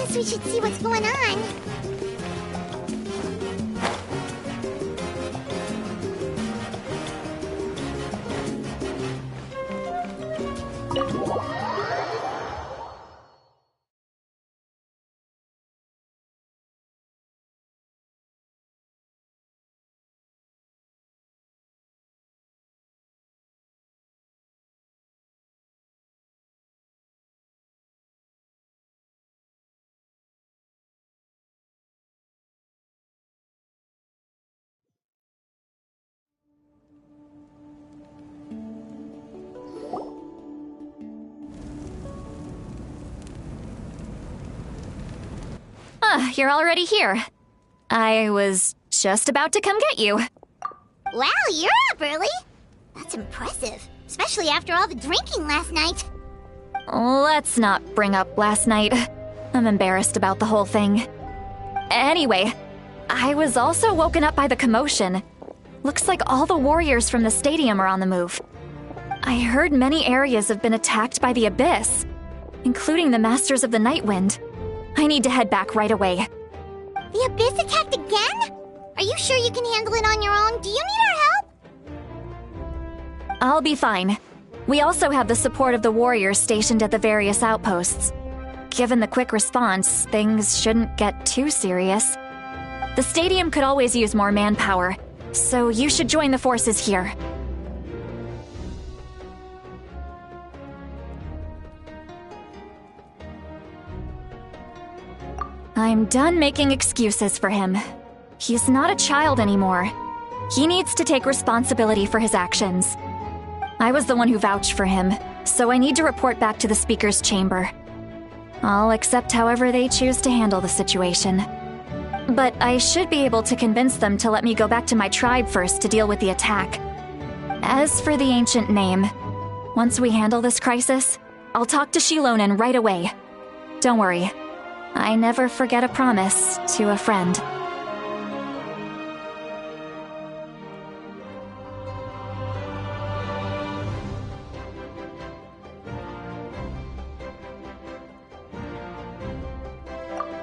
guess we should see what's going on. You're already here. I was just about to come get you. Wow, you're up early. That's impressive, especially after all the drinking last night. Let's not bring up last night. I'm embarrassed about the whole thing. Anyway, I was also woken up by the commotion. Looks like all the warriors from the stadium are on the move. I heard many areas have been attacked by the Abyss, including the Masters of the Nightwind. I need to head back right away. The Abyss attacked again? Are you sure you can handle it on your own? Do you need our help? I'll be fine. We also have the support of the warriors stationed at the various outposts. Given the quick response, things shouldn't get too serious. The stadium could always use more manpower, so you should join the forces here. I'm done making excuses for him. He's not a child anymore. He needs to take responsibility for his actions. I was the one who vouched for him, so I need to report back to the Speaker's chamber. I'll accept however they choose to handle the situation. But I should be able to convince them to let me go back to my tribe first to deal with the attack. As for the ancient name, once we handle this crisis, I'll talk to Shilonen right away. Don't worry. I never forget a promise to a friend.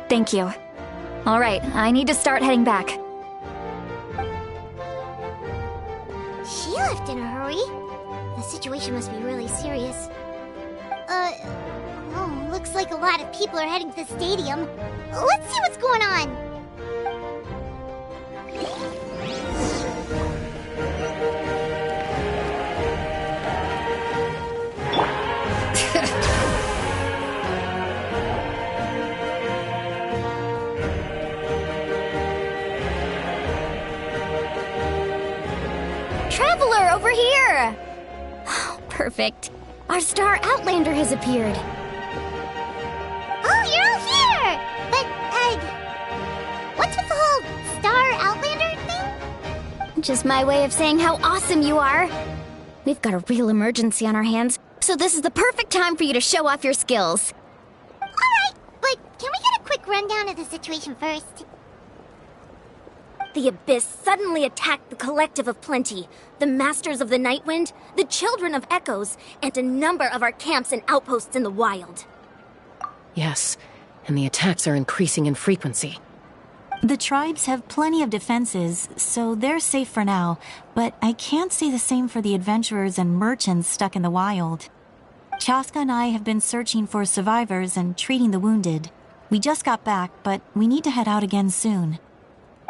Thank you. All right, I need to start heading back. She left in a hurry. The situation must be really serious. Oh, looks like a lot of people are heading to the stadium. Let's see what's going on. Traveler, over here! Perfect. Our star Outlander has appeared. Oh, you're all here! But, what's with the whole Star Outlander thing? Just my way of saying how awesome you are. We've got a real emergency on our hands, so this is the perfect time for you to show off your skills. Alright, but can we get a quick rundown of the situation first? The Abyss suddenly attacked the Collective of Plenty, the Masters of the Nightwind, the Children of Echoes, and a number of our camps and outposts in the wild. Yes, and the attacks are increasing in frequency. The tribes have plenty of defenses, so they're safe for now, but I can't say the same for the adventurers and merchants stuck in the wild. Chaska and I have been searching for survivors and treating the wounded. We just got back, but we need to head out again soon.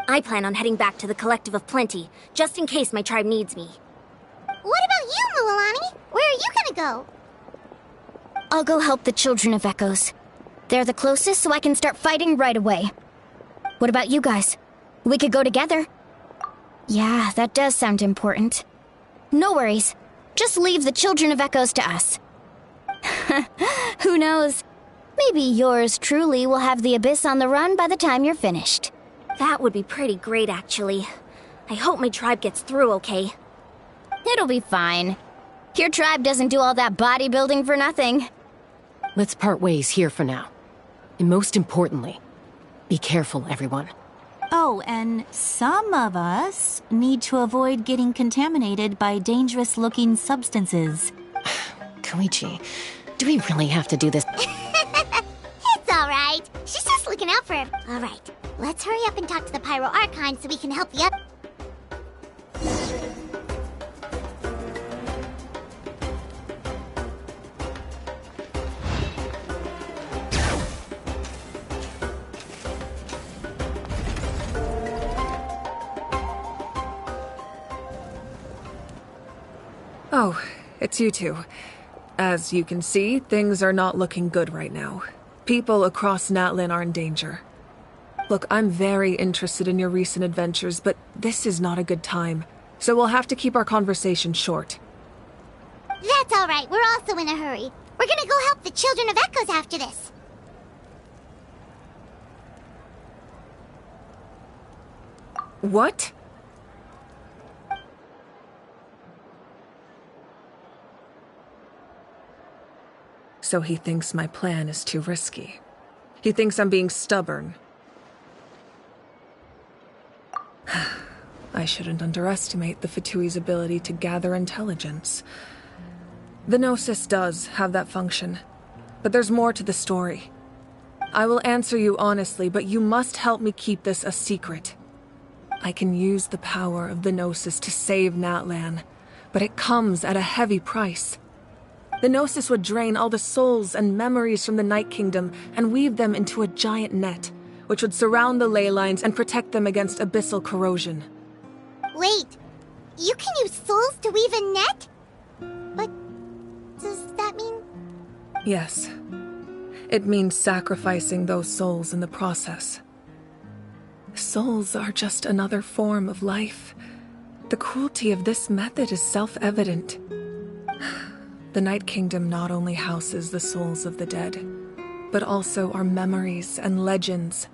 I plan on heading back to the Collective of Plenty, just in case my tribe needs me. What about you, Mualani? Where are you gonna go? I'll go help the Children of Echoes. They're the closest, so I can start fighting right away. What about you guys? We could go together. Yeah, that does sound important. No worries. Just leave the Children of Echoes to us. Who knows? Maybe yours truly will have the Abyss on the run by the time you're finished. That would be pretty great, actually. I hope my tribe gets through okay. It'll be fine. Your tribe doesn't do all that bodybuilding for nothing. Let's part ways here for now. And most importantly, be careful, everyone. Oh, and some of us need to avoid getting contaminated by dangerous-looking substances. Koichi, do we really have to do this? It's alright. She's just offer. Alright, let's hurry up and talk to the Pyro Archon so we can help you. Oh, it's you two. As you can see, things are not looking good right now. People across Natlin are in danger. Look, I'm very interested in your recent adventures, but this is not a good time. So we'll have to keep our conversation short. That's alright, we're also in a hurry. We're gonna go help the Children of Echoes after this. What? So he thinks my plan is too risky. He thinks I'm being stubborn. I shouldn't underestimate the Fatui's ability to gather intelligence. The Gnosis does have that function, but there's more to the story. I will answer you honestly, but you must help me keep this a secret. I can use the power of the Gnosis to save Natlan, but it comes at a heavy price. The Gnosis would drain all the souls and memories from the Night Kingdom and weave them into a giant net, which would surround the ley lines and protect them against abyssal corrosion. Wait, you can use souls to weave a net? But does that mean... Yes. It means sacrificing those souls in the process. Souls are just another form of life. The cruelty of this method is self-evident. The Night Kingdom not only houses the souls of the dead, but also our memories and legends.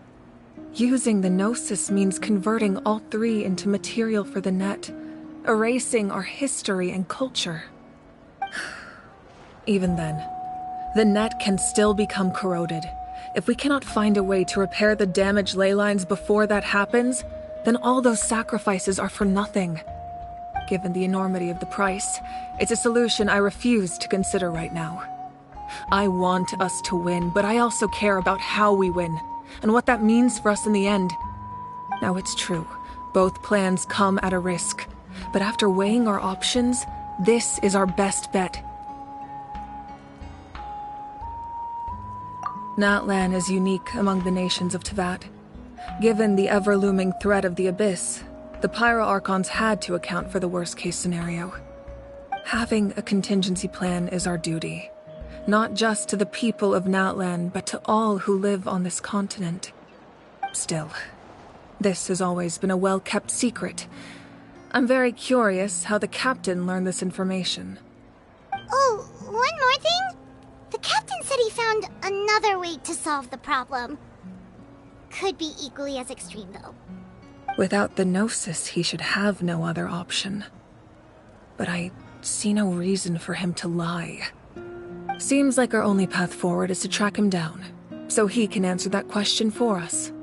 Using the Gnosis means converting all three into material for the net, erasing our history and culture. Even then, the net can still become corroded. If we cannot find a way to repair the damaged ley lines before that happens, then all those sacrifices are for nothing. Given the enormity of the price, it's a solution I refuse to consider right now. I want us to win, but I also care about how we win, and what that means for us in the end. Now it's true, both plans come at a risk, but after weighing our options, this is our best bet. Natlan is unique among the nations of Teyvat. Given the ever-looming threat of the Abyss, the Pyro Archons had to account for the worst-case scenario. Having a contingency plan is our duty, not just to the people of Natlan, but to all who live on this continent. Still, this has always been a well-kept secret. I'm very curious how the captain learned this information. Oh, one more thing? The captain said he found another way to solve the problem. Could be equally as extreme, though. Without the Gnosis, he should have no other option. But I see no reason for him to lie. Seems like our only path forward is to track him down, so he can answer that question for us.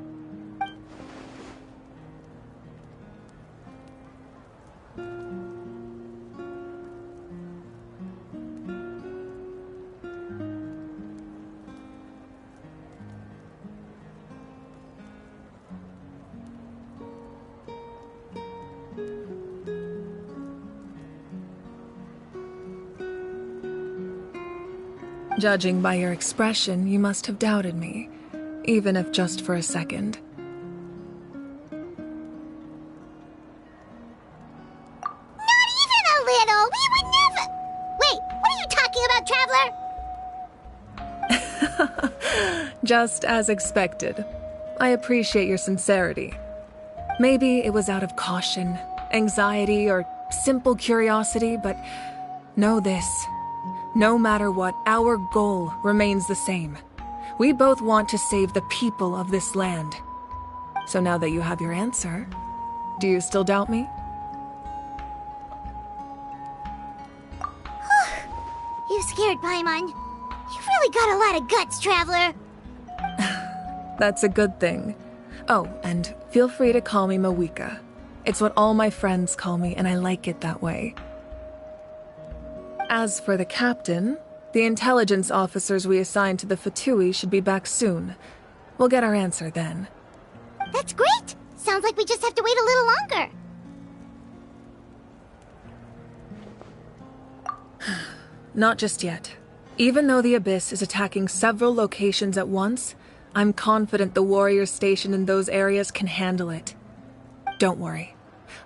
Judging by your expression, you must have doubted me, even if just for a second. Not even a little! We would never... Wait, what are you talking about, Traveler? Just as expected. I appreciate your sincerity. Maybe it was out of caution, anxiety, or simple curiosity, but know this. No matter what, our goal remains the same. We both want to save the people of this land. So now that you have your answer, do you still doubt me? You scared Paimon. You've really got a lot of guts, Traveler. That's a good thing. Oh, and feel free to call me Mawika. It's what all my friends call me, and I like it that way. As for the captain, the intelligence officers we assigned to the Fatui should be back soon. We'll get our answer then. That's great! Sounds like we just have to wait a little longer. Not just yet. Even though the Abyss is attacking several locations at once, I'm confident the warriors stationed in those areas can handle it. Don't worry.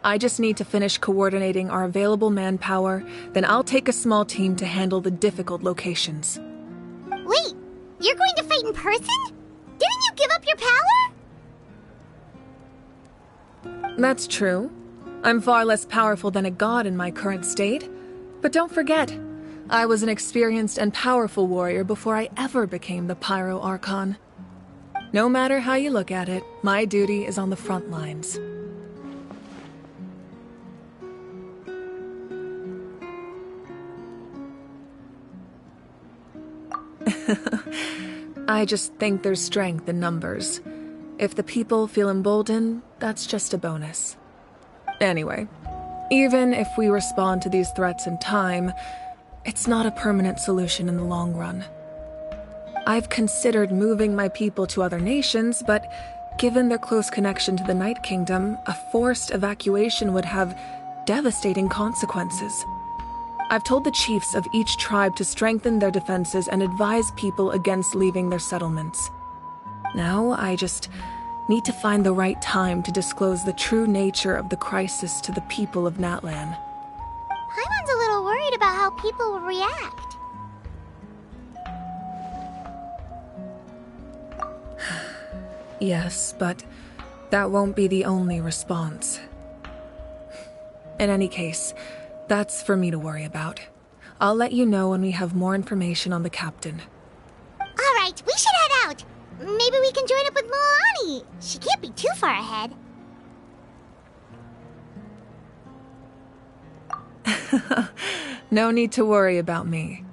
I just need to finish coordinating our available manpower, then I'll take a small team to handle the difficult locations. Wait, you're going to fight in person? Didn't you give up your power? That's true. I'm far less powerful than a god in my current state. But don't forget, I was an experienced and powerful warrior before I ever became the Pyro Archon. No matter how you look at it, my duty is on the front lines. I just think there's strength in numbers. If the people feel emboldened, that's just a bonus. Anyway, even if we respond to these threats in time, it's not a permanent solution in the long run. I've considered moving my people to other nations, but given their close connection to the Night Kingdom, a forced evacuation would have devastating consequences. I've told the chiefs of each tribe to strengthen their defenses and advise people against leaving their settlements. Now, I just need to find the right time to disclose the true nature of the crisis to the people of Natlan. Paimon's a little worried about how people will react. Yes, but that won't be the only response. In any case, that's for me to worry about. I'll let you know when we have more information on the captain. Alright, we should head out. Maybe we can join up with Milani. She can't be too far ahead. No need to worry about me.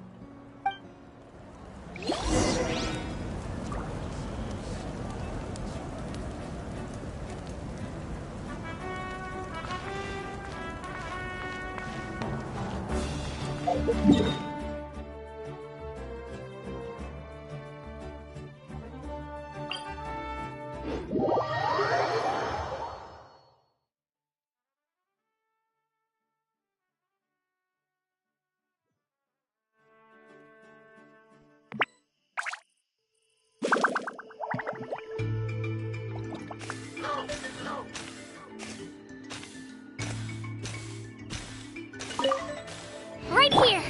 Right here.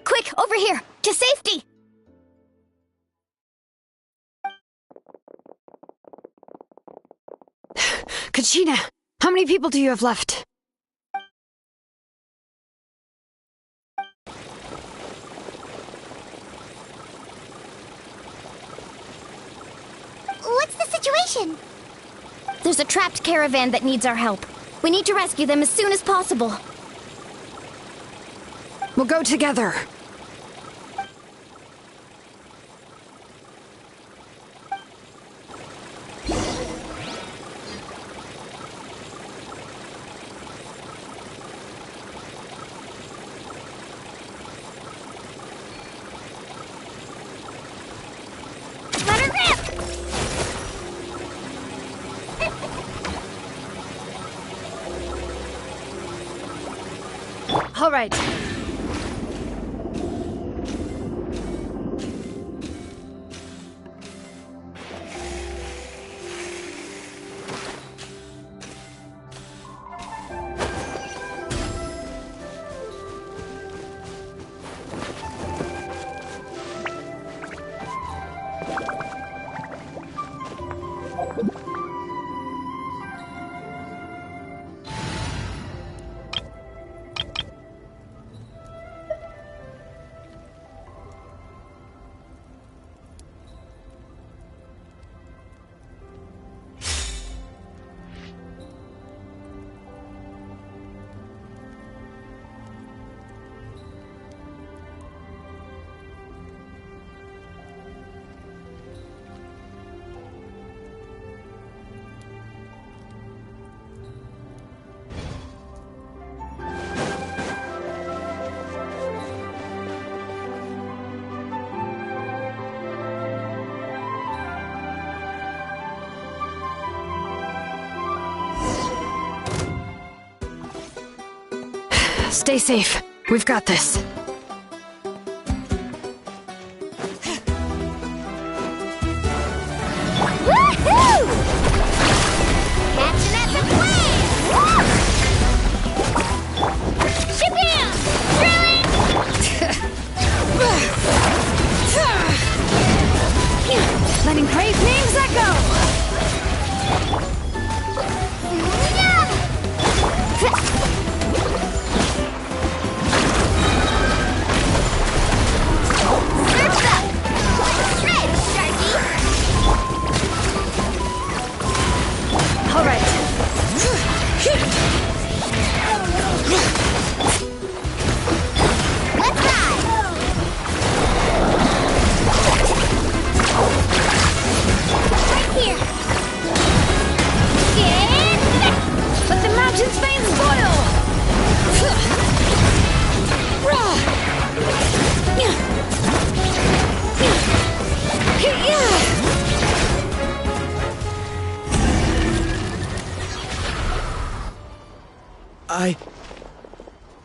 Quick, over here! To safety! Kachina, how many people do you have left? What's the situation? There's a trapped caravan that needs our help. We need to rescue them as soon as possible. We'll go together. Let her rip! All right. Stay safe. We've got this. Woohoo! Catching at the plane! Shabam! Letting praise names echo! Surf's up! Shred, Sharky! All right. Let's ride! Right here! Get back! Let the mountain's veins boil!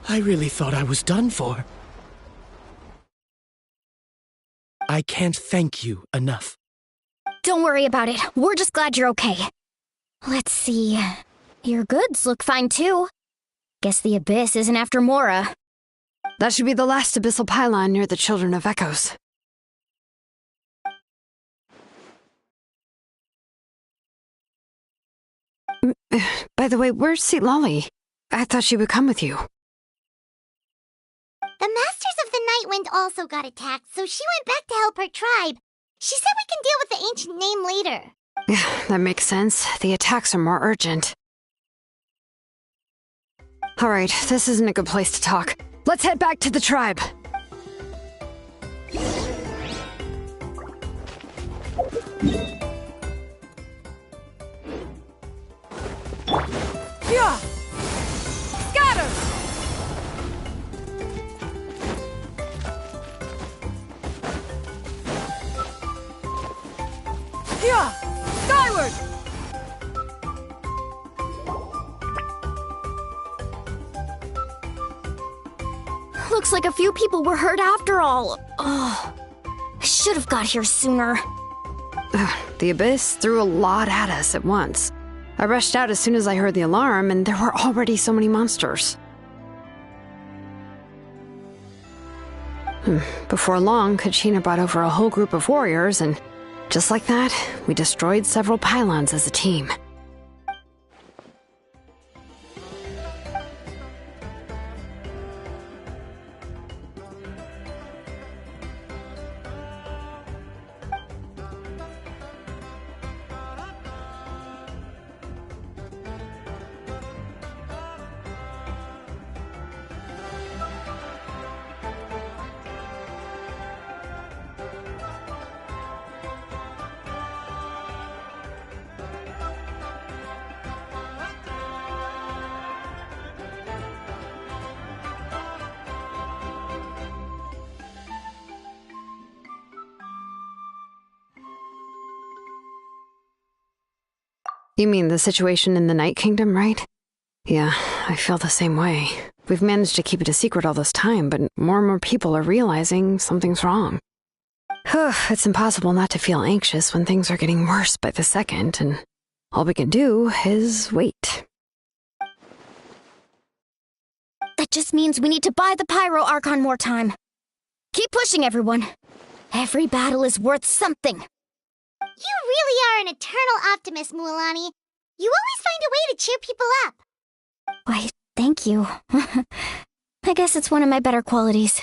I really thought I was done for. I can't thank you enough. Don't worry about it. We're just glad you're okay. Let's see. Your goods look fine too. Guess the Abyss isn't after Mora. That should be the last abyssal pylon near the Children of Echoes. By the way, where's Seat Lolly? I thought she would come with you. The Masters of the Night Wind also got attacked, so she went back to help her tribe. She said we can deal with the ancient name later. Yeah, that makes sense. The attacks are more urgent. Alright, this isn't a good place to talk. Let's head back to the tribe. Yeah! Scatter! Yeah! Skyward! Looks like a few people were hurt after all. Oh, I should have got here sooner. The Abyss threw a lot at us at once. I rushed out as soon as I heard the alarm, and there were already so many monsters. Before long, Kachina brought over a whole group of warriors, and just like that, we destroyed several pylons as a team. You mean the situation in the Night Kingdom, right? Yeah, I feel the same way. We've managed to keep it a secret all this time, but more and more people are realizing something's wrong. It's impossible not to feel anxious when things are getting worse by the second, and all we can do is wait. That just means we need to buy the Pyro Archon more time. Keep pushing, everyone. Every battle is worth something. You really are an eternal optimist, Mualani. You always find a way to cheer people up. Why, thank you. I guess it's one of my better qualities.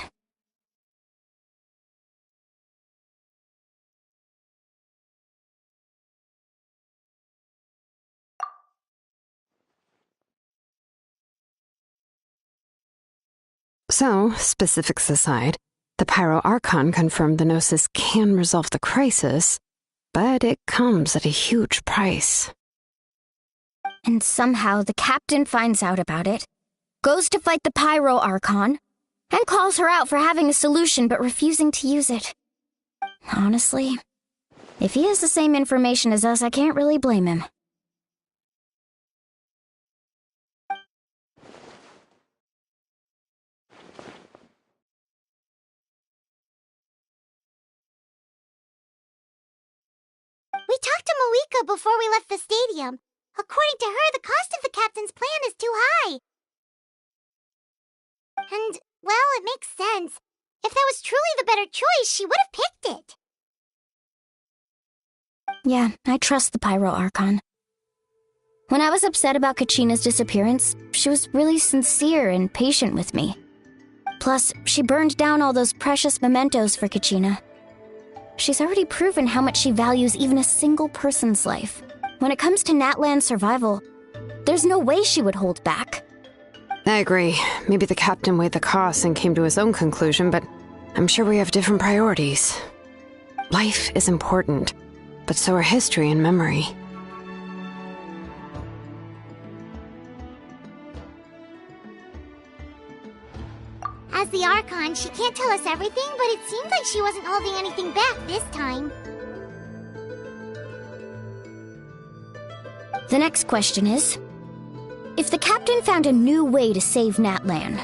So, specifics aside, the Pyro Archon confirmed the Gnosis can resolve the crisis, but it comes at a huge price. And somehow the captain finds out about it, goes to fight the Pyro Archon, and calls her out for having a solution but refusing to use it. Honestly, if he has the same information as us, I can't really blame him. to Moika before we left the stadium. According to her, the cost of the captain's plan is too high. And, well, it makes sense. If that was truly the better choice, she would have picked it. Yeah, I trust the Pyro Archon. When I was upset about Kachina's disappearance, she was really sincere and patient with me. Plus, she burned down all those precious mementos for Kachina. She's already proven how much she values even a single person's life. When it comes to Natlan's survival, there's no way she would hold back. I agree. Maybe the captain weighed the costs and came to his own conclusion, but I'm sure we have different priorities. Life is important, but so are history and memory. As the Archon, she can't tell us everything, but it seemed like she wasn't holding anything back this time. The next question is, if the captain found a new way to save Natlan,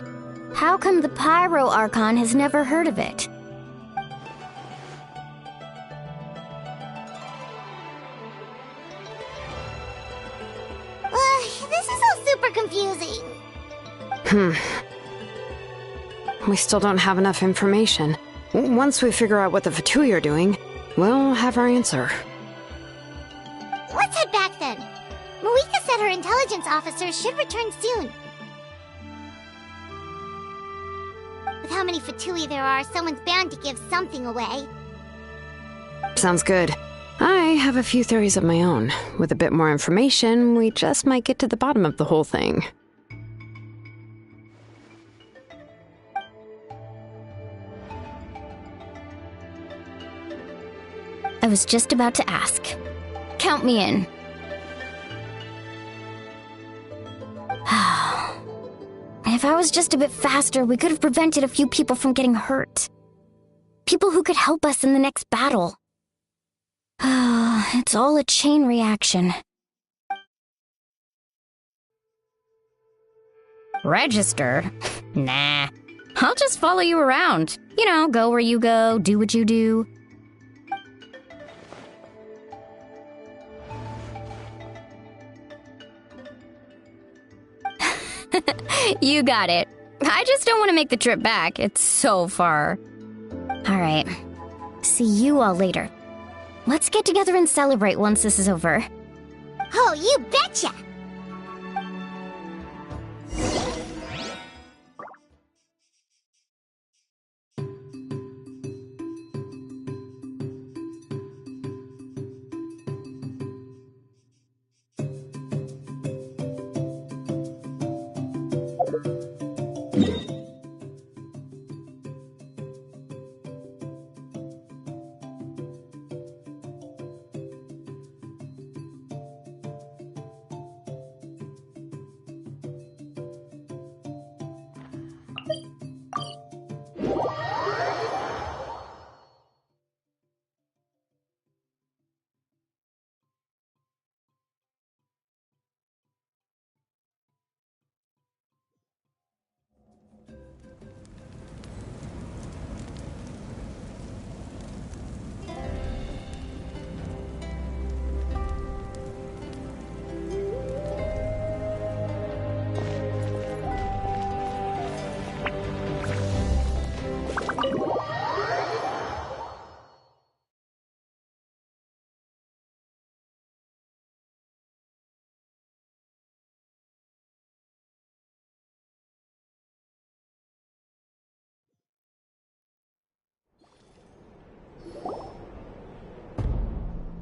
how come the Pyro Archon has never heard of it? This is all super confusing. We still don't have enough information. Once we figure out what the Fatui are doing, we'll have our answer. Let's head back then. Moika said her intelligence officers should return soon. With how many Fatui there are, someone's bound to give something away. Sounds good. I have a few theories of my own. With a bit more information, we just might get to the bottom of the whole thing. I was just about to ask. Count me in. If I was just a bit faster, we could have prevented a few people from getting hurt. People who could help us in the next battle. It's all a chain reaction. Register? Nah. I'll just follow you around. You know, go where you go, do what you do. You got it. I just don't want to make the trip back. It's so far. All right. See you all later. Let's get together and celebrate once this is over. Oh, you betcha!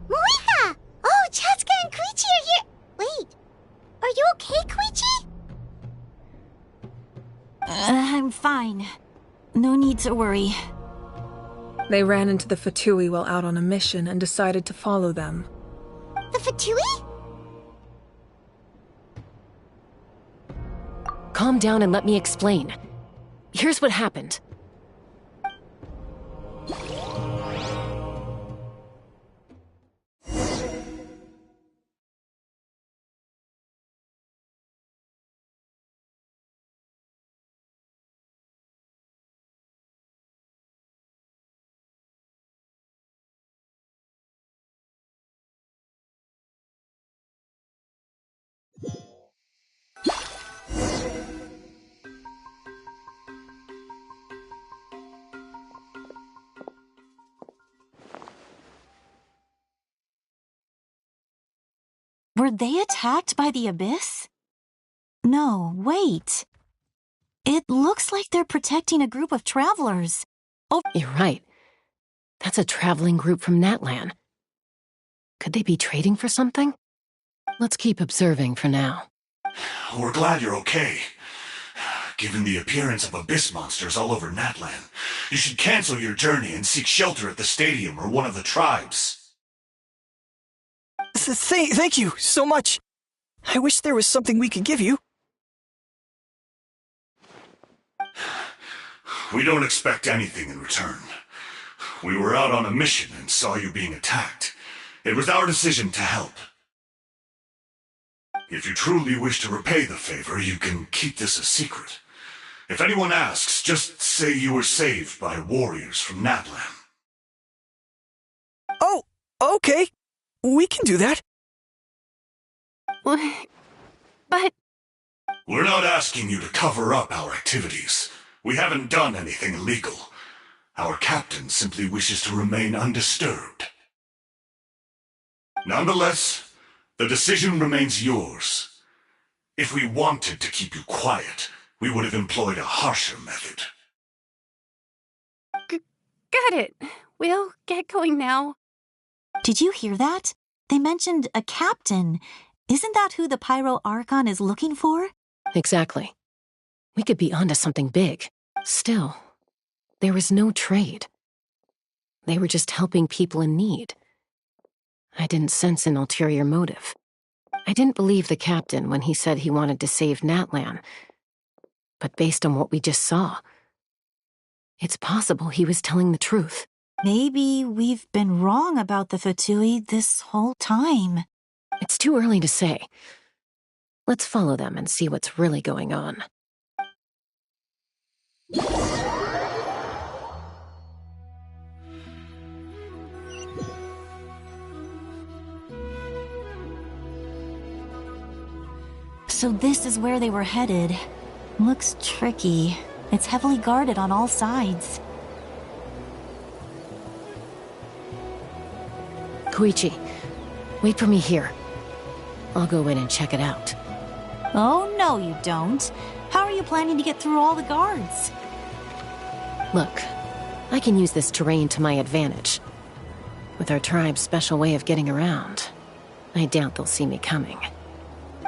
Moika! Oh, Chatska and Koichi are here! Wait, are you okay, Koichi? I'm fine. No need to worry. They ran into the Fatui while out on a mission and decided to follow them. The Fatui? Calm down and let me explain. Here's what happened. Were they attacked by the Abyss? No, wait. It looks like they're protecting a group of travelers. You're right. That's a traveling group from Natlan. Could they be trading for something? Let's keep observing for now. We're glad you're okay. Given the appearance of abyss monsters all over Natlan, you should cancel your journey and seek shelter at the stadium or one of the tribes. Thank you so much. I wish there was something we could give you. We don't expect anything in return. We were out on a mission and saw you being attacked. It was our decision to help. If you truly wish to repay the favor, you can keep this a secret. If anyone asks, just say you were saved by warriors from Natlan. Oh, okay. We can do that. But... We're not asking you to cover up our activities. We haven't done anything illegal. Our captain simply wishes to remain undisturbed. Nonetheless, the decision remains yours. If we wanted to keep you quiet, we would have employed a harsher method. Got it. We'll get going now. Did you hear that? They mentioned a captain. Isn't that who the Pyro Archon is looking for? Exactly. We could be onto something big. Still, there was no trade. They were just helping people in need. I didn't sense an ulterior motive. I didn't believe the captain when he said he wanted to save Natlan. But based on what we just saw, it's possible he was telling the truth. Maybe we've been wrong about the Fatui this whole time. It's too early to say. Let's follow them and see what's really going on. So this is where they were headed. Looks tricky. It's heavily guarded on all sides. Koichi, wait for me here. I'll go in and check it out. Oh, no you don't. How are you planning to get through all the guards? Look, I can use this terrain to my advantage. With our tribe's special way of getting around, I doubt they'll see me coming.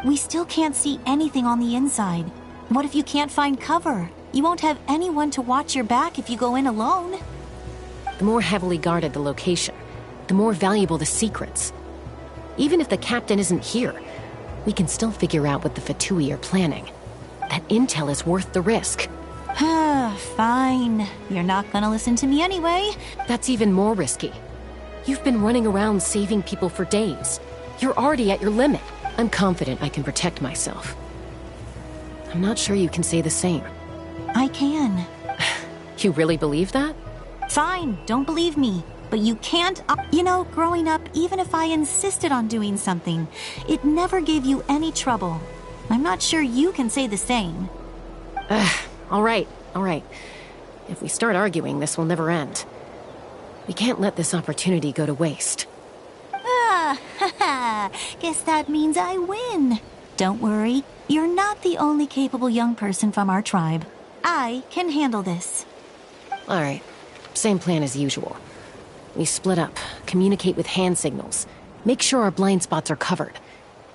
We still can't see anything on the inside. What if you can't find cover? You won't have anyone to watch your back if you go in alone. The more heavily guarded the location, the more valuable the secrets. Even if the captain isn't here, we can still figure out what the Fatui are planning. That intel is worth the risk. Fine. You're not gonna listen to me anyway. That's even more risky. You've been running around saving people for days. You're already at your limit. I'm confident I can protect myself. I'm not sure you can say the same. I can. You really believe that? Fine, don't believe me. But you can't... You know, growing up, even if I insisted on doing something, it never gave you any trouble. I'm not sure you can say the same. All right. If we start arguing, this will never end. We can't let this opportunity go to waste. Guess that means I win. Don't worry, you're not the only capable young person from our tribe. I can handle this. All right, same plan as usual. We split up, communicate with hand signals, make sure our blind spots are covered,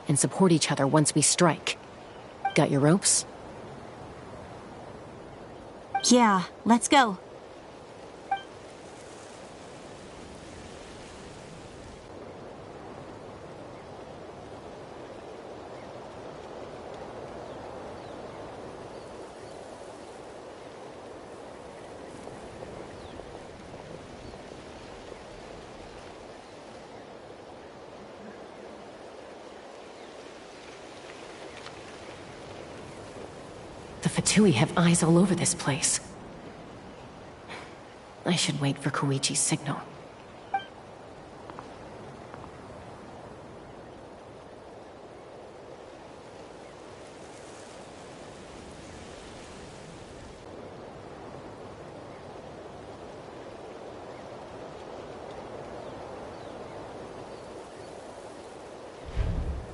and support each other once we strike. Got your ropes? Yeah, let's go. The Fatui have eyes all over this place. I should wait for Koichi's signal.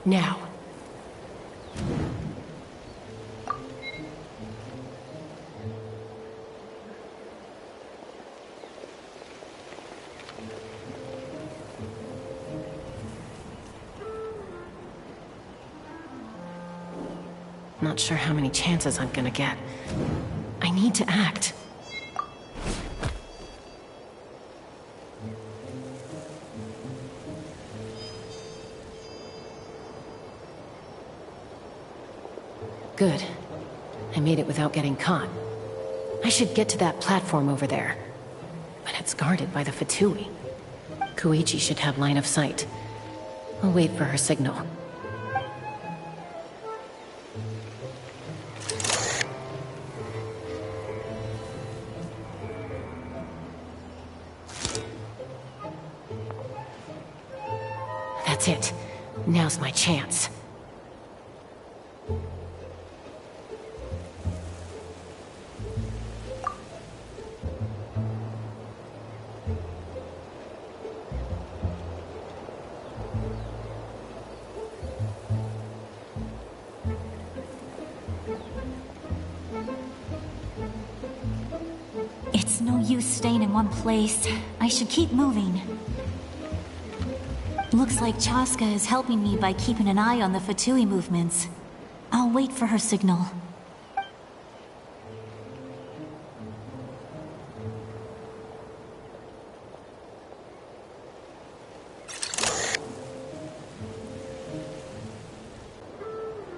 Now. Not sure how many chances I'm gonna get. I need to act. Good. I made it without getting caught. I should get to that platform over there. But it's guarded by the Fatui. Koichi should have line of sight. I'll wait for her signal. That's it. Now's my chance. It's no use staying in one place. I should keep moving. Looks like Chaska is helping me by keeping an eye on the Fatui movements. I'll wait for her signal.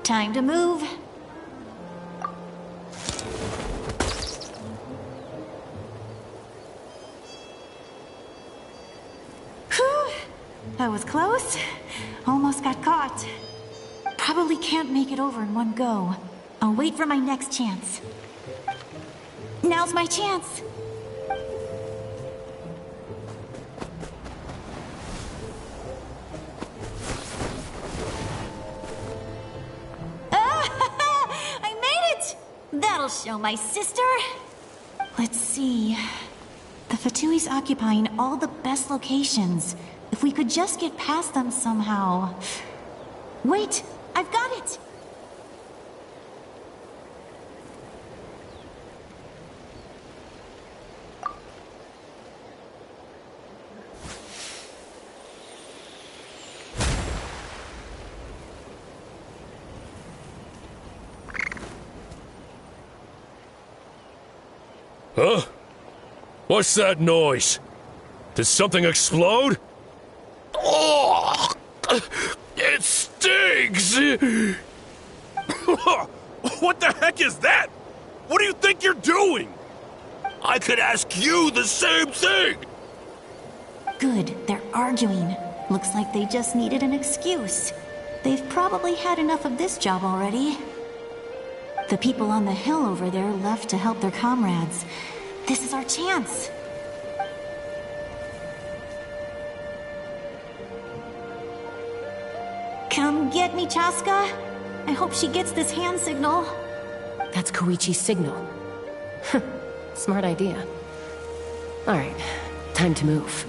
Time to move. That was close. Almost got caught. Probably can't make it over in one go. I'll wait for my next chance. Now's my chance. I made it! That'll show my sister. Let's see. The Fatui's occupying all the best locations. If we could just get past them somehow. Wait! I've got it! Huh? What's that noise? Did something explode? Oh! It stings! What the heck is that? What do you think you're doing? I could ask you the same thing! Good, they're arguing. Looks like they just needed an excuse. They've probably had enough of this job already. The people on the hill over there left to help their comrades. This is our chance. Come get me, Chaska. I hope she gets this hand signal. That's Koichi's signal. Smart idea. Alright, time to move.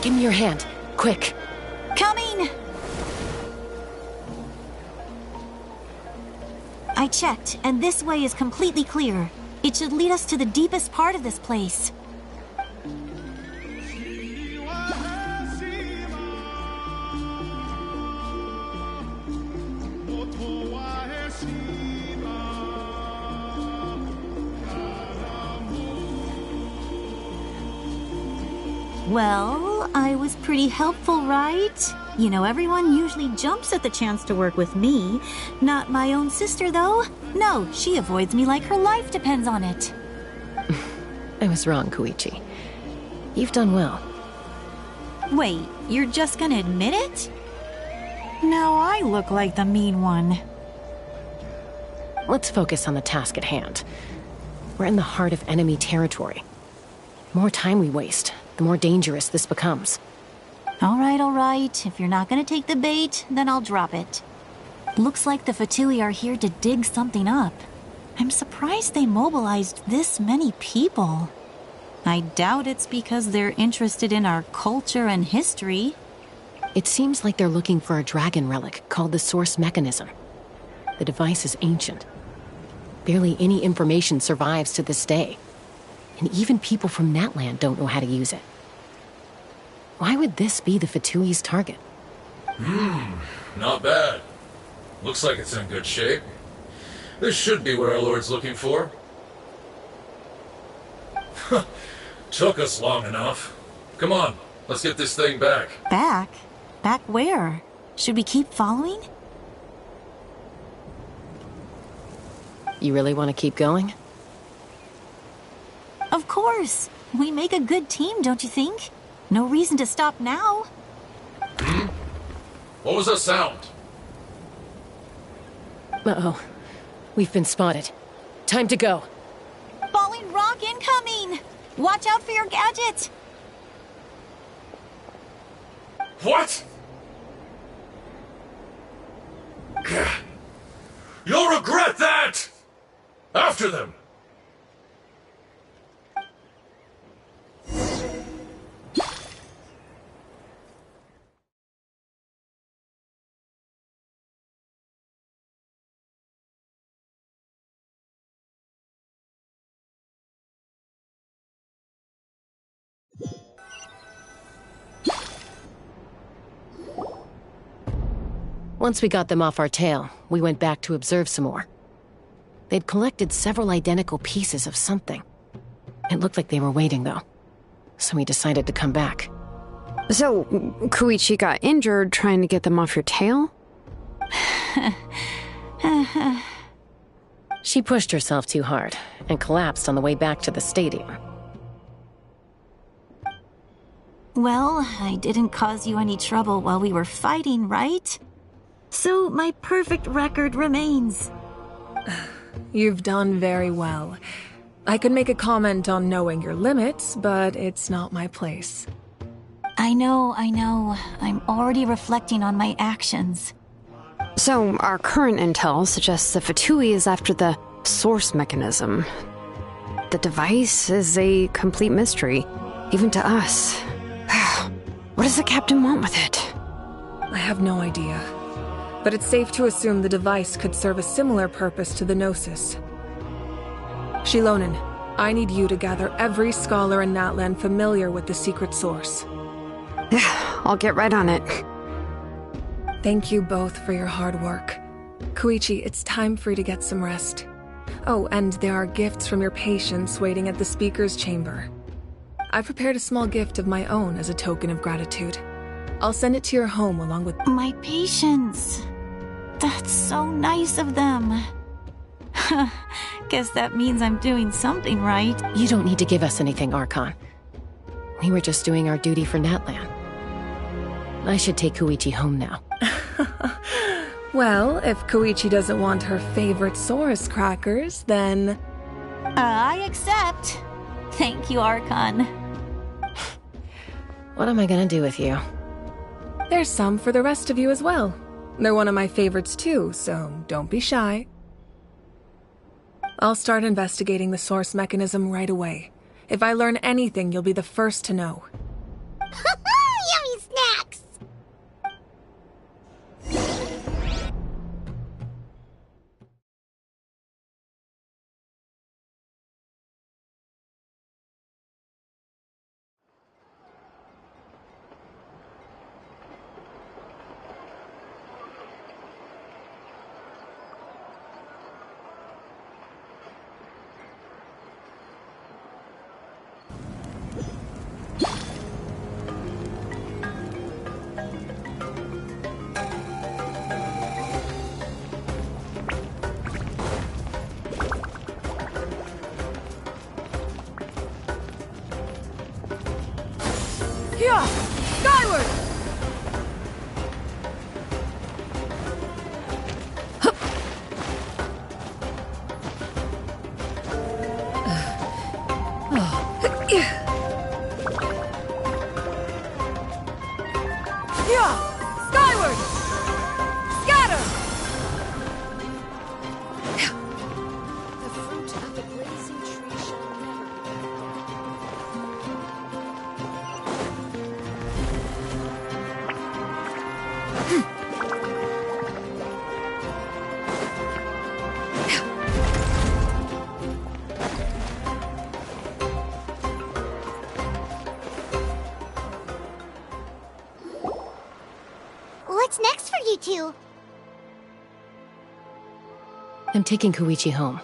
Give me your hand, quick. Coming! I checked, and this way is completely clear. It should lead us to the deepest part of this place. Well, I was pretty helpful, right? You know, everyone usually jumps at the chance to work with me. Not my own sister, though. No, she avoids me like her life depends on it. I was wrong, Koichi. You've done well. Wait, you're just gonna admit it? Now I look like the mean one. Let's focus on the task at hand. We're in the heart of enemy territory. The more time we waste, the more dangerous this becomes. All right. If you're not gonna take the bait, then I'll drop it. Looks like the Fatui are here to dig something up. I'm surprised they mobilized this many people. I doubt it's because they're interested in our culture and history. It seems like they're looking for a dragon relic called the Source Mechanism. The device is ancient. Barely any information survives to this day. And even people from Natland don't know how to use it. Why would this be the Fatui's target? Not bad. Looks like it's in good shape. This should be what our Lord's looking for. Took us long enough. Come on, let's get this thing back. Back? Back where? Should we keep following? You really want to keep going? Of course. We make a good team, don't you think? No reason to stop now. What was that sound? Uh-oh. We've been spotted. Time to go. Falling rock incoming! Watch out for your gadget! What? You'll regret that! After them! Once we got them off our tail, we went back to observe some more. They'd collected several identical pieces of something. It looked like they were waiting, though. So we decided to come back. So, Koichi got injured trying to get them off your tail? She pushed herself too hard and collapsed on the way back to the stadium. Well, I didn't cause you any trouble while we were fighting, right? So my perfect record remains. You've done very well. I could make a comment on knowing your limits, but it's not my place. I know. I'm already reflecting on my actions. So, our current intel suggests the Fatui is after the Source Mechanism. The device is a complete mystery, even to us. What does the captain want with it? I have no idea. But it's safe to assume the device could serve a similar purpose to the Gnosis. Shilonen, I need you to gather every scholar in Natland familiar with the secret source. I'll get right on it. Thank you both for your hard work. Koichi, it's time for you to get some rest. Oh, and there are gifts from your patients waiting at the speaker's chamber. I've prepared a small gift of my own as a token of gratitude. I'll send it to your home along with— My patients. That's so nice of them. Guess that means I'm doing something right. You don't need to give us anything, Archon. We were just doing our duty for Natland. I should take Koichi home now. Well, if Koichi doesn't want her favorite Saurus crackers, then— I accept. Thank you, Archon. What am I gonna do with you? There's some for the rest of you as well. They're one of my favorites too, so don't be shy. I'll start investigating the Source Mechanism right away. If I learn anything, you'll be the first to know. Yummy snacks! Yeah! Skyward! Yeah! Skyward! Scatter! The fruit of the blazing tree shall never be I'm taking Koichi home.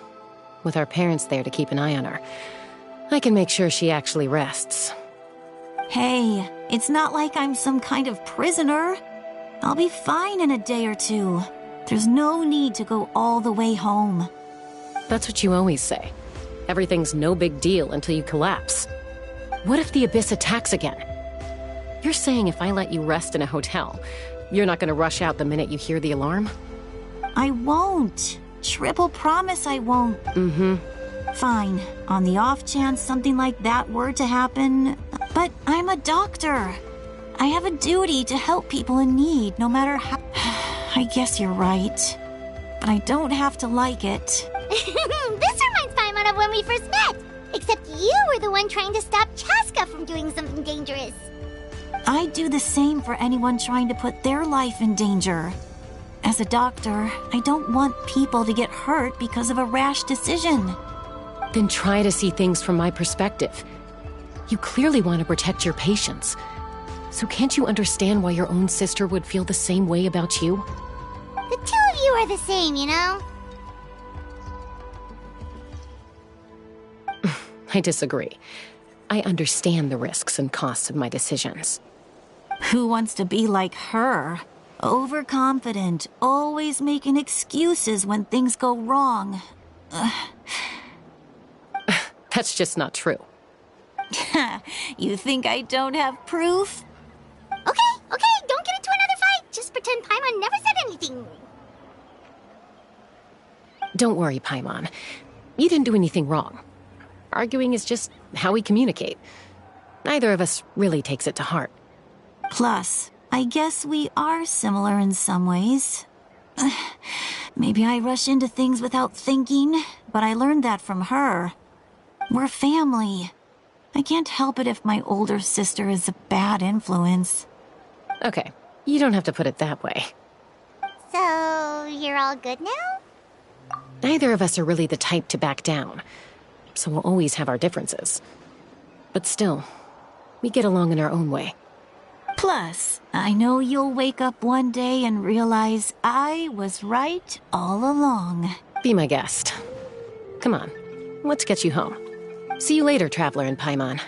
With our parents there to keep an eye on her, I can make sure she actually rests. Hey, it's not like I'm some kind of prisoner. I'll be fine in a day or two. There's no need to go all the way home. That's what you always say. Everything's no big deal until you collapse. What if the Abyss attacks again? You're saying if I let you rest in a hotel, you're not gonna rush out the minute you hear the alarm? I won't. Triple promise I won't. Mm-hmm. Fine. On the off chance something like that were to happen. But I'm a doctor. I have a duty to help people in need, no matter how... I guess you're right. But I don't have to like it. This reminds Paimon of when we first met. Except you were the one trying to stop Chaska from doing something dangerous. I'd do the same for anyone trying to put their life in danger. As a doctor, I don't want people to get hurt because of a rash decision. Then try to see things from my perspective. You clearly want to protect your patients. So can't you understand why your own sister would feel the same way about you? The two of you are the same, you know? I disagree. I understand the risks and costs of my decisions. Who wants to be like her? Overconfident, always making excuses when things go wrong. That's just not true. You think I don't have proof? Okay, don't get into another fight. Just pretend Paimon never said anything. Don't worry, Paimon. You didn't do anything wrong. Arguing is just how we communicate. Neither of us really takes it to heart. Plus, I guess we are similar in some ways. Maybe I rush into things without thinking, but I learned that from her. We're family. I can't help it if my older sister is a bad influence. Okay, you don't have to put it that way. So, you're all good now? Neither of us are really the type to back down, so we'll always have our differences. But still, we get along in our own way. Plus, I know you'll wake up one day and realize I was right all along. Be my guest. Come on, let's get you home. See you later, Traveler and Paimon.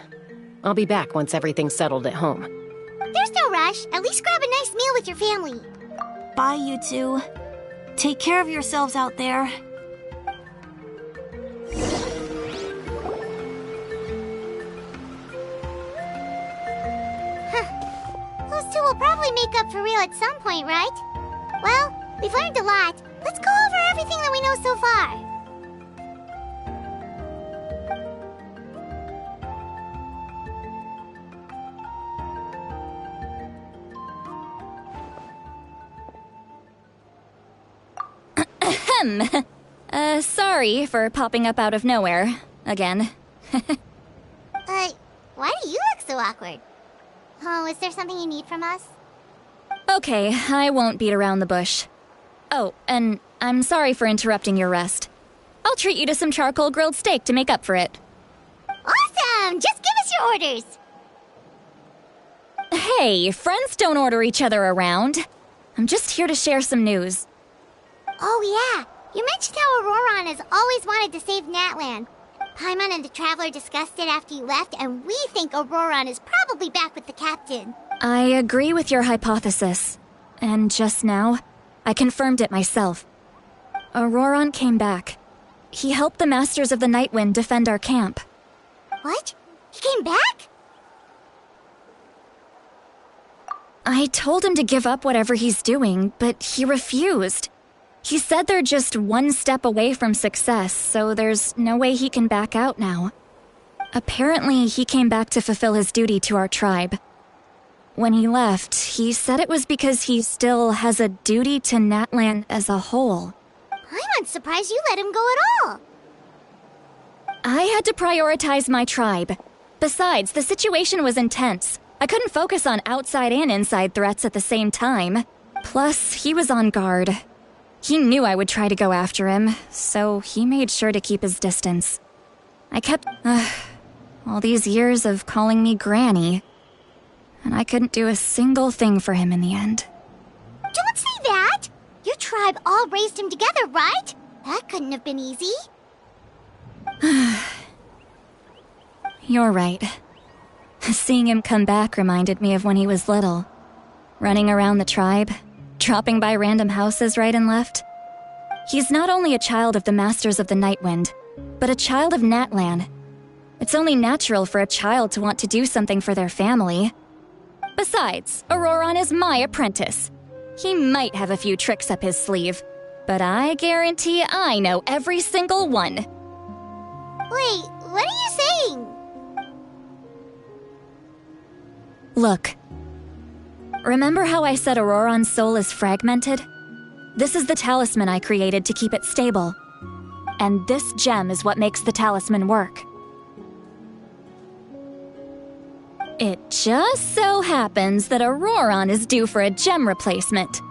I'll be back once everything's settled at home. There's no rush. At least grab a nice meal with your family. Bye, you two. Take care of yourselves out there. Those two will probably make up for real at some point, right? Well, we've learned a lot. Let's go over everything that we know so far. Sorry for popping up out of nowhere. Again. Why do you look so awkward? Oh, is there something you need from us? Okay, I won't beat around the bush. Oh, and I'm sorry for interrupting your rest. I'll treat you to some charcoal grilled steak to make up for it. Awesome! Just give us your orders! Hey, friends don't order each other around. I'm just here to share some news. Oh yeah, you mentioned how Auroron has always wanted to save Natlan. Paimon and the Traveler discussed it after you left, and we think Auroron is probably back with the captain. I agree with your hypothesis. And just now, I confirmed it myself. Auroron came back. He helped the Masters of the Nightwind defend our camp. What? He came back? I told him to give up whatever he's doing, but he refused. He said they're just one step away from success, so there's no way he can back out now. Apparently, he came back to fulfill his duty to our tribe. When he left, he said it was because he still has a duty to Natlan as a whole. I'm surprised you let him go at all. I had to prioritize my tribe. Besides, the situation was intense. I couldn't focus on outside and inside threats at the same time. Plus, he was on guard. He knew I would try to go after him, so he made sure to keep his distance. I kept... all these years of calling me Granny. And I couldn't do a single thing for him in the end. Don't say that! Your tribe all raised him together, right? That couldn't have been easy. You're right. Seeing him come back reminded me of when he was little. Running around the tribe, dropping by random houses right and left. He's not only a child of the Masters of the Nightwind, but a child of Natlan. It's only natural for a child to want to do something for their family. Besides, Auroron is my apprentice. He might have a few tricks up his sleeve, but I guarantee I know every single one. Wait, what are you saying? Look. Remember how I said Auroron's soul is fragmented? This is the talisman I created to keep it stable. And this gem is what makes the talisman work. It just so happens that Auroron is due for a gem replacement.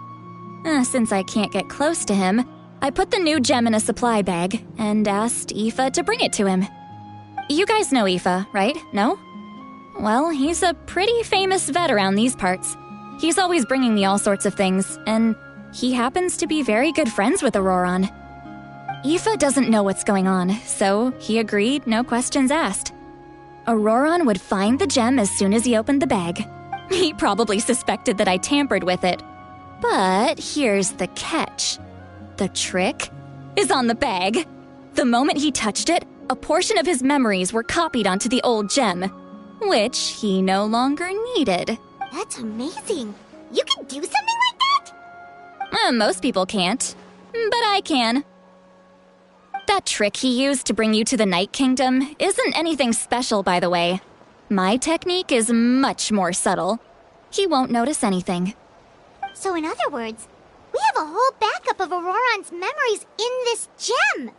Since I can't get close to him, I put the new gem in a supply bag and asked Aoife to bring it to him. You guys know Aoife, right? No? Well, he's a pretty famous vet around these parts. He's always bringing me all sorts of things, and he happens to be very good friends with Auroron. Aoife doesn't know what's going on, so he agreed, no questions asked. Auroron would find the gem as soon as he opened the bag. He probably suspected that I tampered with it. But here's the catch. The trick is on the bag. The moment he touched it, a portion of his memories were copied onto the old gem, which he no longer needed. That's amazing. You can do something like that? Most people can't, but I can. That trick he used to bring you to the Night Kingdom isn't anything special, by the way. My technique is much more subtle. He won't notice anything. So in other words, we have a whole backup of Auroron's memories in this gem.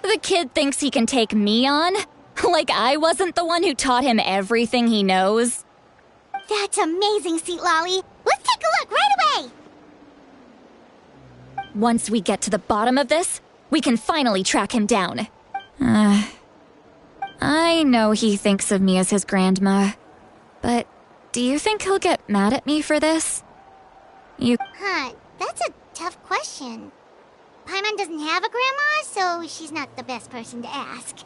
The kid thinks he can take me on? Like I wasn't the one who taught him everything he knows? That's amazing, Seat Lolly. Let's take a look right away. Once we get to the bottom of this, we can finally track him down. I know he thinks of me as his grandma, but do you think he'll get mad at me for this? That's a tough question. Paimon doesn't have a grandma, so she's not the best person to ask.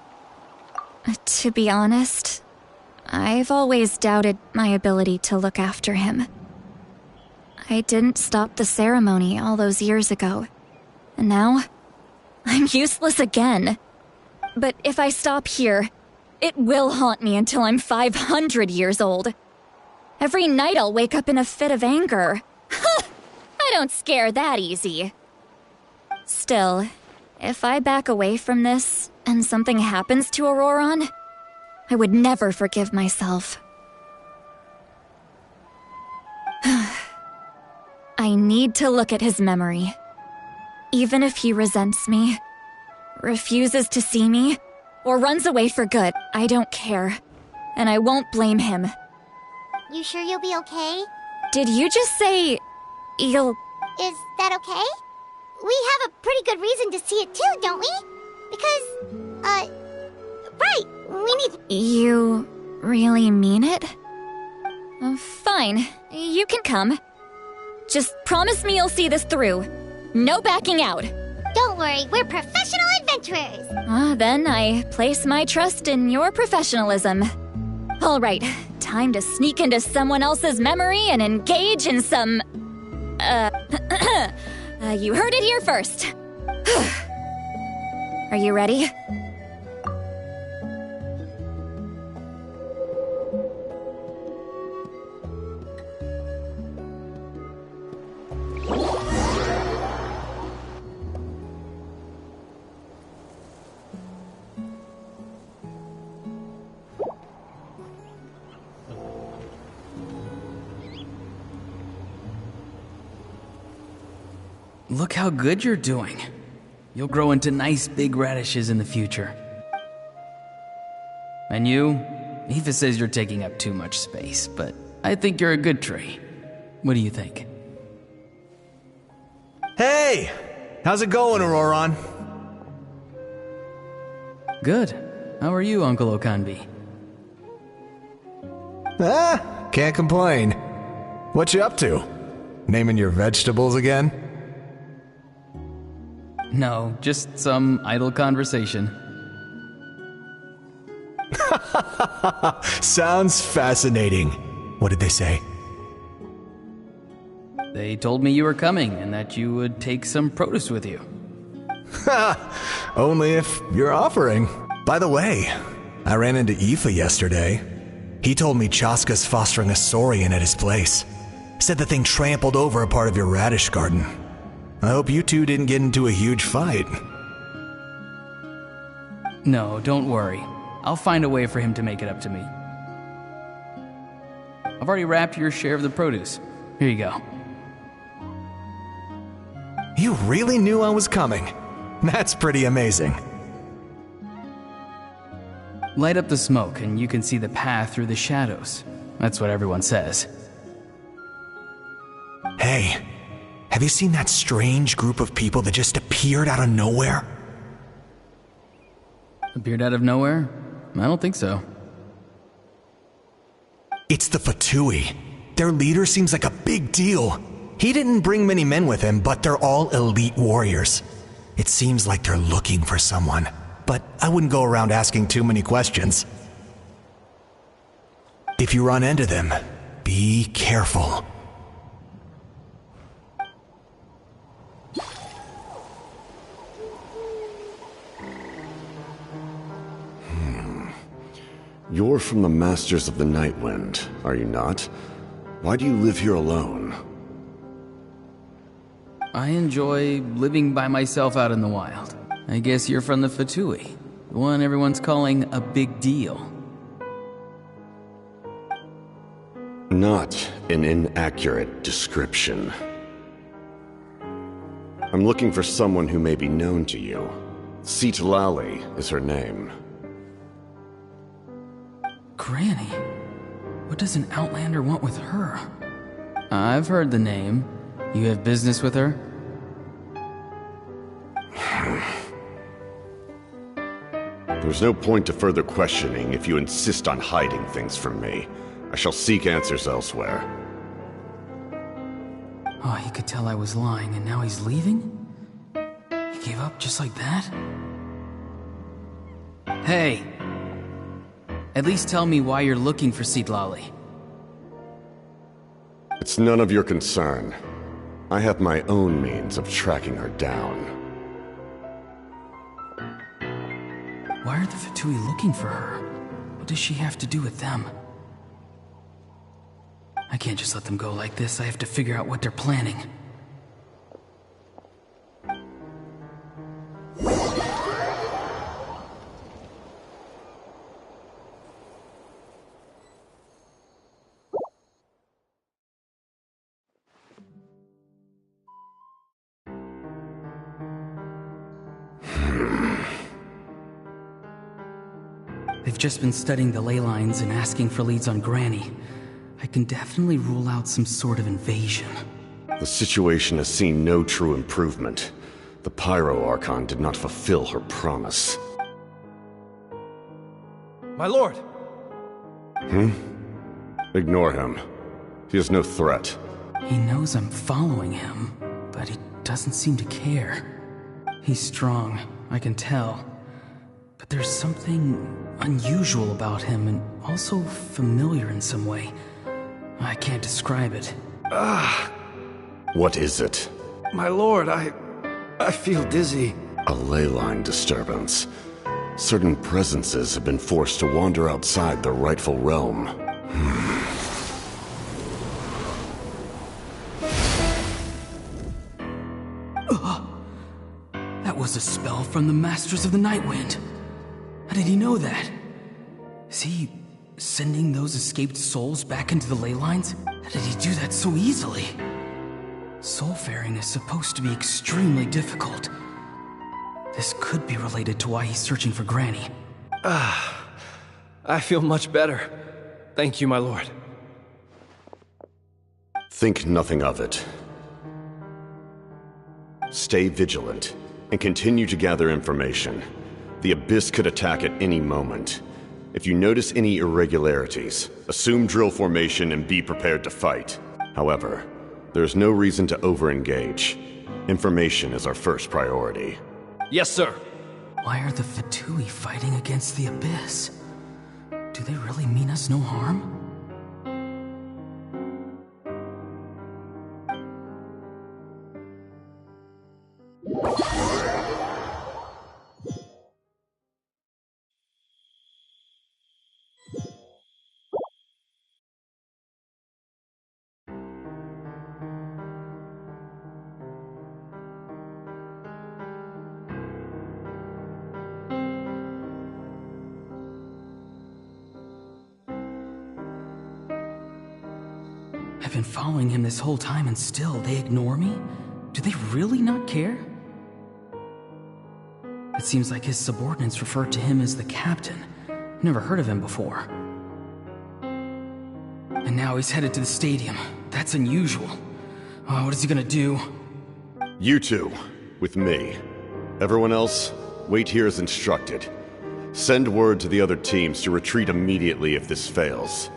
To be honest, I've always doubted my ability to look after him. I didn't stop the ceremony all those years ago, and now I'm useless again. But if I stop here, it will haunt me until I'm 500 years old. Every night I'll wake up in a fit of anger. I don't scare that easy. Still, if I back away from this and something happens to Auroron, I would never forgive myself. I need to look at his memory. Even if he resents me, refuses to see me, or runs away for good, I don't care. And I won't blame him. You sure you'll be okay? Did you just say you'll... Is that okay? We have a pretty good reason to see it too, don't we? Because, right, we need... You really mean it? Fine, you can come. Just promise me you'll see this through. No backing out. Don't worry, we're professional adventurers. Then I place my trust in your professionalism. All right, time to sneak into someone else's memory and engage in some... you heard it here first. Are you ready? Look how good you're doing. You'll grow into nice big radishes in the future. And you? Aoife says you're taking up too much space, but I think you're a good tree. What do you think? Hey! How's it going, Auroron? Good. How are you, Uncle Okanbi? Can't complain. What you up to? Naming your vegetables again? No, just some idle conversation. Sounds fascinating. What did they say? They told me you were coming and that you would take some produce with you. Only if you're offering. By the way, I ran into Aoife yesterday. He told me Chaska's fostering a saurian at his place. Said the thing trampled over a part of your radish garden. I hope you two didn't get into a huge fight. No, don't worry. I'll find a way for him to make it up to me. I've already wrapped your share of the produce. Here you go. You really knew I was coming. That's pretty amazing. Light up the smoke and you can see the path through the shadows. That's what everyone says. Hey, have you seen that strange group of people that just appeared out of nowhere? Appeared out of nowhere? I don't think so. It's the Fatui. Their leader seems like a big deal. He didn't bring many men with him, but they're all elite warriors. It seems like they're looking for someone, but I wouldn't go around asking too many questions. If you run into them, be careful. You're from the Masters of the Night Wind, are you not? Why do you live here alone? I enjoy living by myself out in the wild. I guess you're from the Fatui, the one everyone's calling a big deal. Not an inaccurate description. I'm looking for someone who may be known to you. Citlali is her name. Granny? What does an Outlander want with her? I've heard the name. You have business with her? There's no point to further questioning if you insist on hiding things from me. I shall seek answers elsewhere. Oh, he could tell I was lying and now he's leaving? He gave up just like that? Hey! At least tell me why you're looking for Citlali. It's none of your concern. I have my own means of tracking her down. Why are the Fatui looking for her? What does she have to do with them? I can't just let them go like this. I have to figure out what they're planning. They've just been studying the ley lines and asking for leads on Granny. I can definitely rule out some sort of invasion. The situation has seen no true improvement. The Pyro Archon did not fulfill her promise. My lord! Ignore him. He is no threat. He knows I'm following him, but he doesn't seem to care. He's strong, I can tell. But there's something unusual about him and also familiar in some way. I can't describe it. What is it? My lord, I feel dizzy. A ley line disturbance. Certain presences have been forced to wander outside their rightful realm. That was a spell from the Masters of the Night Wind. How did he know that? Is he sending those escaped souls back into the ley lines? How did he do that so easily? Soulfaring is supposed to be extremely difficult. This could be related to why he's searching for Granny. I feel much better. Thank you, my lord. Think nothing of it. Stay vigilant, and continue to gather information. The Abyss could attack at any moment. If you notice any irregularities, assume drill formation and be prepared to fight. However, there is no reason to over-engage. Information is our first priority. Yes, sir. Why are the Fatui fighting against the Abyss? Do they really mean us no harm? I've been following him this whole time and still they ignore me? Do they really not care? It seems like his subordinates refer to him as the captain. Never heard of him before. And now he's headed to the stadium. That's unusual. Oh, what is he gonna do? You two, with me. Everyone else, wait here as instructed. Send word to the other teams to retreat immediately if this fails.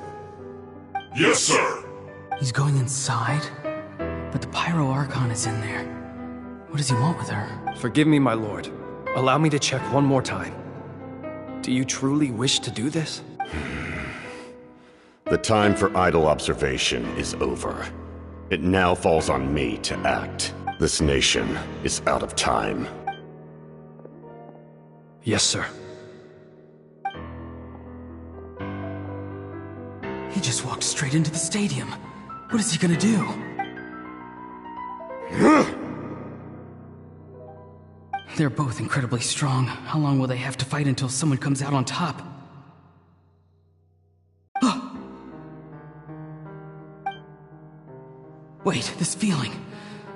Yes, sir! He's going inside? But the Pyro Archon is in there. What does he want with her? Forgive me, my lord. Allow me to check one more time. Do you truly wish to do this? The time for idle observation is over. It now falls on me to act. This nation is out of time. Yes, sir. He just walked straight into the stadium. What is he gonna do? They're both incredibly strong. How long will they have to fight until someone comes out on top? Wait, this feeling.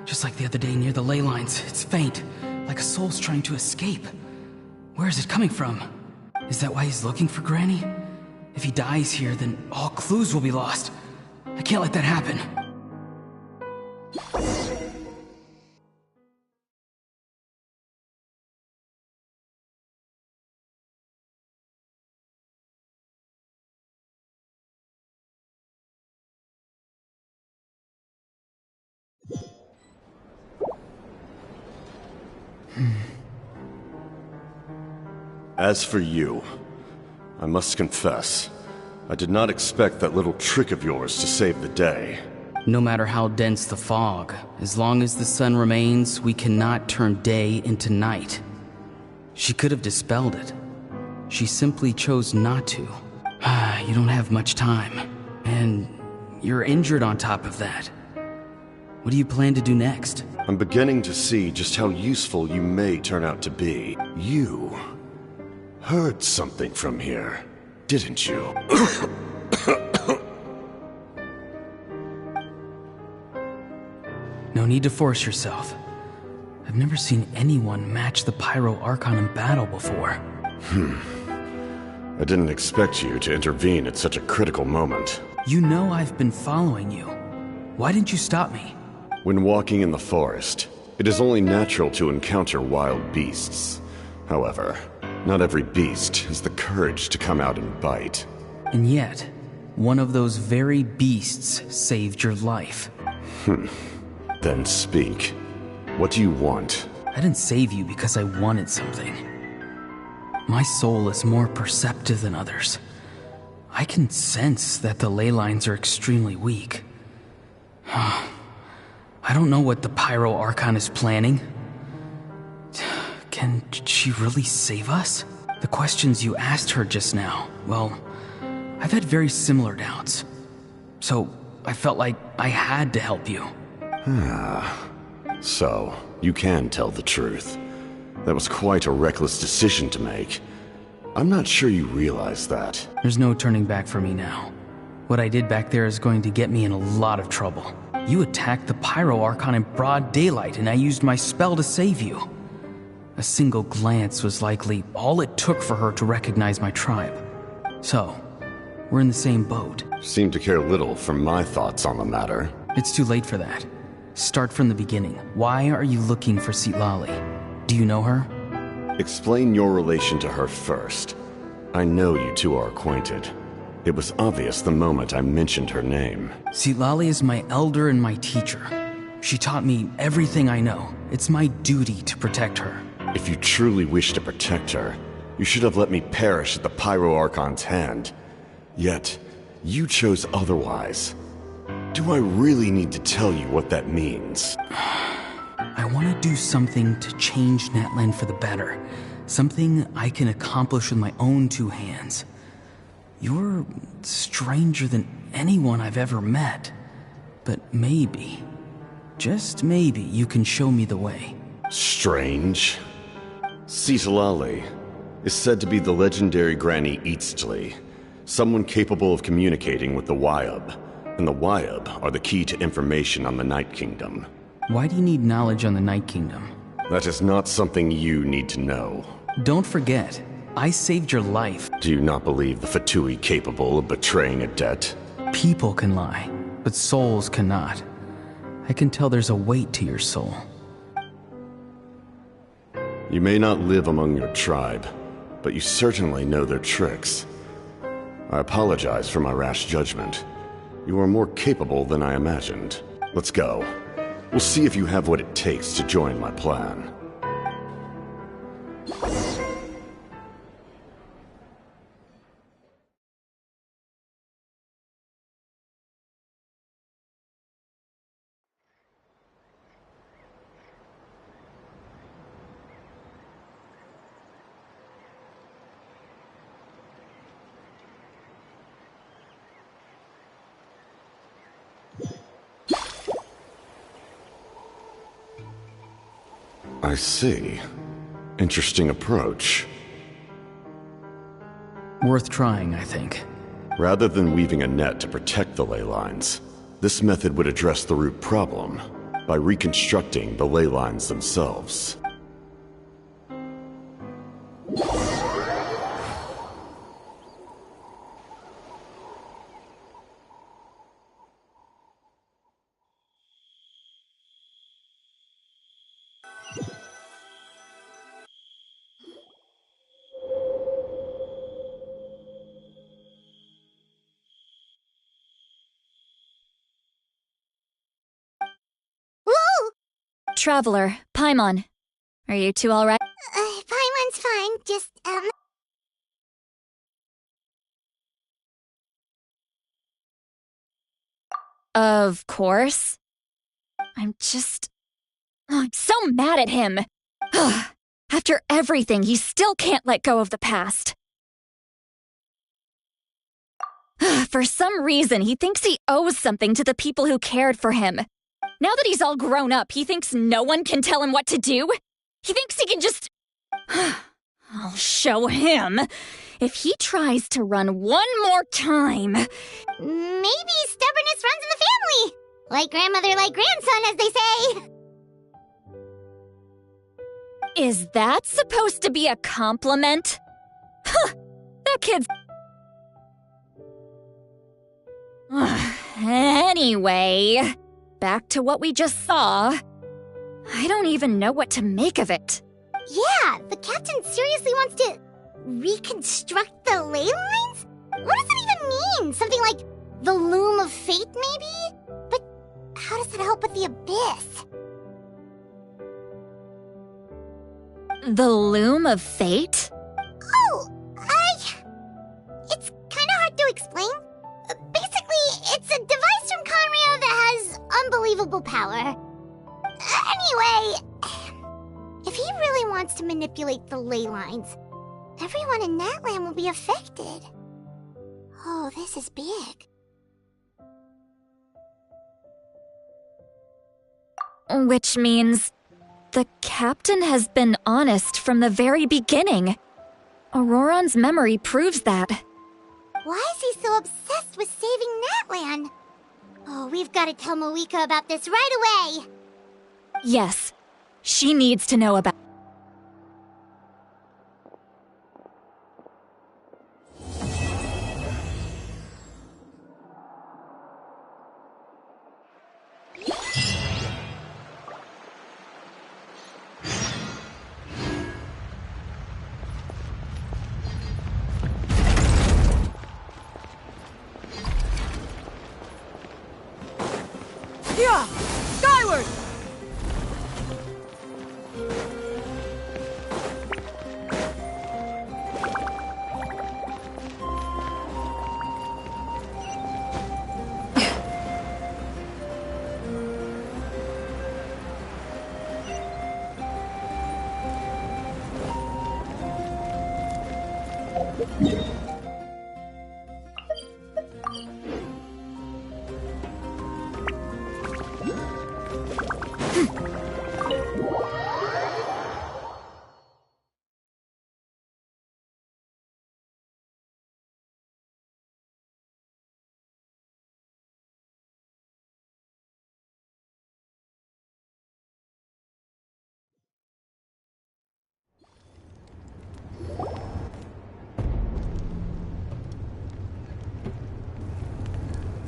Just like the other day near the ley lines, it's faint, like a soul's trying to escape. Where is it coming from? Is that why he's looking for Granny? If he dies here, then all clues will be lost. I can't let that happen. As for you, I must confess, I did not expect that little trick of yours to save the day. No matter how dense the fog, as long as the sun remains, we cannot turn day into night. She could have dispelled it. She simply chose not to. You don't have much time, and you're injured on top of that. What do you plan to do next? I'm beginning to see just how useful you may turn out to be. You heard something from here, didn't you? No need to force yourself. I've never seen anyone match the Pyro Archon in battle before. I didn't expect you to intervene at such a critical moment. You know I've been following you. Why didn't you stop me? When walking in the forest, it is only natural to encounter wild beasts. However, not every beast has the courage to come out and bite. And yet, one of those very beasts saved your life. Then speak. What do you want? I didn't save you because I wanted something. My soul is more perceptive than others. I can sense that the ley lines are extremely weak. I don't know what the Pyro Archon is planning. Can she really save us? The questions you asked her just now, well, I've had very similar doubts. So, I felt like I had to help you. So, you can tell the truth. That was quite a reckless decision to make. I'm not sure you realize that. There's no turning back for me now. What I did back there is going to get me in a lot of trouble. You attacked the Pyro Archon in broad daylight, and I used my spell to save you. A single glance was likely all it took for her to recognize my tribe. So, we're in the same boat. Seem to care little for my thoughts on the matter. It's too late for that. Start from the beginning. Why are you looking for Citlali? Do you know her? Explain your relation to her first. I know you two are acquainted. It was obvious the moment I mentioned her name. Citlali is my elder and my teacher. She taught me everything I know. It's my duty to protect her. If you truly wish to protect her, you should have let me perish at the Pyro Archon's hand. Yet, you chose otherwise. Do I really need to tell you what that means? I want to do something to change Natlan for the better. Something I can accomplish with my own two hands. You're stranger than anyone I've ever met. But maybe, just maybe, you can show me the way. Strange? Citalali is said to be the legendary Granny Eatsley, someone capable of communicating with the Wyab. And the Wyab are the key to information on the Night Kingdom. Why do you need knowledge on the Night Kingdom? That is not something you need to know. Don't forget, I saved your life. Do you not believe the Fatui capable of betraying a debt? People can lie, but souls cannot. I can tell there's a weight to your soul. You may not live among your tribe, but you certainly know their tricks. I apologize for my rash judgment. You are more capable than I imagined. Let's go. We'll see if you have what it takes to join my plan. I see. Interesting approach. Worth trying, I think. Rather than weaving a net to protect the ley lines, this method would address the root problem by reconstructing the ley lines themselves. Traveler, Paimon. Are you two alright? Paimon's fine, just, Of course. I'm so mad at him. After everything, he still can't let go of the past. For some reason, he thinks he owes something to the people who cared for him. Now that he's all grown up, he thinks no one can tell him what to do? He thinks he can just... I'll show him. If he tries to run one more time... Maybe stubbornness runs in the family. Like grandmother, like grandson, as they say. Is that supposed to be a compliment? That kid's... Anyway... Back to what we just saw. I don't even know what to make of it. Yeah, the captain seriously wants to reconstruct the ley lines? What does that even mean? Something like the loom of fate, maybe? But how does that help with the abyss? The loom of fate? Oh, it's kind of hard to explain. Basically, it's a device from Conrio that has unbelievable power. Anyway, if he really wants to manipulate the ley lines, everyone in Natlan will be affected. Oh, this is big. Which means the captain has been honest from the very beginning. Auroron's memory proves that. Why is he so obsessed with saving Natlan? Oh, we've got to tell Moeka about this right away. Yes, she needs to know about... Yeah! Skyward!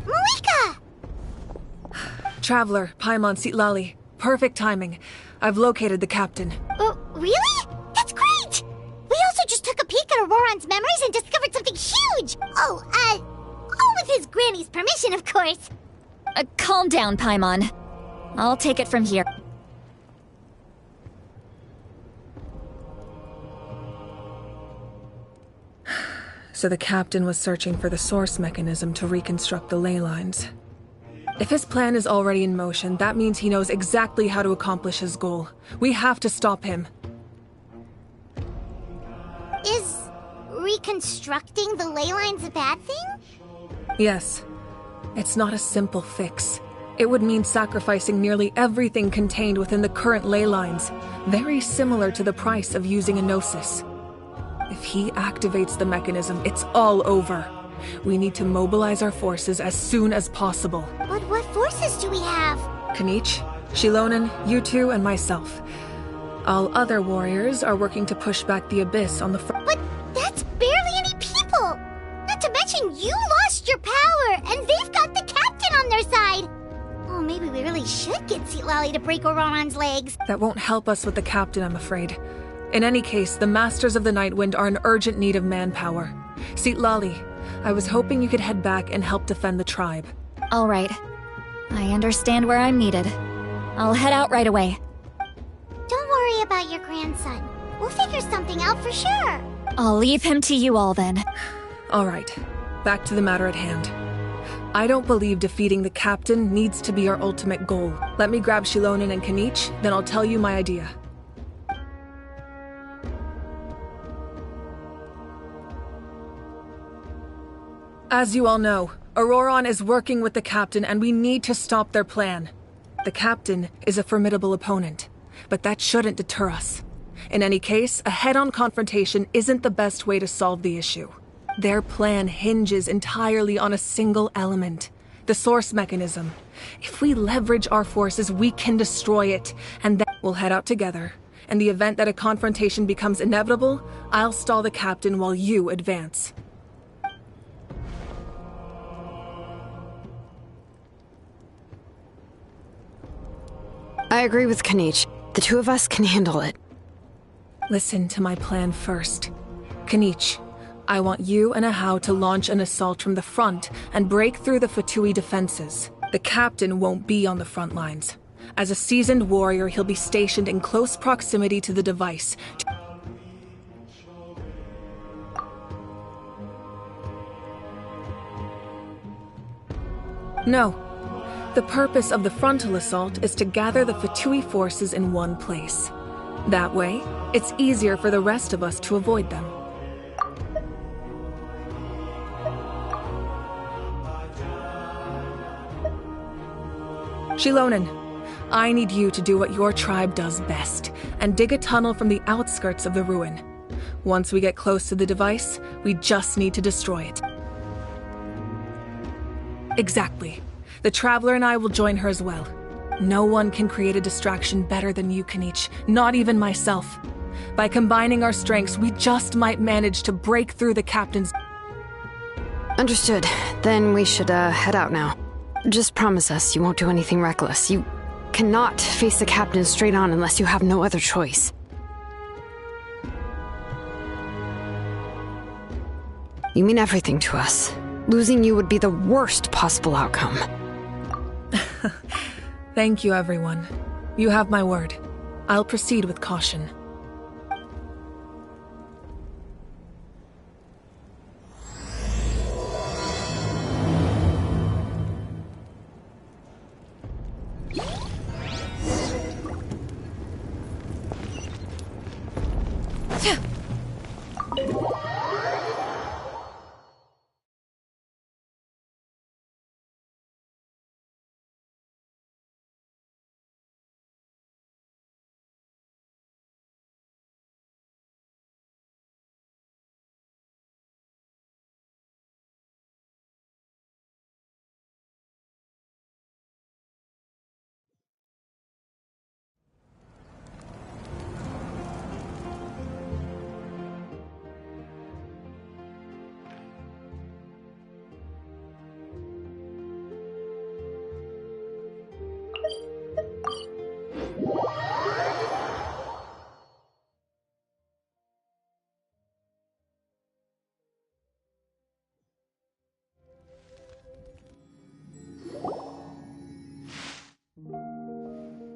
Malika! Traveler, Paimon Sitlali. Perfect timing. I've located the captain. Really? That's great! We also just took a peek at Auroron's memories and discovered something huge! All with his granny's permission, of course. Calm down, Paimon. I'll take it from here. So the captain was searching for the source mechanism to reconstruct the ley lines. If his plan is already in motion, that means he knows exactly how to accomplish his goal. We have to stop him. Is reconstructing the ley lines a bad thing? Yes. It's not a simple fix. It would mean sacrificing nearly everything contained within the current ley lines, very similar to the price of using a Gnosis. If he activates the mechanism, it's all over. We need to mobilize our forces as soon as possible. But what forces do we have? Kanich, Shilonen, you two, and myself. All other warriors are working to push back the Abyss on the front. But that's barely any people! Not to mention you lost your power, and they've got the captain on their side! Oh, maybe we really should get Sitlali to break Auroron's legs. That won't help us with the captain, I'm afraid. In any case, the Masters of the Nightwind are in urgent need of manpower. Sitlali, I was hoping you could head back and help defend the tribe. All right. I understand where I'm needed. I'll head out right away. Don't worry about your grandson. We'll figure something out for sure. I'll leave him to you all then. All right. Back to the matter at hand. I don't believe defeating the captain needs to be our ultimate goal. Let me grab Shilonen and Kanich, then I'll tell you my idea. As you all know, Auroron is working with the captain and we need to stop their plan. The captain is a formidable opponent, but that shouldn't deter us. In any case, a head-on confrontation isn't the best way to solve the issue. Their plan hinges entirely on a single element, the source mechanism. If we leverage our forces, we can destroy it, and then we'll head out together. In the event that a confrontation becomes inevitable, I'll stall the captain while you advance. I agree with Kanich. The two of us can handle it. Listen to my plan first. Kanich, I want you and Ahau to launch an assault from the front and break through the Fatui defenses. The captain won't be on the front lines. As a seasoned warrior, he'll be stationed in close proximity to the device. No. The purpose of the frontal assault is to gather the Fatui forces in one place. That way, it's easier for the rest of us to avoid them. Shilonen, I need you to do what your tribe does best, and dig a tunnel from the outskirts of the ruin. Once we get close to the device, we just need to destroy it. Exactly. The Traveler and I will join her as well. No one can create a distraction better than you, Kanich, not even myself. By combining our strengths, we just might manage to break through the captain's... Understood. Then we should, head out now. Just promise us you won't do anything reckless. You cannot face the captain straight on unless you have no other choice. You mean everything to us. Losing you would be the worst possible outcome. Thank you, everyone. You have my word. I'll proceed with caution.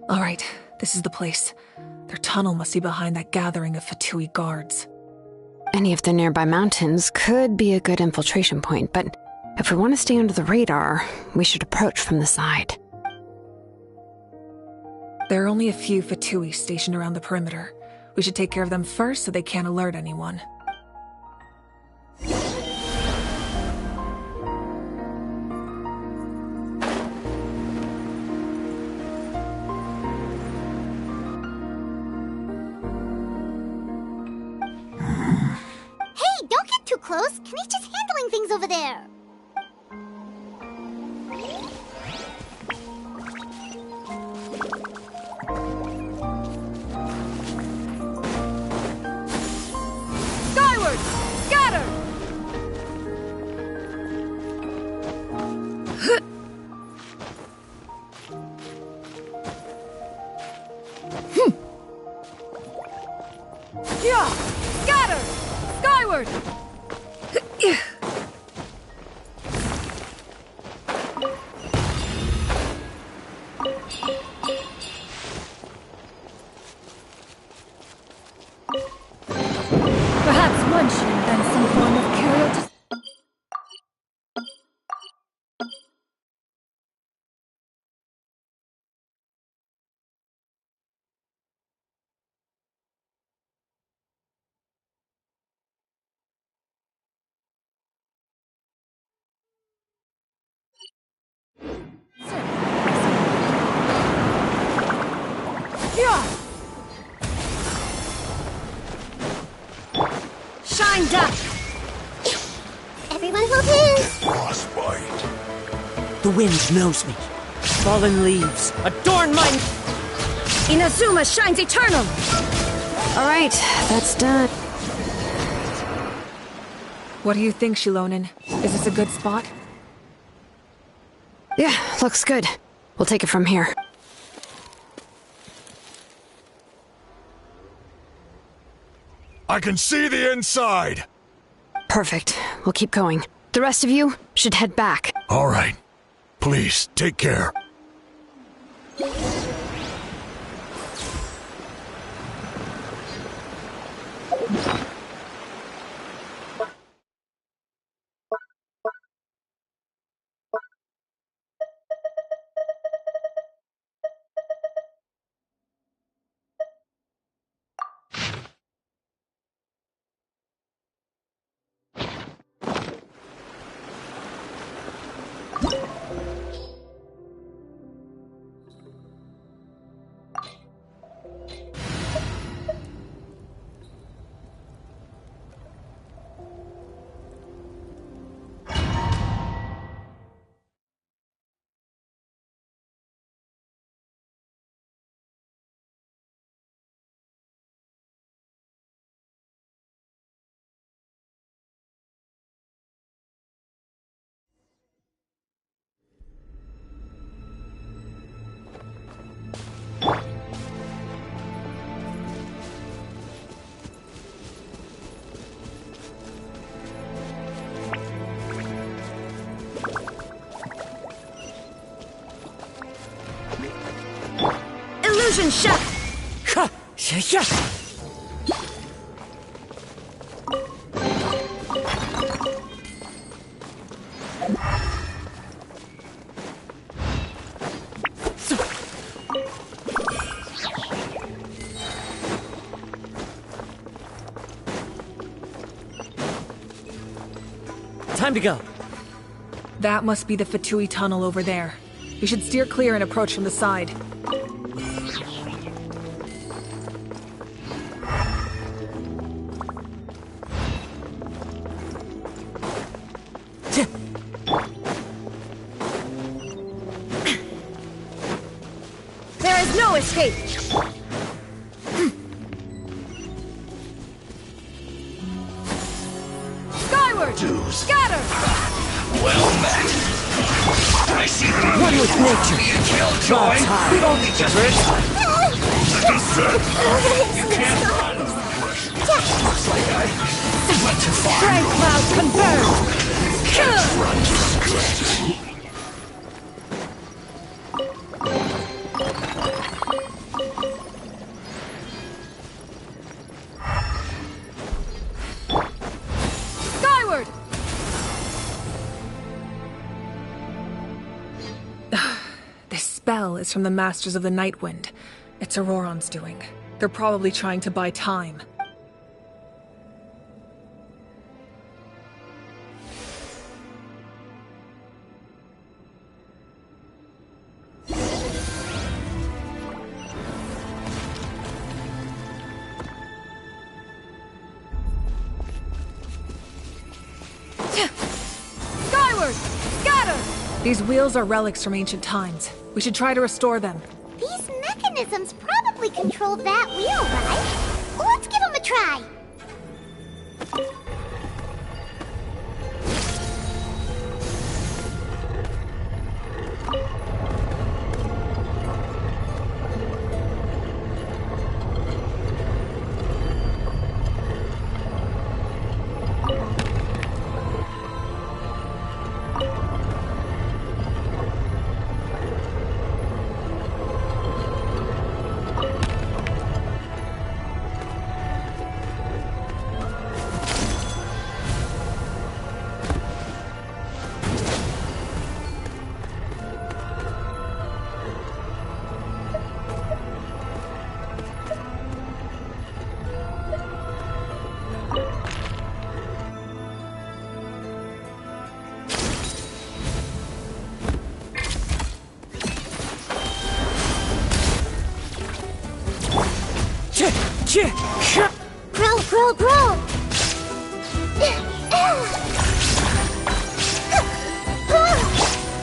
All right, this is the place. Their tunnel must be behind that gathering of Fatui guards. Any of the nearby mountains could be a good infiltration point, but if we want to stay under the radar, we should approach from the side. There are only a few Fatui stationed around the perimeter. We should take care of them first so they can't alert anyone. Hey, don't get too close. Kenichi's handling things over there. Skyward! Scatter! Yeah! Scatter! Skyward! Perhaps one should invent some form of karyote. Shine up! Everyone hold hands. Frostbite. The wind knows me. Fallen leaves adorn my... Inazuma shines eternal! All right, that's done. What do you think, Shilonen? Is this a good spot? Yeah, looks good. We'll take it from here. I can see the inside! Perfect. We'll keep going. The rest of you should head back. All right. Please, take care. Illusion shot! Ha! Yeah! Time to go. That must be the Fatui tunnel over there. We should steer clear and approach from the side. There is no escape! Skyward! Scatter! Well met. I see that One with nature. Killjoy. We don't need just You can't run. Looks like I went too far. Strength cloud confirmed! spell is from the Masters of the Night Wind. It's Auroron's doing. They're probably trying to buy time. Skyward! Scatter! These wheels are relics from ancient times. We should try to restore them. These mechanisms probably control that wheel, right? Let's give them a try. Grow!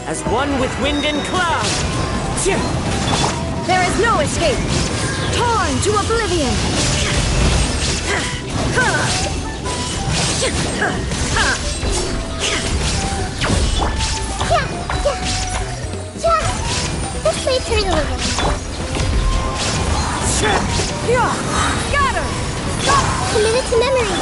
As one with wind and cloud! There is no escape! Torn to oblivion! This way turn a little. Scatter! Commit it to memory.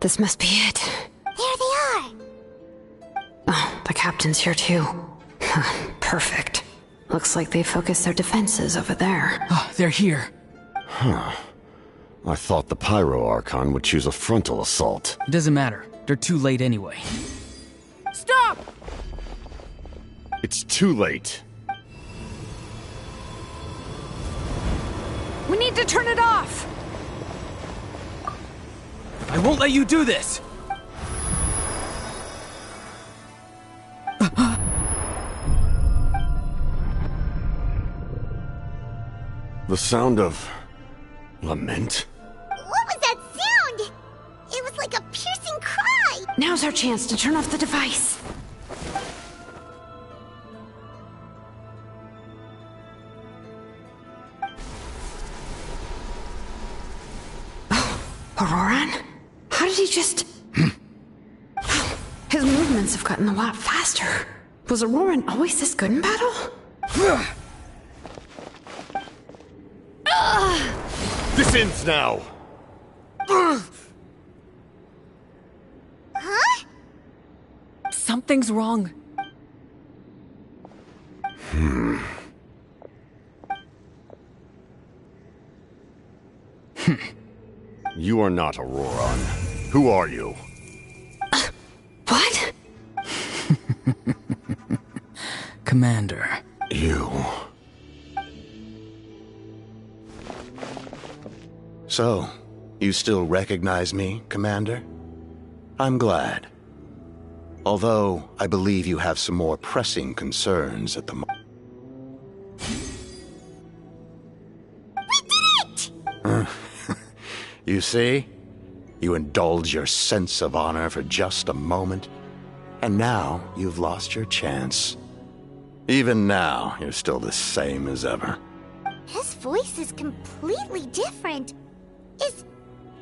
This must be it. There they are. Oh, the captain's here too. Perfect. Looks like they focused their defenses over there. Oh, they're here. Huh. I thought the Pyro Archon would choose a frontal assault. It doesn't matter. They're too late anyway. Stop! It's too late. We need to turn it off! I won't let you do this! The sound of lament? What was that sound? It was like a piercing cry! Now's our chance to turn off the device. Oh, Auroran? How did he just... His movements have gotten a lot faster. Was Auroran always this good in battle? This ends now! Huh? Something's wrong. You are not Auroran. Who are you? What? Commander. You. So, you still recognize me, Commander? I'm glad. Although, I believe you have some more pressing concerns at the moment. We did it! You see? You indulge your sense of honor for just a moment, and now you've lost your chance. Even now, you're still the same as ever. His voice is completely different.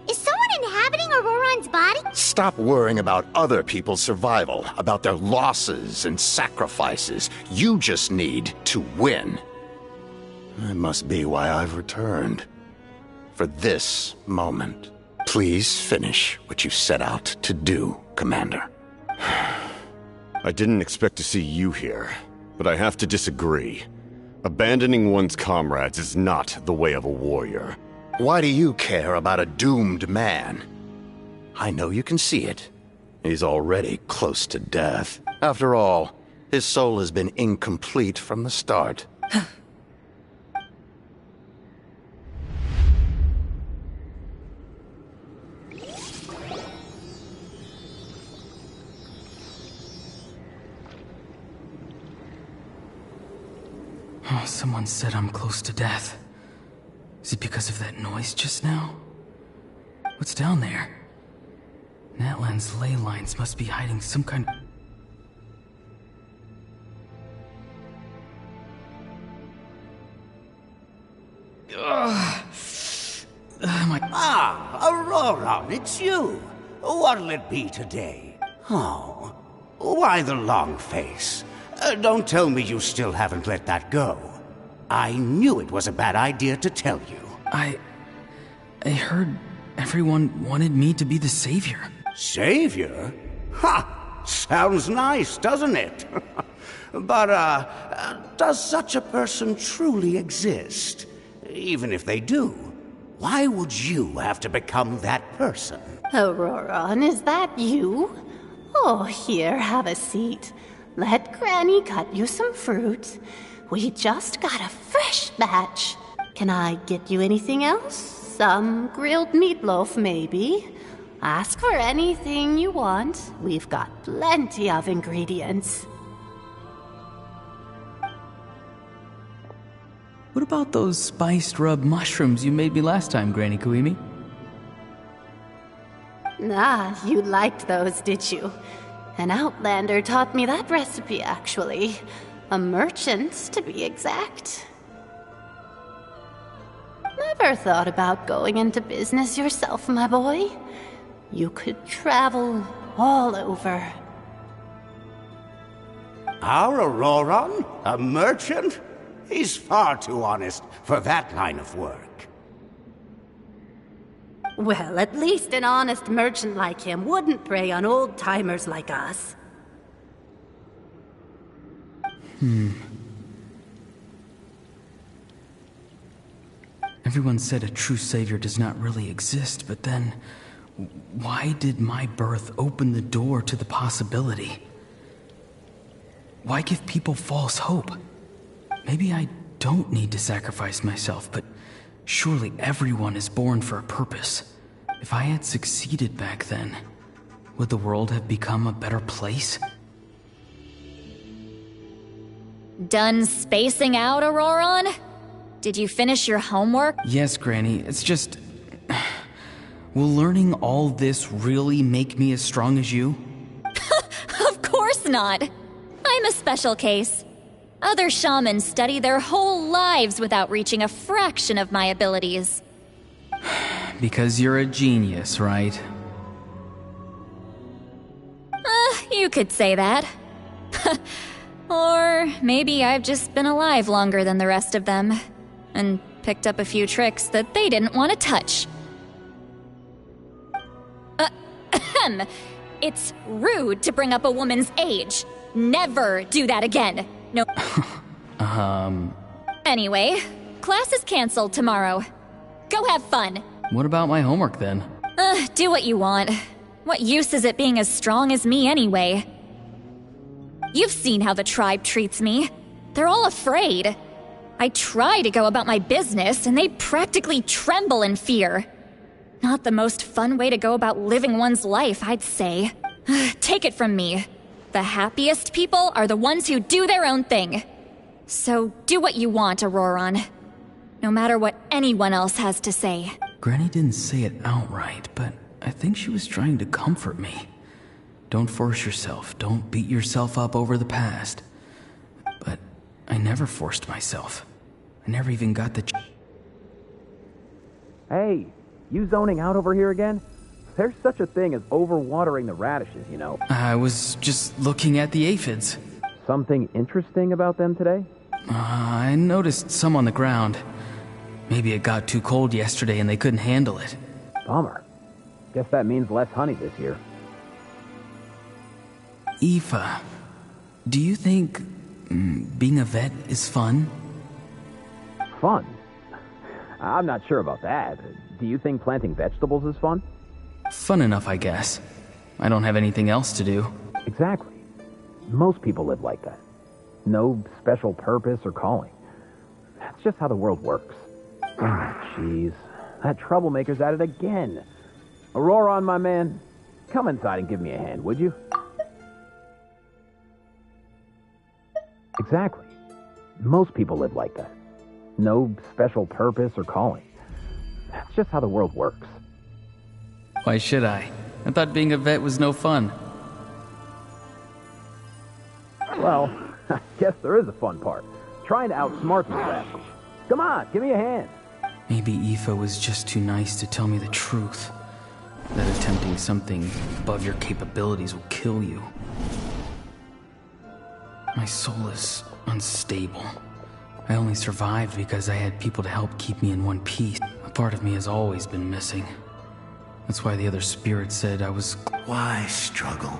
Is someone inhabiting Auroran's body? Stop worrying about other people's survival, about their losses and sacrifices. You just need to win. That must be why I've returned. For this moment. Please finish what you set out to do, Commander. I didn't expect to see you here, but I have to disagree. Abandoning one's comrades is not the way of a warrior. Why do you care about a doomed man? I know you can see it. He's already close to death. After all, his soul has been incomplete from the start. Oh, someone said I'm close to death. Is it because of that noise just now? What's down there? Natlan's ley lines must be hiding some kind of... Auroran, it's you. What'll it be today? Oh, why the long face? Don't tell me you still haven't let that go. I knew it was a bad idea to tell you. I heard everyone wanted me to be the savior. Savior? Ha! Sounds nice, doesn't it? But, does such a person truly exist? Even if they do, why would you have to become that person? Auroran, is that you? Oh, here, have a seat. Let Granny cut you some fruit. We just got a fresh batch. Can I get you anything else? Some grilled meatloaf, maybe? Ask for anything you want. We've got plenty of ingredients. What about those spiced rub mushrooms you made me last time, Granny Kuimi? Ah, you liked those, did you? An outlander taught me that recipe, actually. A merchant, to be exact. Never thought about going into business yourself, my boy? You could travel all over. Our Auroran? A merchant? He's far too honest for that line of work. Well, at least an honest merchant like him wouldn't prey on old-timers like us. Everyone said a true savior does not really exist, but then, why did my birth open the door to the possibility? Why give people false hope? Maybe I don't need to sacrifice myself, but surely everyone is born for a purpose. If I had succeeded back then, would the world have become a better place? Done spacing out, Auroron? Did you finish your homework? Yes, Granny. It's just... Will learning all this really make me as strong as you? Of course not. I'm a special case. Other shamans study their whole lives without reaching a fraction of my abilities. Because you're a genius, right? You could say that. Or maybe I've just been alive longer than the rest of them, and picked up a few tricks that they didn't want to touch. It's rude to bring up a woman's age. Never do that again. No. Anyway, class is canceled tomorrow. Go have fun. What about my homework then? Do what you want. What use is it being as strong as me anyway? You've seen how the tribe treats me. They're all afraid. I try to go about my business, and they practically tremble in fear. Not the most fun way to go about living one's life, I'd say. Take it from me. The happiest people are the ones who do their own thing. So do what you want, Auroron. No matter what anyone else has to say. Granny didn't say it outright, but I think she was trying to comfort me. Don't force yourself. Don't beat yourself up over the past. But I never forced myself. I never even got the... Hey, you zoning out over here again? There's such a thing as overwatering the radishes, you know. I was just looking at the aphids. Something interesting about them today? I noticed some on the ground. Maybe it got too cold yesterday and they couldn't handle it. Bummer. Guess that means less honey this year. Aoife, do you think being a vet is fun? Fun? I'm not sure about that. Do you think planting vegetables is fun? Fun enough, I guess. I don't have anything else to do. Exactly. Most people live like that. No special purpose or calling. That's just how the world works. Jeez. That troublemaker's at it again. Auroron, my man. Come inside and give me a hand, would you? Exactly. Most people live like that. No special purpose or calling. That's just how the world works. Why should I? I thought being a vet was no fun. Well, I guess there is a fun part. Trying to outsmart these rascals. Come on, give me a hand. Maybe Aoife was just too nice to tell me the truth. That attempting something above your capabilities will kill you. My soul is unstable. I only survived because I had people to help keep me in one piece. A part of me has always been missing. That's why the other spirit said I was... Why struggle?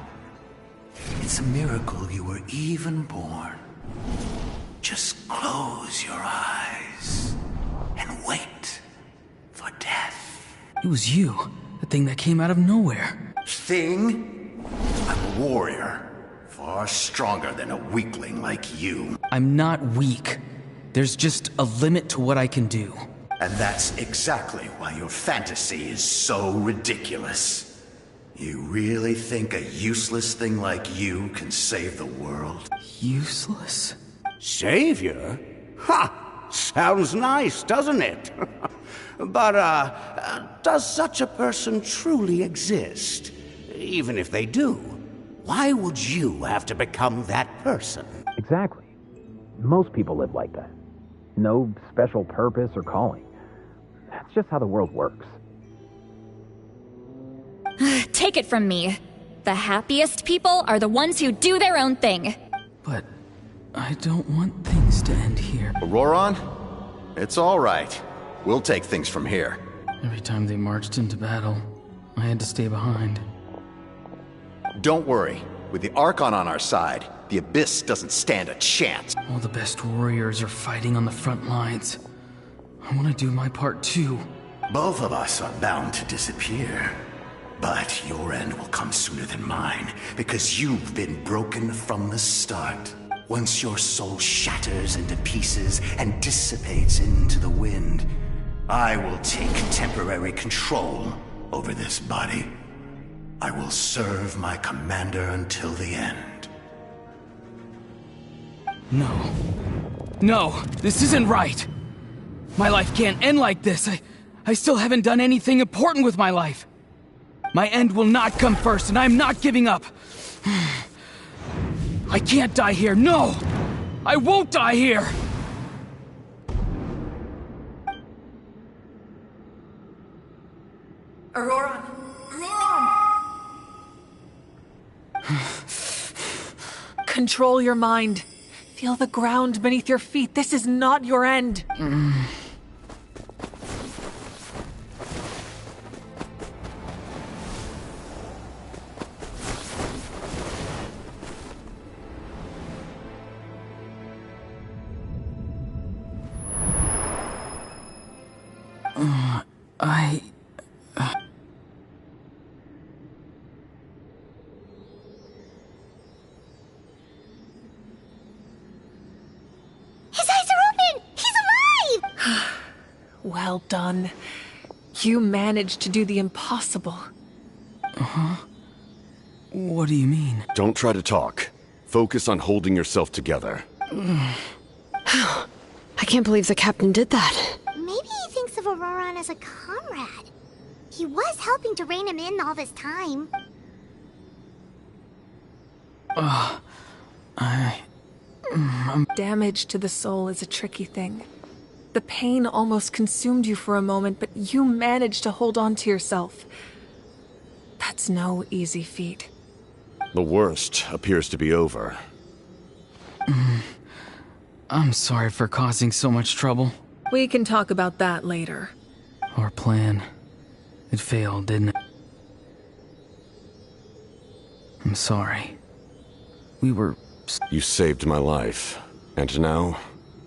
It's a miracle you were even born. Just close your eyes and wait for death. It was you, the thing that came out of nowhere. Thing? I'm a warrior, far stronger than a weakling like you. I'm not weak. There's just a limit to what I can do. And that's exactly why your fantasy is so ridiculous. You really think a useless thing like you can save the world? Useless? Savior? Ha! Sounds nice, doesn't it? But, does such a person truly exist? Even if they do, why would you have to become that person? Exactly. Most people live like that. No special purpose or calling. That's just how the world works. Take it from me. The happiest people are the ones who do their own thing. But I don't want things to end here. Auroron? It's all right. We'll take things from here. Every time they marched into battle, I had to stay behind. Don't worry. With the Archon on our side, the Abyss doesn't stand a chance. All the best warriors are fighting on the front lines. I want to do my part too. Both of us are bound to disappear. But your end will come sooner than mine, because you've been broken from the start. Once your soul shatters into pieces and dissipates into the wind, I will take temporary control over this body. I will serve my commander until the end. No. No, this isn't right. My life can't end like this. I still haven't done anything important with my life. My end will not come first, and I'm not giving up. I can't die here. No! I won't die here! Auroran! Control your mind. Feel the ground beneath your feet. This is not your end. His eyes are open! He's alive! Well done. You managed to do the impossible. Uh-huh. What do you mean? Don't try to talk. Focus on holding yourself together. I can't believe the captain did that. Maybe he thinks of Auroran as a comrade. He was helping to rein him in all this time. Damage to the soul is a tricky thing. The pain almost consumed you for a moment, but you managed to hold on to yourself. That's no easy feat. The worst appears to be over. I'm sorry for causing so much trouble. We can talk about that later. Our plan. It failed, didn't it? I'm sorry. We were... You saved my life, and now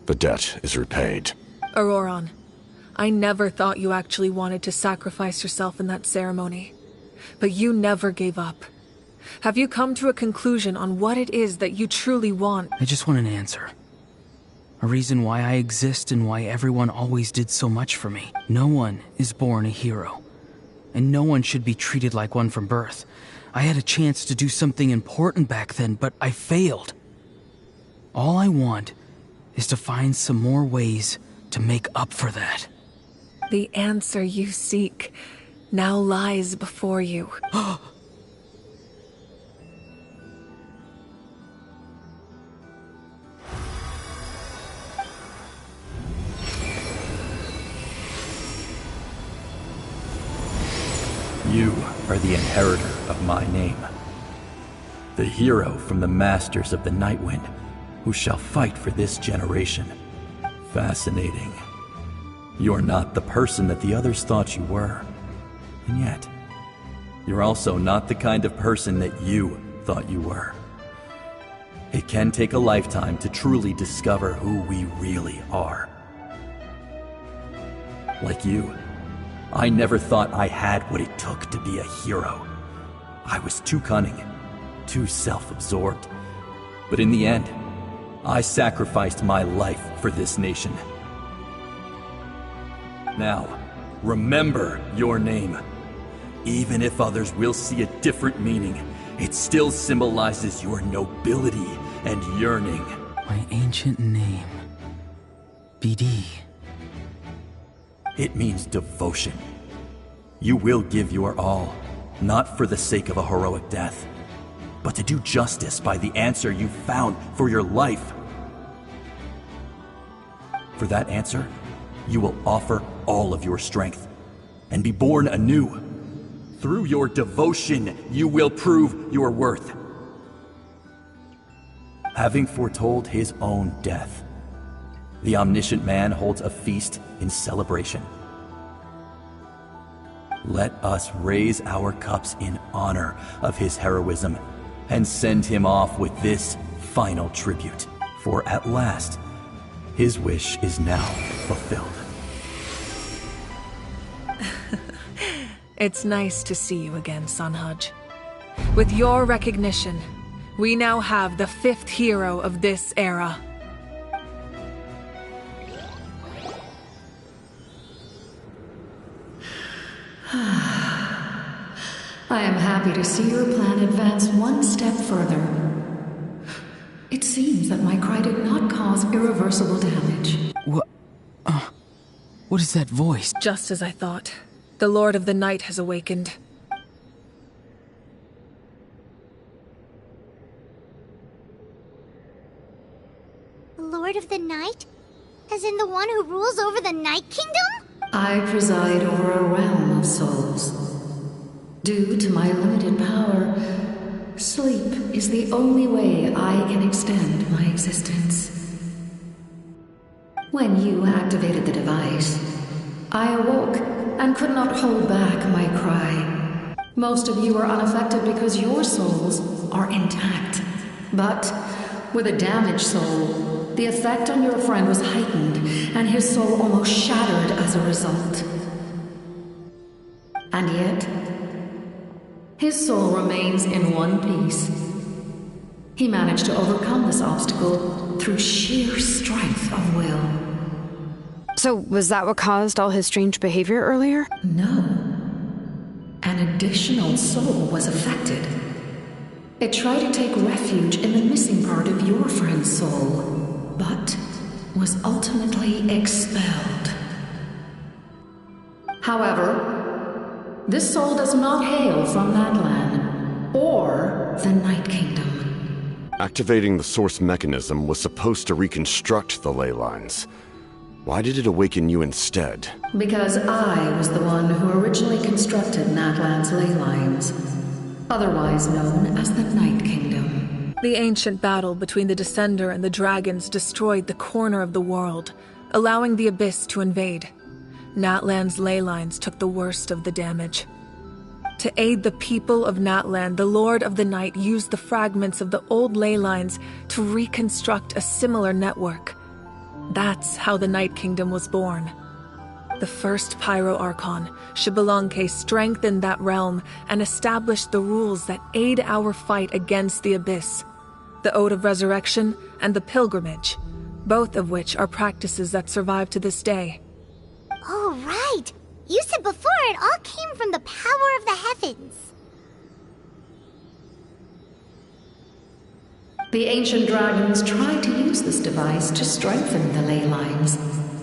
the debt is repaid. Auroran, I never thought you actually wanted to sacrifice yourself in that ceremony. But you never gave up. Have you come to a conclusion on what it is that you truly want? I just want an answer. A reason why I exist and why everyone always did so much for me. No one is born a hero. And no one should be treated like one from birth. I had a chance to do something important back then, but I failed. All I want is to find some more ways to make up for that. The answer you seek now lies before you. You are the inheritor of my name. The hero from the Masters of the Nightwind, who shall fight for this generation. Fascinating. You're not the person that the others thought you were. And yet, you're also not the kind of person that you thought you were. It can take a lifetime to truly discover who we really are. Like you, I never thought I had what it took to be a hero. I was too cunning, too self-absorbed. But in the end, I sacrificed my life for this nation. Now, remember your name. Even if others will see a different meaning, it still symbolizes your nobility and yearning. My ancient name. BD. It means devotion. You will give your all, not for the sake of a heroic death, but to do justice by the answer you found for your life. For that answer, you will offer all of your strength and be born anew. Through your devotion, you will prove your worth. Having foretold his own death, the omniscient man holds a feast in celebration. Let us raise our cups in honor of his heroism and send him off with this final tribute. For at last, his wish is now fulfilled. It's nice to see you again, Sunhudge. With your recognition, we now have the 5th hero of this era. I am happy to see your plan advance one step further. It seems that my cry did not cause irreversible damage. What is that voice? Just as I thought. The Lord of the Night has awakened. Lord of the Night? As in the one who rules over the Night Kingdom? I preside over a realm of souls. Due to my limited power, sleep is the only way I can extend my existence. When you activated the device, I awoke and could not hold back my cry. Most of you are unaffected because your souls are intact. But with a damaged soul, the effect on your friend was heightened, and his soul almost shattered as a result. And yet, his soul remains in one piece. He managed to overcome this obstacle through sheer strength of will. So, was that what caused all his strange behavior earlier? No. An additional soul was affected. It tried to take refuge in the missing part of your friend's soul, but was ultimately expelled. However, this soul does not hail from Natlan or the Night Kingdom. Activating the source mechanism was supposed to reconstruct the ley lines. Why did it awaken you instead? Because I was the one who originally constructed Natlan's ley lines, otherwise known as the Night Kingdom. The ancient battle between the Descender and the dragons destroyed the corner of the world, allowing the Abyss to invade. Natlan's ley lines took the worst of the damage. To aid the people of Natlan, the Lord of the Night used the fragments of the old ley lines to reconstruct a similar network. That's how the Night Kingdom was born. The first Pyro Archon, Xbalanque, strengthened that realm and established the rules that aid our fight against the Abyss. The Ode of Resurrection and the Pilgrimage, both of which are practices that survive to this day. Oh, right! You said before it all came from the power of the heavens. The ancient dragons tried to use this device to strengthen the ley lines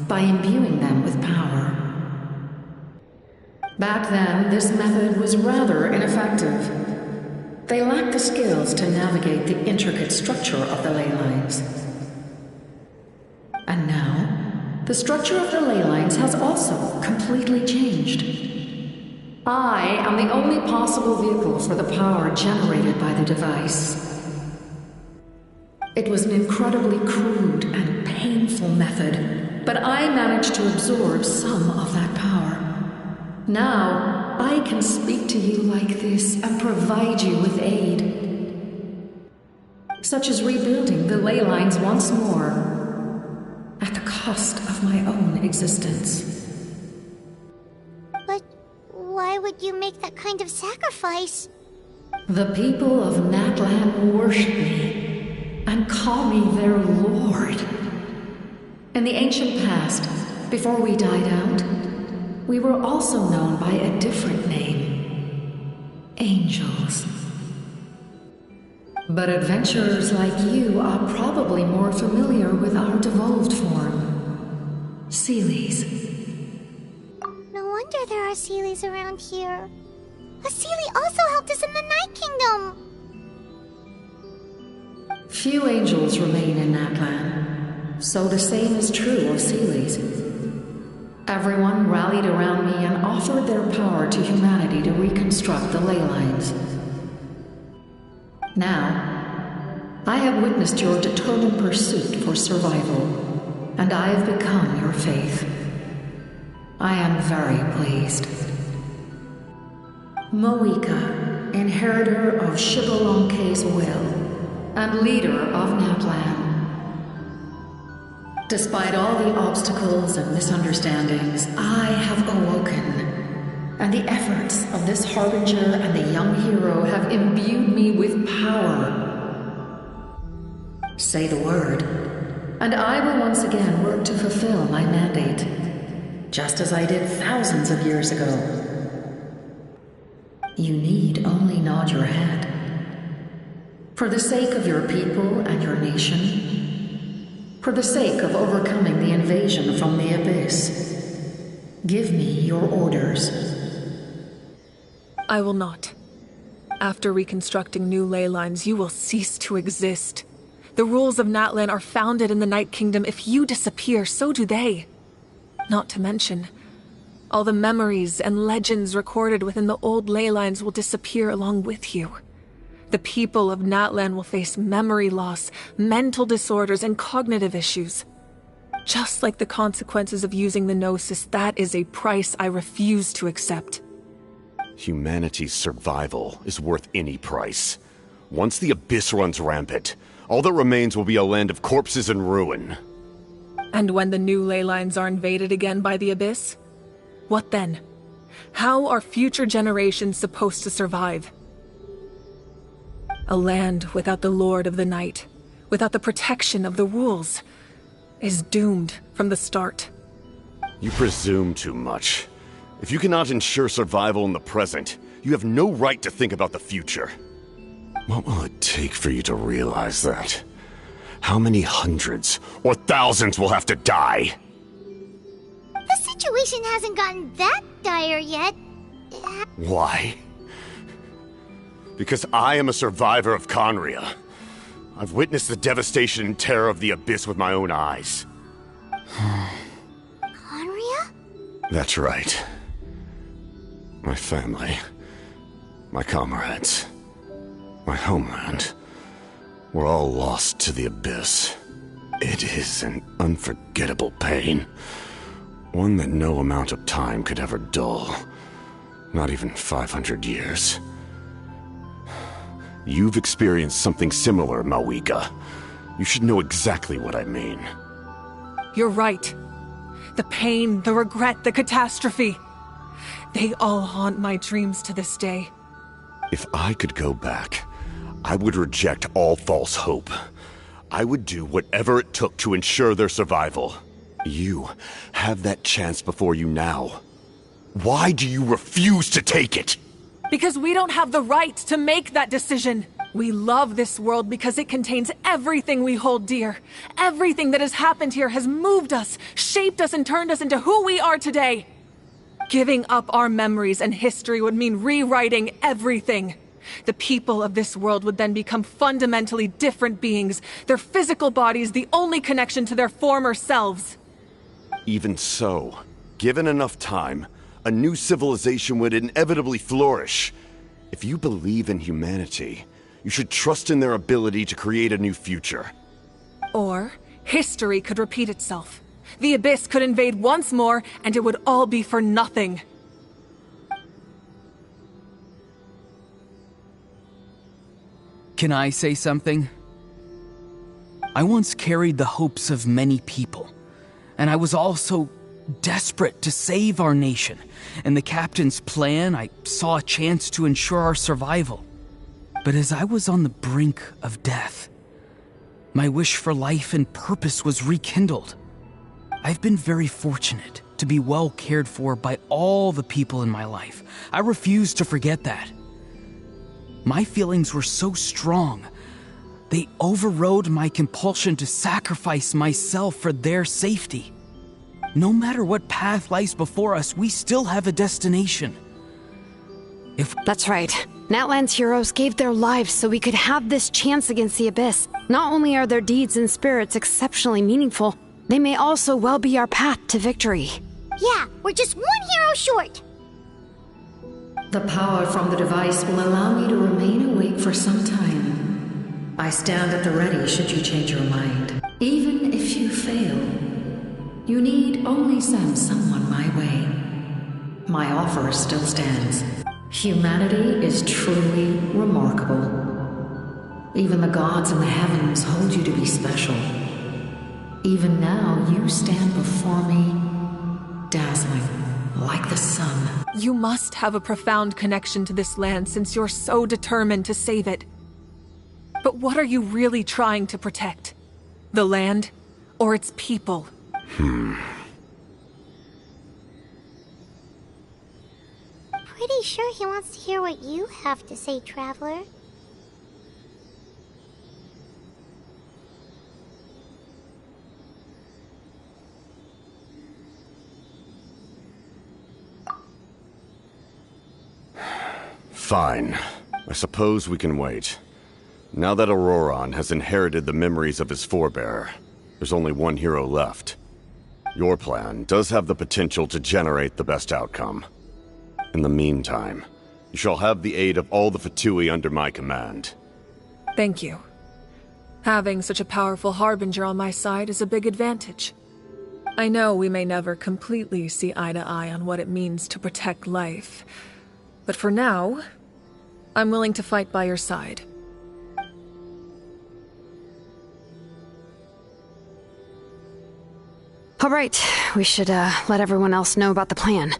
by imbuing them with power. Back then, this method was rather ineffective. They lacked the skills to navigate the intricate structure of the ley lines. And now, the structure of the ley lines has also completely changed. I am the only possible vehicle for the power generated by the device. It was an incredibly crude and painful method, but I managed to absorb some of that power. Now, I can speak to you like this and provide you with aid, such as rebuilding the ley lines once more, at the cost of my own existence. But why would you make that kind of sacrifice? The people of Natlan worship me and call me their lord. In the ancient past, before we died out, we were also known by a different name: angels. But adventurers like you are probably more familiar with our devolved form, Seelies. No wonder there are Seelies around here. A Seelie also helped us in the Night Kingdom. Few angels remain in Natlan, so the same is true of Seelies. Everyone rallied around me and offered their power to humanity to reconstruct the ley lines. Now, I have witnessed your determined pursuit for survival, and I have become your faith. I am very pleased. Moika, inheritor of Xbalanque's will, and leader of Natlan. Despite all the obstacles and misunderstandings, I have awoken, and the efforts of this harbinger and the young hero have imbued me with power. Say the word, and I will once again work to fulfill my mandate, just as I did thousands of years ago. You need only nod your head. For the sake of your people and your nation, for the sake of overcoming the invasion from the Abyss, give me your orders. I will not. After reconstructing new ley lines, you will cease to exist. The rules of Natlan are founded in the Night Kingdom. If you disappear, so do they. Not to mention, all the memories and legends recorded within the old ley lines will disappear along with you. The people of Natlan will face memory loss, mental disorders, and cognitive issues. Just like the consequences of using the Gnosis, that is a price I refuse to accept. Humanity's survival is worth any price. Once the Abyss runs rampant, all that remains will be a land of corpses and ruin. And when the new ley lines are invaded again by the Abyss? What then? How are future generations supposed to survive? A land without the Lord of the Night, without the protection of the rules, is doomed from the start. You presume too much. If you cannot ensure survival in the present, you have no right to think about the future. What will it take for you to realize that? How many hundreds or thousands will have to die? The situation hasn't gotten that dire yet. Why? Because I am a survivor of Conria. I've witnessed the devastation and terror of the Abyss with my own eyes. Conria? That's right. My family, my comrades, my homeland, were all lost to the Abyss. It is an unforgettable pain. One that no amount of time could ever dull. Not even 500 years. You've experienced something similar, Mawika. You should know exactly what I mean. You're right. The pain, the regret, the catastrophe. They all haunt my dreams to this day. If I could go back, I would reject all false hope. I would do whatever it took to ensure their survival. You have that chance before you now. Why do you refuse to take it? Because we don't have the right to make that decision. We love this world because it contains everything we hold dear. Everything that has happened here has moved us, shaped us, and turned us into who we are today. Giving up our memories and history would mean rewriting everything. The people of this world would then become fundamentally different beings, their physical bodies the only connection to their former selves. Even so, given enough time, a new civilization would inevitably flourish. If you believe in humanity, you should trust in their ability to create a new future. Or, history could repeat itself. The Abyss could invade once more, and it would all be for nothing. Can I say something? I once carried the hopes of many people, and I was also desperate to save our nation. In the captain's plan, I saw a chance to ensure our survival. But as I was on the brink of death, my wish for life and purpose was rekindled. I've been very fortunate to be well cared for by all the people in my life. I refuse to forget that. My feelings were so strong, they overrode my compulsion to sacrifice myself for their safety. No matter what path lies before us, we still have a destination. That's right. Natlan's heroes gave their lives so we could have this chance against the Abyss. Not only are their deeds and spirits exceptionally meaningful, they may also well be our path to victory. Yeah, we're just one hero short. The power from the device will allow me to remain awake for some time. I stand at the ready should you change your mind. Even if you fail, you need only send someone my way. My offer still stands. Humanity is truly remarkable. Even the gods in the heavens hold you to be special. Even now, you stand before me, dazzling like the sun. You must have a profound connection to this land since you're so determined to save it. But what are you really trying to protect? The land or its people? Pretty sure he wants to hear what you have to say, Traveler. Fine. I suppose we can wait. Now that Auroron has inherited the memories of his forebear, there's only one hero left. Your plan does have the potential to generate the best outcome. In the meantime, you shall have the aid of all the Fatui under my command. Thank you. Having such a powerful harbinger on my side is a big advantage. I know we may never completely see eye to eye on what it means to protect life, but for now, I'm willing to fight by your side. All right, we should let everyone else know about the plan.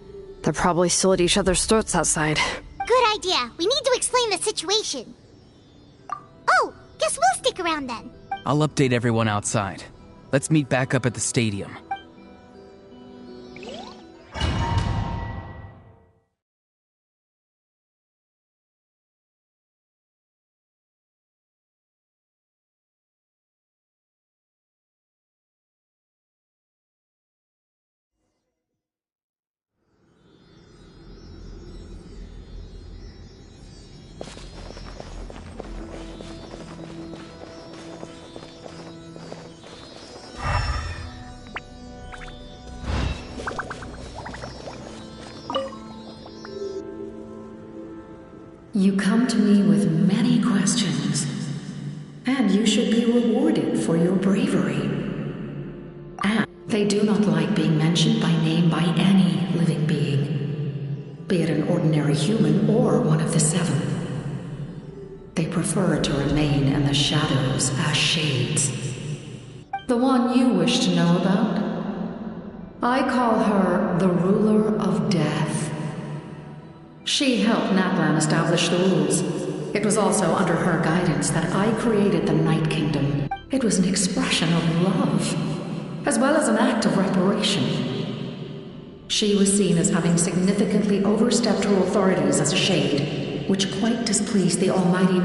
They're probably still at each other's throats outside. Good idea. We need to explain the situation. Oh, guess we'll stick around then. I'll update everyone outside. Let's meet back up at the stadium. You come to me with many questions, and you should be rewarded for your bravery. And they do not like being mentioned by name by any living being, be it an ordinary human or one of the seven. They prefer to remain in the shadows as shades. The one you wish to know about? I call her the Ruler of Death. She helped Natlan establish the rules. It was also under her guidance that I created the Night Kingdom. It was an expression of love, as well as an act of reparation. She was seen as having significantly overstepped her authorities as a shade, which quite displeased the almighty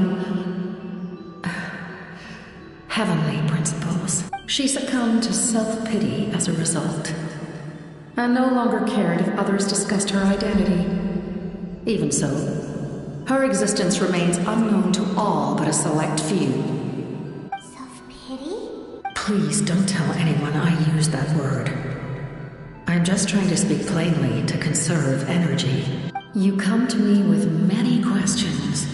heavenly principles. She succumbed to self-pity as a result, and no longer cared if others discussed her identity. Even so, her existence remains unknown to all but a select few. Self-pity? Please don't tell anyone I used that word. I'm just trying to speak plainly to conserve energy. You come to me with many questions,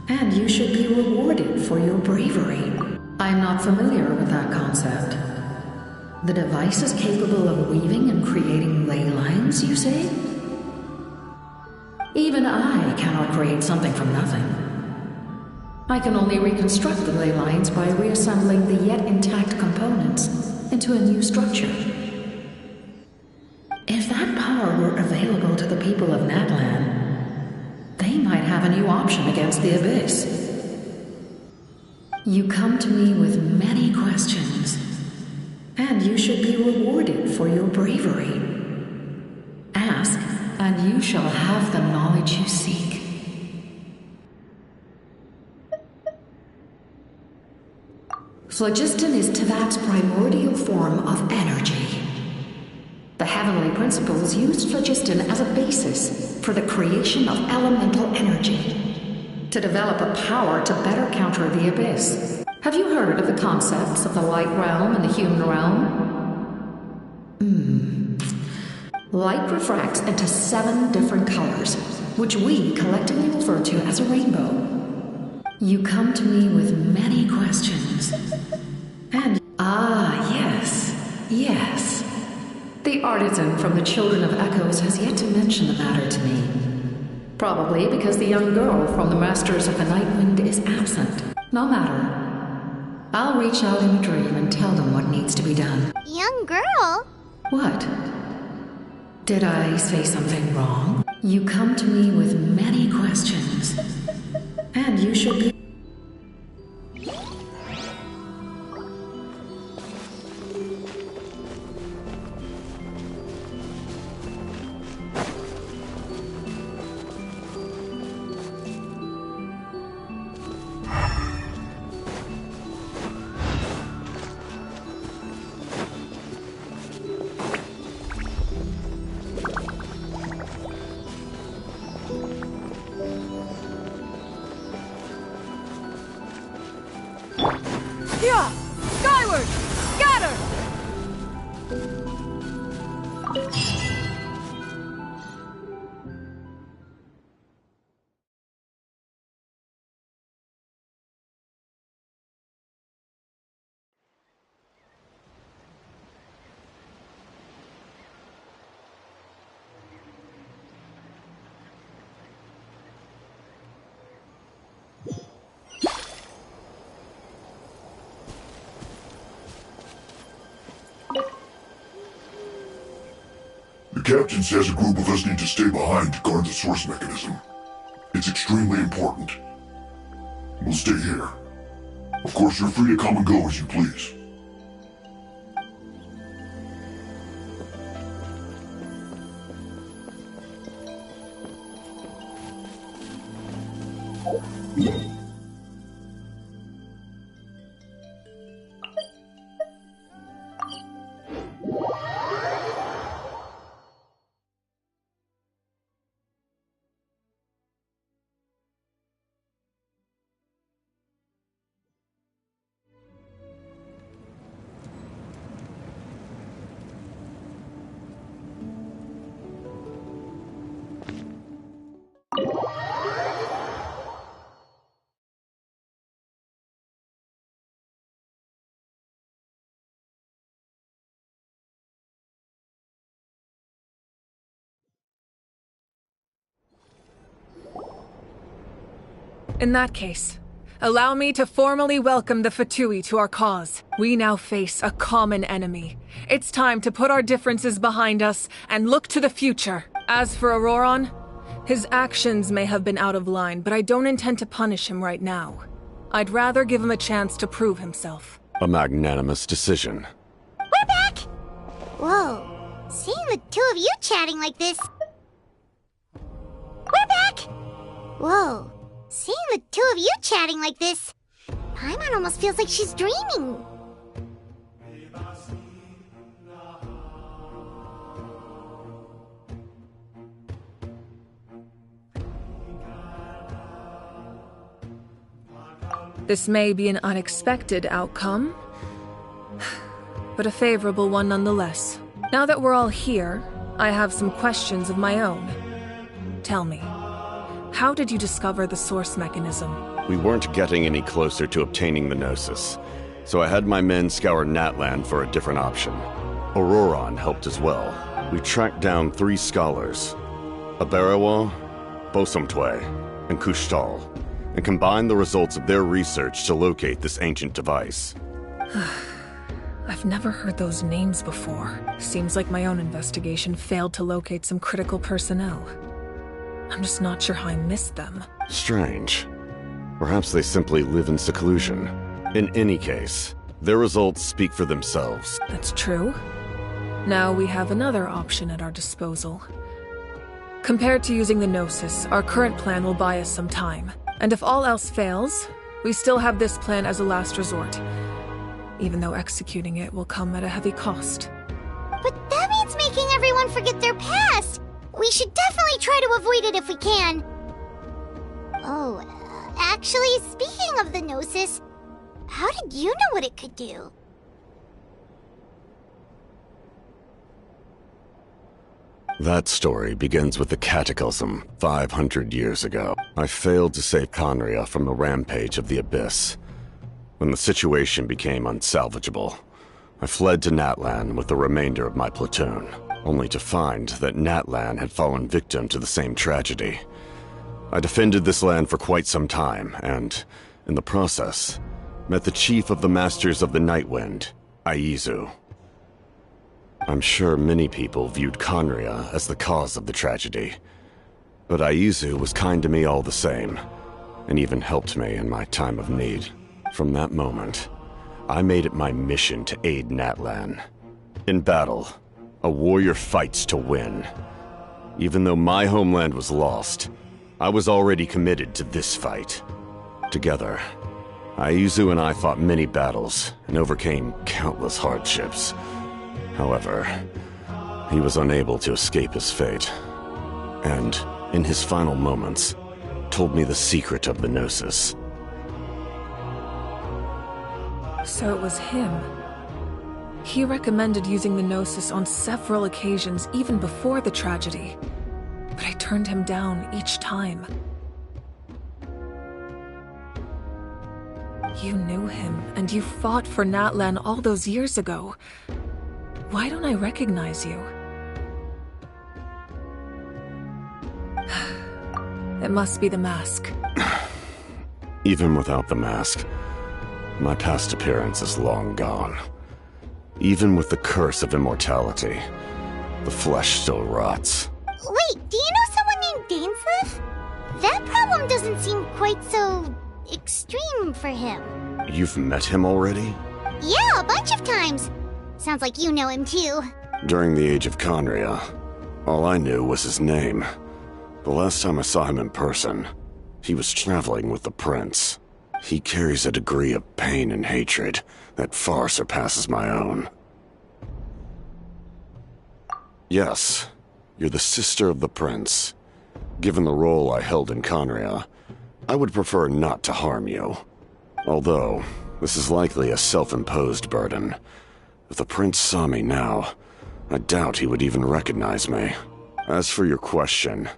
and you should be rewarded for your bravery. I'm not familiar with that concept. The device is capable of weaving and creating ley lines, you say? Even I cannot create something from nothing. I can only reconstruct the ley lines by reassembling the yet intact components into a new structure. If that power were available to the people of Natlan, they might have a new option against the Abyss. You come to me with many questions, and you should be rewarded for your bravery. Ask, and you shall have the knowledge you seek. Phlogiston is Teyvat's primordial form of energy. The heavenly principles used phlogiston as a basis for the creation of elemental energy, to develop a power to better counter the Abyss. Have you heard of the concepts of the light realm and the human realm? Light refracts into 7 different colors, which we collectively refer to as a rainbow. You come to me with many questions. And yes. The artisan from the Children of Echoes has yet to mention the matter to me. Probably because the young girl from the Masters of the Nightwind is absent. No matter. I'll reach out in a dream and tell them what needs to be done. Young girl? What? Did I say something wrong? You come to me with many questions, and you should be... Yeah! Skyward! Scatter! The captain says a group of us need to stay behind to guard the source mechanism. It's extremely important. We'll stay here. Of course, you're free to come and go as you please. In that case, allow me to formally welcome the Fatui to our cause. We now face a common enemy. It's time to put our differences behind us and look to the future. As for Auroron, his actions may have been out of line, but I don't intend to punish him right now. I'd rather give him a chance to prove himself. A magnanimous decision. We're back! Whoa, seeing the two of you chatting like this... We're back! Whoa, seeing the two of you chatting like this... Paimon almost feels like she's dreaming. This may be an unexpected outcome, but a favorable one nonetheless. Now that we're all here, I have some questions of my own. Tell me, how did you discover the source mechanism? We weren't getting any closer to obtaining the Gnosis, so I had my men scour Natlan for a different option. Auroron helped as well. We tracked down 3 scholars, Aberawa, Bosumtwe, and Kushtal, and combined the results of their research to locate this ancient device. I've never heard those names before. Seems like my own investigation failed to locate some critical personnel. I'm just not sure how I missed them. Strange. Perhaps they simply live in seclusion. In any case, their results speak for themselves. That's true. Now we have another option at our disposal. Compared to using the Gnosis, our current plan will buy us some time. And if all else fails, we still have this plan as a last resort. Even though executing it will come at a heavy cost. But that means making everyone forget their past! We should definitely try to avoid it if we can. Oh, actually, speaking of the Gnosis, how did you know what it could do? That story begins with the Cataclysm 500 years ago. I failed to save Conria from the rampage of the Abyss. When the situation became unsalvageable, I fled to Natlan with the remainder of my platoon, only to find that Natlan had fallen victim to the same tragedy. I defended this land for quite some time, and, in the process, met the chief of the Masters of the Nightwind, Aizu. I'm sure many people viewed Conria as the cause of the tragedy. But Aizu was kind to me all the same, and even helped me in my time of need. From that moment, I made it my mission to aid Natlan. In battle, a warrior fights to win. Even though my homeland was lost, I was already committed to this fight. Together, Aizu and I fought many battles and overcame countless hardships. However, he was unable to escape his fate, and, in his final moments, told me the secret of the Gnosis. So it was him. He recommended using the Gnosis on several occasions, even before the tragedy. But I turned him down each time. You knew him, and you fought for Natlan all those years ago. Why don't I recognize you? It must be the mask. Even without the mask, my past appearance is long gone. Even with the curse of immortality, the flesh still rots. Wait, do you know someone named Dainsleif? That problem doesn't seem quite so extreme for him. You've met him already? Yeah, a bunch of times. Sounds like you know him too. During the age of Conria, all I knew was his name. The last time I saw him in person, he was traveling with the prince. He carries a degree of pain and hatred that far surpasses my own. Yes, you're the sister of the prince. Given the role I held in Conria, I would prefer not to harm you. Although, this is likely a self-imposed burden. If the prince saw me now, I doubt he would even recognize me. As for your question,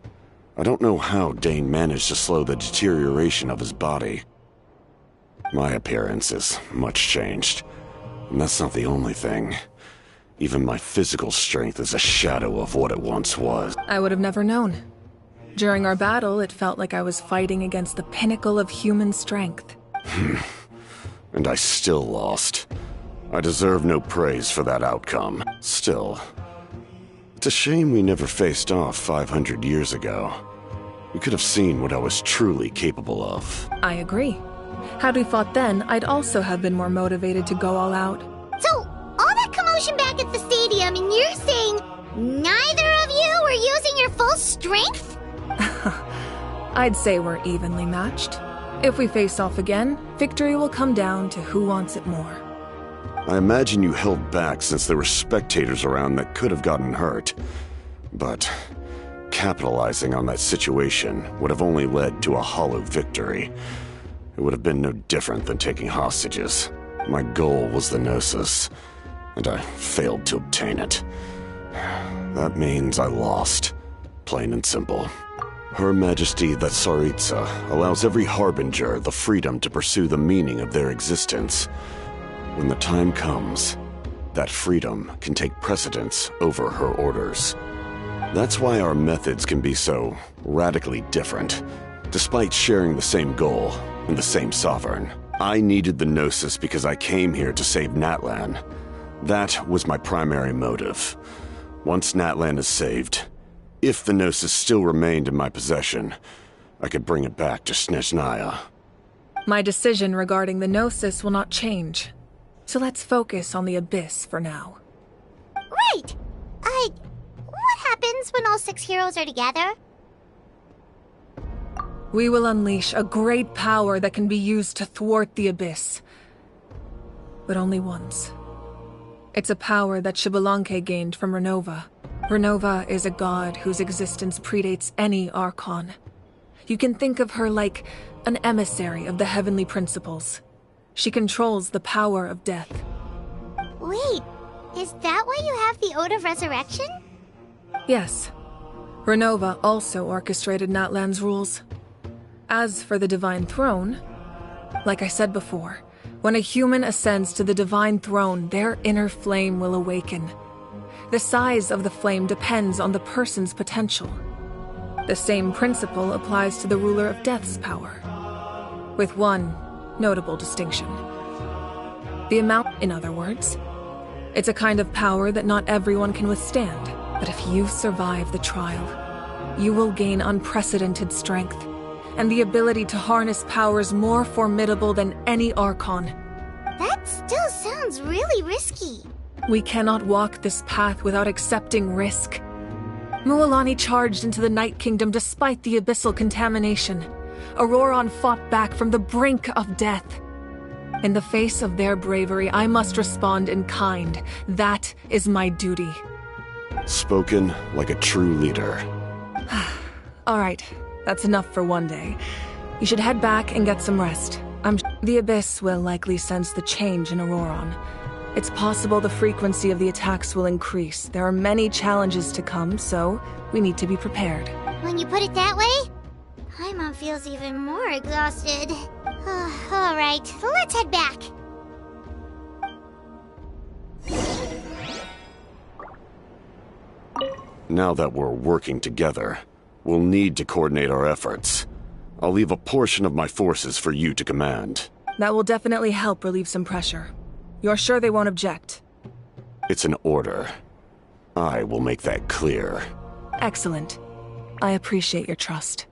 I don't know how Dane managed to slow the deterioration of his body. My appearance is much changed, and that's not the only thing. Even my physical strength is a shadow of what it once was. I would have never known. During our battle, it felt like I was fighting against the pinnacle of human strength. And I still lost. I deserve no praise for that outcome. Still, it's a shame we never faced off 500 years ago. We could have seen what I was truly capable of. I agree. Had we fought then, I'd also have been more motivated to go all out. So, all that commotion back at the stadium, and you're saying neither of you were using your full strength? I'd say we're evenly matched. If we face off again, victory will come down to who wants it more. I imagine you held back since there were spectators around that could have gotten hurt. But capitalizing on that situation would have only led to a hollow victory. It would have been no different than taking hostages. My goal was the Gnosis, and I failed to obtain it. That means I lost, plain and simple. Her Majesty the Tsaritsa allows every harbinger the freedom to pursue the meaning of their existence. When the time comes, that freedom can take precedence over her orders. That's why our methods can be so radically different, despite sharing the same goal and the same sovereign. I needed the Gnosis because I came here to save Natlan. That was my primary motive. Once Natlan is saved, if the Gnosis still remained in my possession, I could bring it back to Snezhnaya. My decision regarding the Gnosis will not change. So let's focus on the Abyss for now. Right! What happens when all 6 heroes are together? We will unleash a great power that can be used to thwart the Abyss. But only once. It's a power that Xbalanque gained from Renova. Renova is a god whose existence predates any Archon. You can think of her like an emissary of the heavenly principles. She controls the power of death. Wait, is that why you have the Ode of Resurrection? Yes. Renova also orchestrated Natlan's rules. As for the Divine Throne, like I said before, when a human ascends to the Divine Throne, their inner flame will awaken. The size of the flame depends on the person's potential. The same principle applies to the ruler of Death's power, with one notable distinction. The amount, in other words, It's a kind of power that not everyone can withstand. But if you survive the trial, you will gain unprecedented strength and the ability to harness powers more formidable than any Archon. That still sounds really risky. We cannot walk this path without accepting risk. Mualani charged into the Night Kingdom despite the abyssal contamination. Auroron fought back from the brink of death. In the face of their bravery, I must respond in kind. That is my duty. Spoken like a true leader. All right, that's enough for one day. You should head back and get some rest. The Abyss will likely sense the change in Auroron. It's possible the frequency of the attacks will increase. There are many challenges to come, so we need to be prepared. When you put it that way, Paimon feels even more exhausted. All right, let's head back. Now that we're working together, we'll need to coordinate our efforts. I'll leave a portion of my forces for you to command. That will definitely help relieve some pressure. You're sure they won't object? It's an order. I will make that clear. Excellent. I appreciate your trust.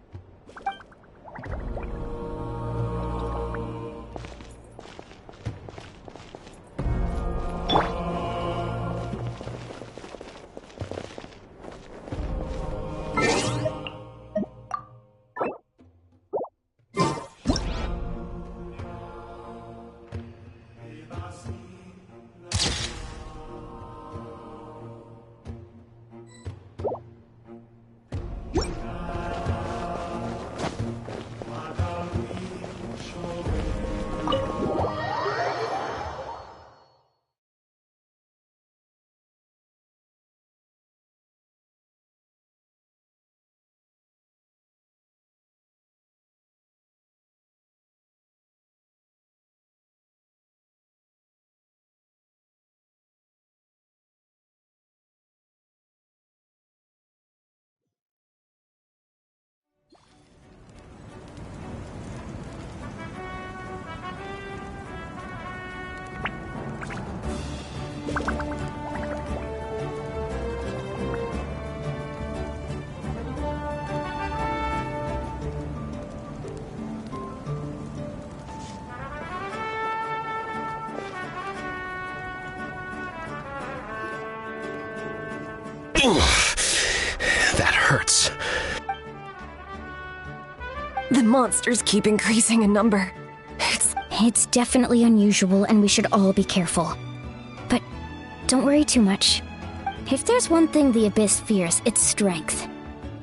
That hurts. The monsters keep increasing in number. It's definitely unusual, and we should all be careful. But don't worry too much. If there's one thing the Abyss fears, it's strength.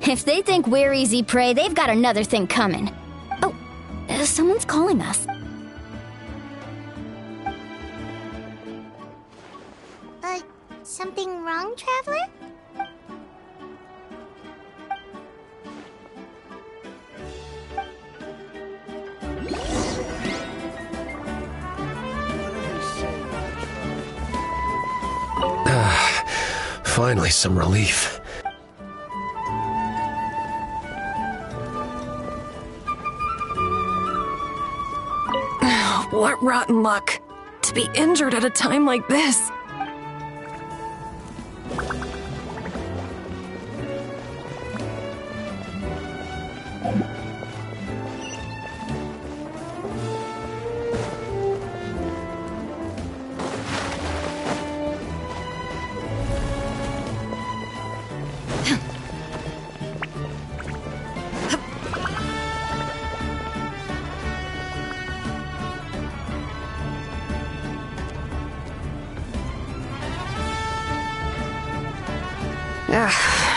If they think we're easy prey, they've got another thing coming. Oh, someone's calling us. Something wrong, Traveler? Finally, some relief. What rotten luck. To be injured at a time like this.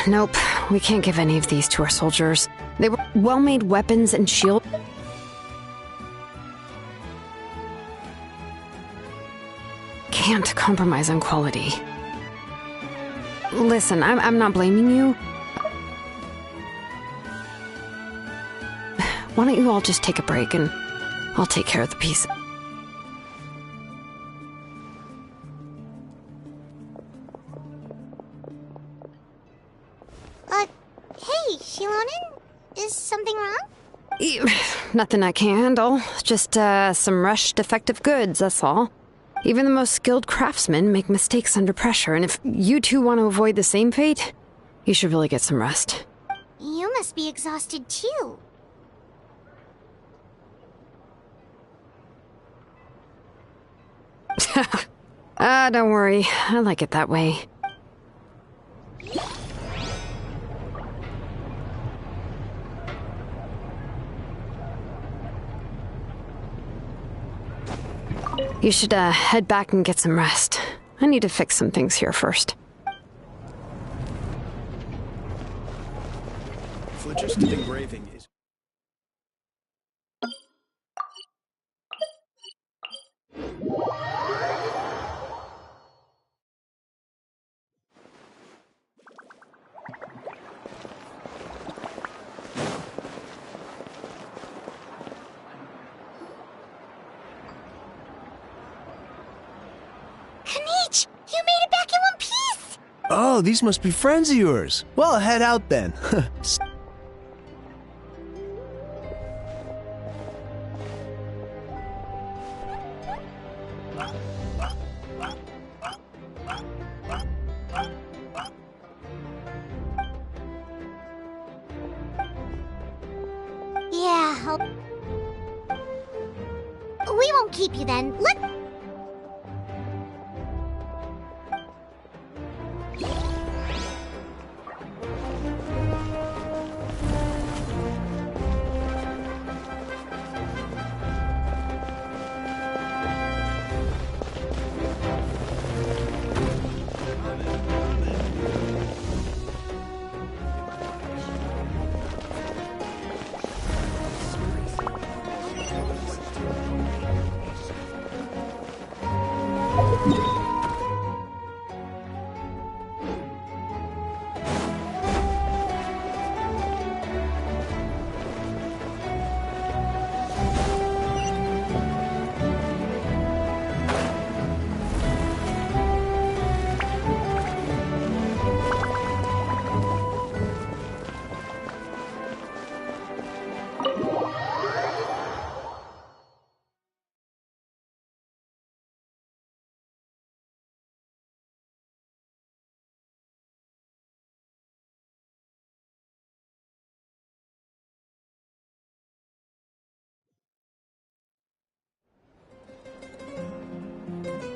Nope. We can't give any of these to our soldiers. They were well-made weapons and shields. Can't compromise on quality. Listen, I'm not blaming you. Why don't you all just take a break and I'll take care of the pieces. Hey, Shilonen? Is something wrong? Nothing I can't handle. Just, some rushed defective goods, that's all. Even the most skilled craftsmen make mistakes under pressure, and if you two want to avoid the same fate, you should really get some rest. You must be exhausted too. Don't worry. I like it that way. You should, head back and get some rest. I need to fix some things here first. Phlogistic engraving is... Kanich! You made it back in one piece! Oh, these must be friends of yours. Well, head out then. Yeah, we won't keep you then.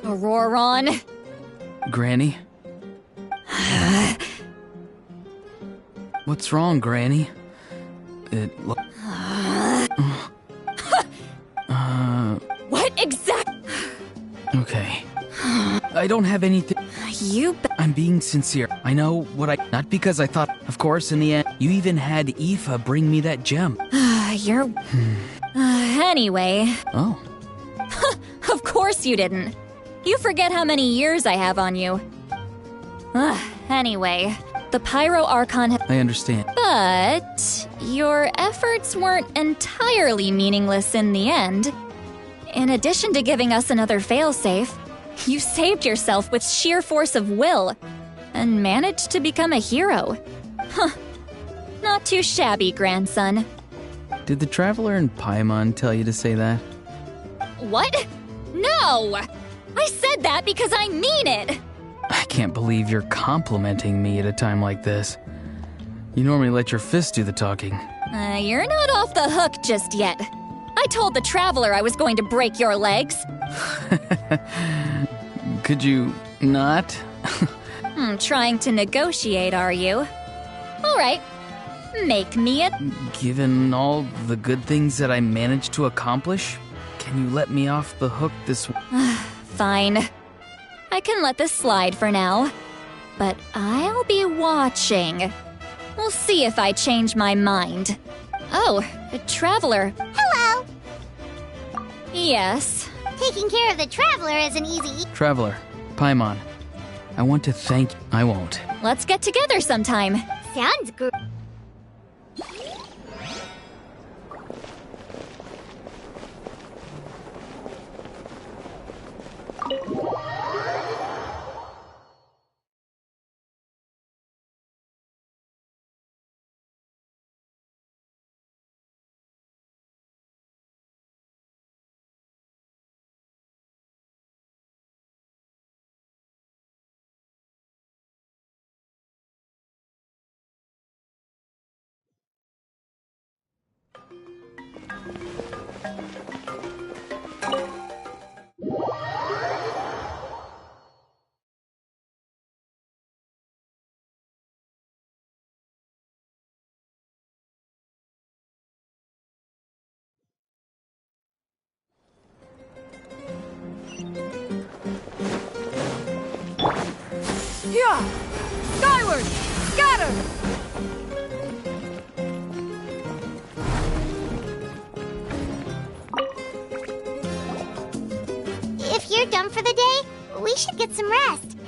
Auroron. Granny? What's wrong, Granny? What exact? Okay. I don't have anything. I'm being sincere. I know what I... Not because I thought... Of course, in the end, you even had Aoife bring me that gem. You're... Anyway. Oh. Of course you didn't. You forget how many years I have on you. Anyway, the Pyro Archon... I understand. But... your efforts weren't entirely meaningless in the end. In addition to giving us another failsafe, you saved yourself with sheer force of will, and managed to become a hero. Huh. Not too shabby, grandson. Did the Traveler in Paimon tell you to say that? What? No! I said that because I mean it! I can't believe you're complimenting me at a time like this. You normally let your fist do the talking. You're not off the hook just yet. I told the Traveler I was going to break your legs. Could you not? Trying to negotiate, are you? All right. Make me a... Given all the good things that I managed to accomplish, can you let me off the hook this... Fine. I can let this slide for now. But I'll be watching. We'll see if I change my mind. Oh, a Traveler. Hello! Yes. Taking care of the Traveler isn't easy. Traveler, Paimon, I want to thank... I won't. Let's get together sometime. Sounds good. Yeah! Skyward! Scatter! If you're done for the day, we should get some rest.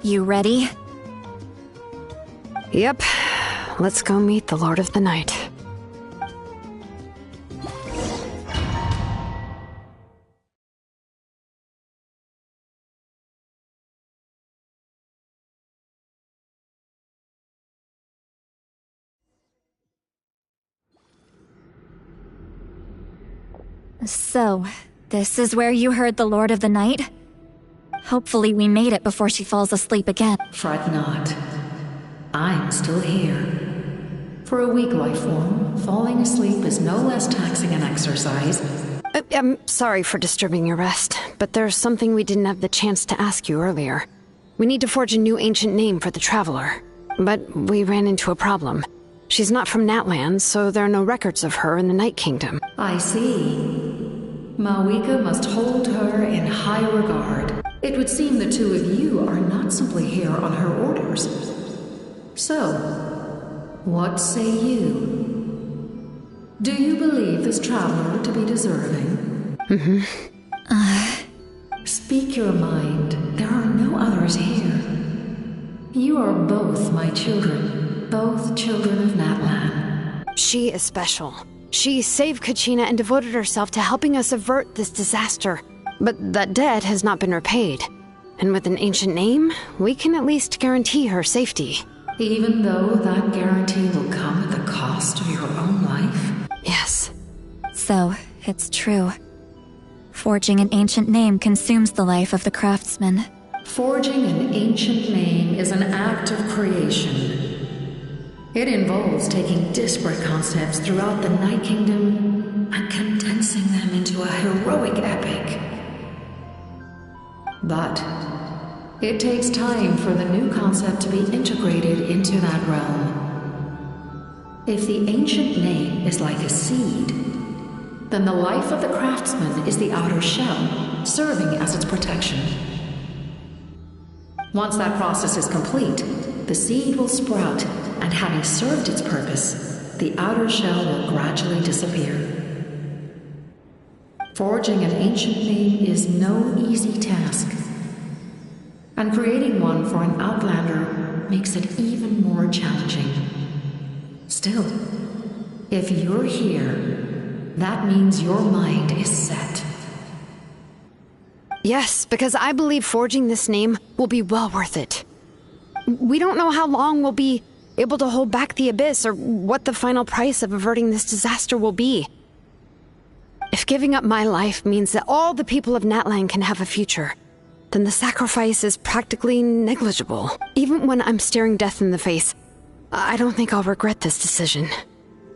You ready? Yep. Let's go meet the Lord of the Night. So, this is where you heard the Lord of the Night? Hopefully we made it before she falls asleep again. Fret not. I'm still here. For a weak life form, falling asleep is no less taxing an exercise. I'm sorry for disturbing your rest, but there's something we didn't have the chance to ask you earlier. We need to forge a new ancient name for the Traveler. But we ran into a problem. She's not from Natlan, so there are no records of her in the Night Kingdom. I see. Malwika must hold her in high regard. It would seem the two of you are not simply here on her orders. So, what say you? Do you believe this traveler to be deserving? Speak your mind. There are no others here. You are both my children. Both children of Natlan. She is special. She saved Kachina and devoted herself to helping us avert this disaster. But that debt has not been repaid. And with an ancient name, we can at least guarantee her safety. Even though that guarantee will come at the cost of your own life? Yes. So, it's true. Forging an ancient name consumes the life of the craftsman. Forging an ancient name is an act of creation. It involves taking disparate concepts throughout the Night Kingdom and condensing them into a heroic epic. But it takes time for the new concept to be integrated into that realm. If the ancient name is like a seed, then the life of the craftsman is the outer shell, serving as its protection. Once that process is complete, the seed will sprout, and having served its purpose, the outer shell will gradually disappear. Forging an ancient name is no easy task, and creating one for an outlander makes it even more challenging. Still, if you're here, that means your mind is set. Yes, because I believe forging this name will be well worth it. We don't know how long we'll be able to hold back the abyss or what the final price of averting this disaster will be. If giving up my life means that all the people of Natlan can have a future, then the sacrifice is practically negligible. Even when I'm staring death in the face, I don't think I'll regret this decision.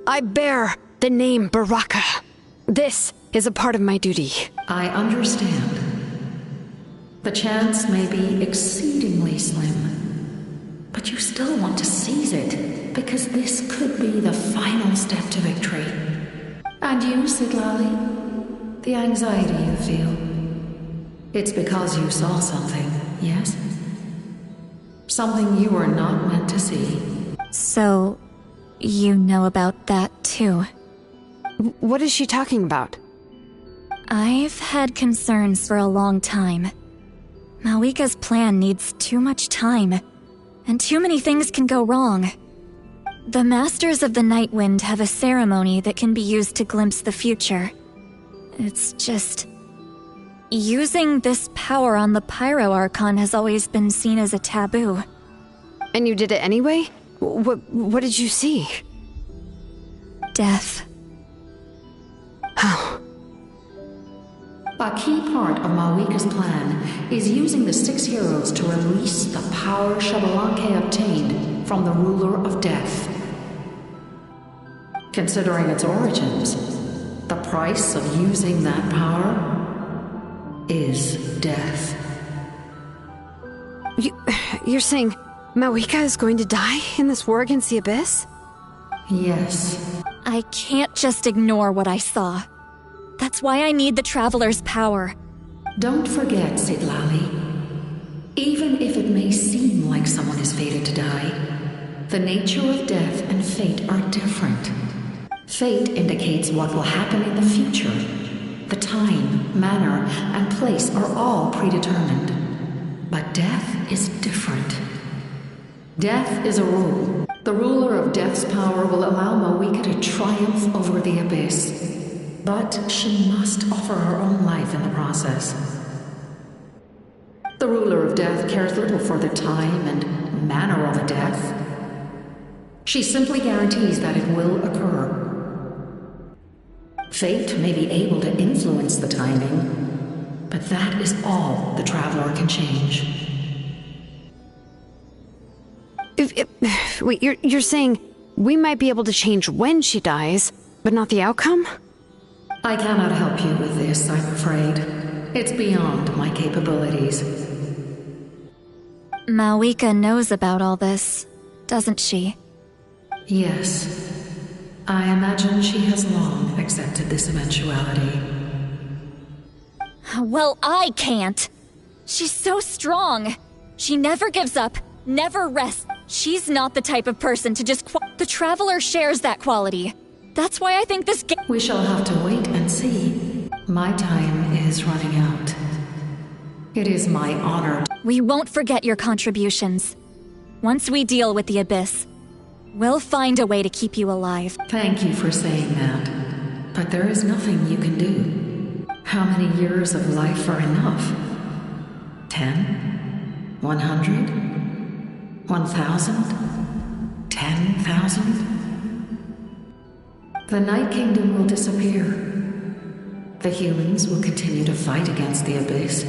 I bear the name Baraka. This is a part of my duty. I understand. The chance may be exceedingly slim, but you still want to seize it, because this could be the final step to victory. And you, Siglali, the anxiety you feel, it's because you saw something, yes? Something you were not meant to see. So, you know about that too. What is she talking about? I've had concerns for a long time. Malwika's plan needs too much time, and too many things can go wrong. The Masters of the Nightwind have a ceremony that can be used to glimpse the future. It's just... using this power on the Pyro Archon has always been seen as a taboo. And you did it anyway? What did you see? Death. Oh. A key part part of Mawika's plan is using the 6 heroes to release the power Xbalanque obtained from the ruler of death. Considering its origins, the price of using that power is death. You're saying Mawika is going to die in this war against the Abyss? Yes. I can't just ignore what I saw. That's why I need the Traveler's power. Don't forget, Siglali. Even if it may seem like someone is fated to die, the nature of death and fate are different. Fate indicates what will happen in the future. The time, manner, and place are all predetermined. But death is different. Death is a rule. The ruler of death's power will allow Mawika to triumph over the Abyss. But she must offer her own life in the process. The ruler of death cares little for the time and manner of a death. She simply guarantees that it will occur. Fate may be able to influence the timing, but that is all the Traveler can change. Wait, you're saying we might be able to change when she dies, but not the outcome? I cannot help you with this, I'm afraid. It's beyond my capabilities. Mawika knows about all this, doesn't she? Yes. I imagine she has long accepted this eventuality. Well, I can't. She's so strong. She never gives up, never rests. She's not the type of person to just The Traveler shares that quality. That's why I think this We shall have to wait and see. My time is running out. It is my honor. We won't forget your contributions. Once we deal with the Abyss, we'll find a way to keep you alive. Thank you for saying that. But there is nothing you can do. How many years of life are enough? 10? 100? 1,000? 10,000? The Night Kingdom will disappear. The humans will continue to fight against the Abyss,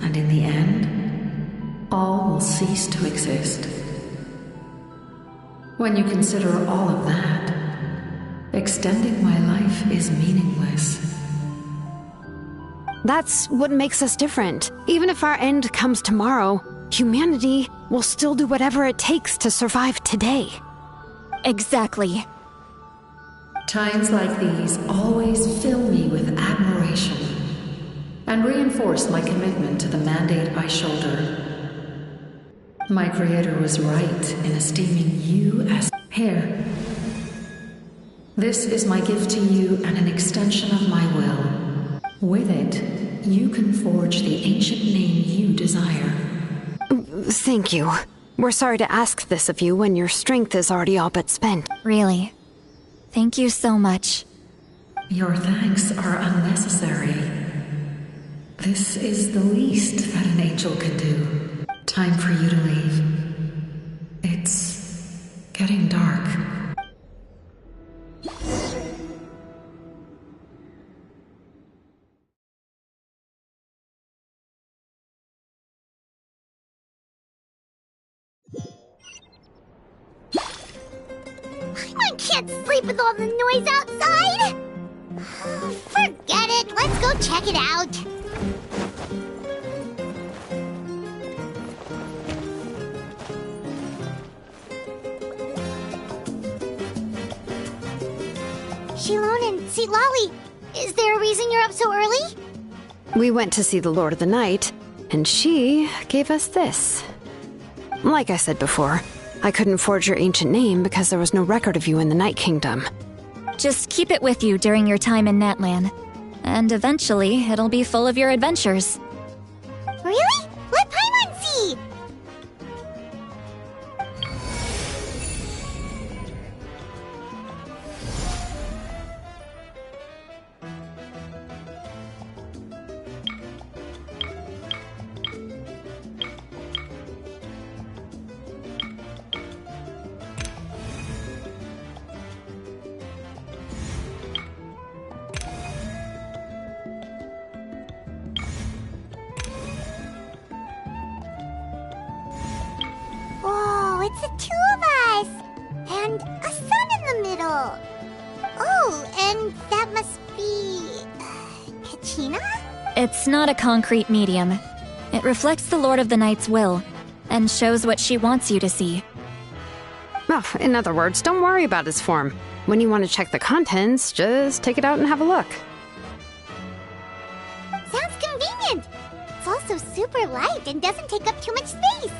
and in the end, all will cease to exist. When you consider all of that, extending my life is meaningless. That's what makes us different. Even if our end comes tomorrow, humanity will still do whatever it takes to survive today. Exactly. Times like these always fill me with admiration and reinforce my commitment to the mandate I shoulder. My creator was right in esteeming you as... Here. This is my gift to you and an extension of my will. With it, you can forge the ancient name you desire. Thank you. We're sorry to ask this of you when your strength is already all but spent. Really. Thank you so much. Your thanks are unnecessary. This is the least that an angel can do. Time for you to leave. It's getting dark. I can't sleep with all the noise outside! Forget it, let's go check it out. Shilon and Sitlali, is there a reason you're up so early? We went to see the Lord of the Night, and she gave us this. Like I said before, I couldn't forge your ancient name because there was no record of you in the Night Kingdom. Just keep it with you during your time in Natlan. And eventually, it'll be full of your adventures. Really? Let Paimon see! it's the two of us! And a sun in the middle! Oh, and that must be... Kachina? It's not a concrete medium. It reflects the Lord of the Night's will, and shows what she wants you to see. Well, in other words, don't worry about its form. When you want to check the contents, just take it out and have a look. Sounds convenient! It's also super light and doesn't take up too much space!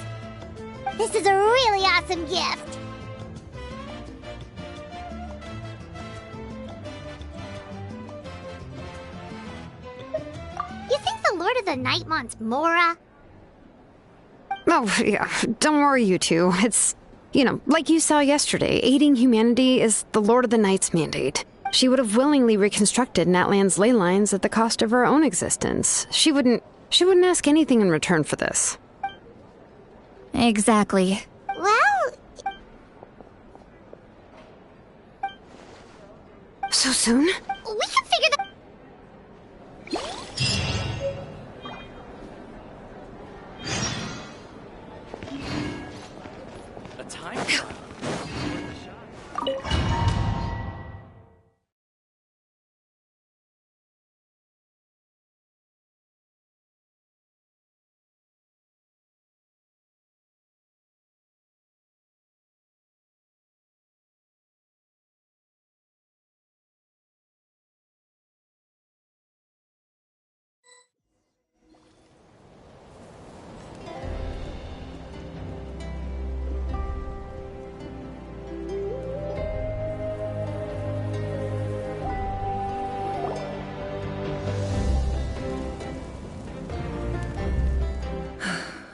This is a really awesome gift! You think the Lord of the Night wants Mora? Oh, yeah, don't worry, you two. It's, like you saw yesterday, aiding humanity is the Lord of the Night's mandate. She would have willingly reconstructed Natlan's ley lines at the cost of her own existence. She wouldn't ask anything in return for this. Exactly. Well... So soon? We can figure that... A time trial.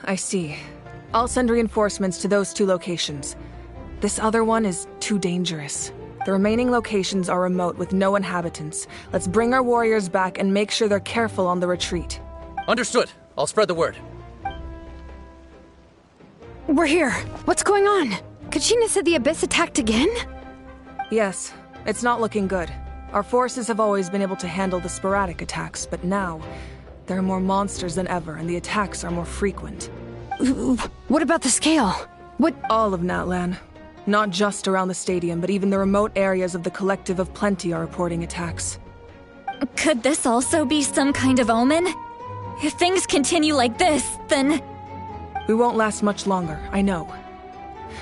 I see. I'll send reinforcements to those 2 locations. This other one is too dangerous. The remaining locations are remote with no inhabitants. Let's bring our warriors back and make sure they're careful on the retreat. Understood. I'll spread the word. We're here. What's going on? Kachina said the Abyss attacked again? Yes, it's not looking good. Our forces have always been able to handle the sporadic attacks, but now there are more monsters than ever, and the attacks are more frequent. What about the scale? What? All of Natlan. Not just around the stadium, but even the remote areas of the Collective of Plenty are reporting attacks. Could this also be some kind of omen? If things continue like this, then... We won't last much longer, I know.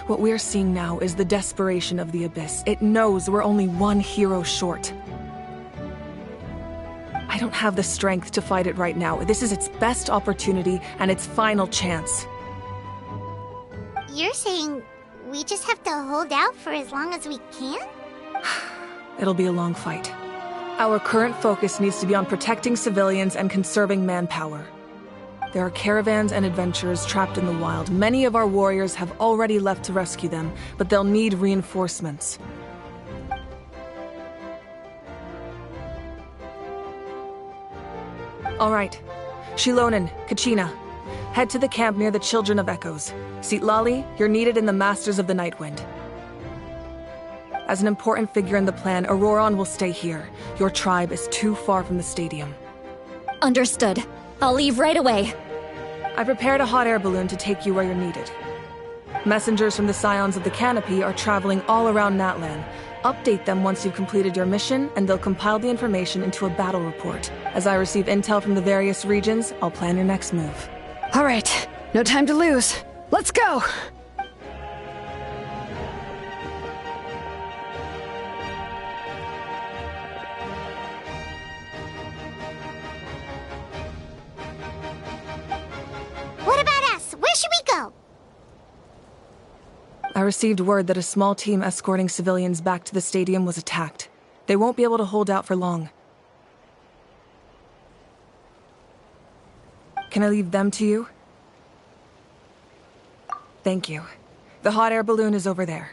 What we're seeing now is the desperation of the Abyss. It knows we're only one hero short. I don't have the strength to fight it right now. This is its best opportunity and its final chance. You're saying we just have to hold out for as long as we can? It'll be a long fight. Our current focus needs to be on protecting civilians and conserving manpower. There are caravans and adventurers trapped in the wild. Many of our warriors have already left to rescue them, but they'll need reinforcements. All right. Shilonen, Kachina, head to the camp near the Children of Echoes. Lali, you're needed in the Masters of the Nightwind. As an important figure in the plan, Auroron will stay here. Your tribe is too far from the stadium. Understood. I'll leave right away. I prepared a hot air balloon to take you where you're needed. Messengers from the Scions of the Canopy are traveling all around Natlan. Update them once you've completed your mission, and they'll compile the information into a battle report. As I receive intel from the various regions, I'll plan your next move. All right, no time to lose. Let's go! What about us? Where should we go? I received word that a small team escorting civilians back to the stadium was attacked. They won't be able to hold out for long. Can I leave them to you? Thank you. The hot air balloon is over there.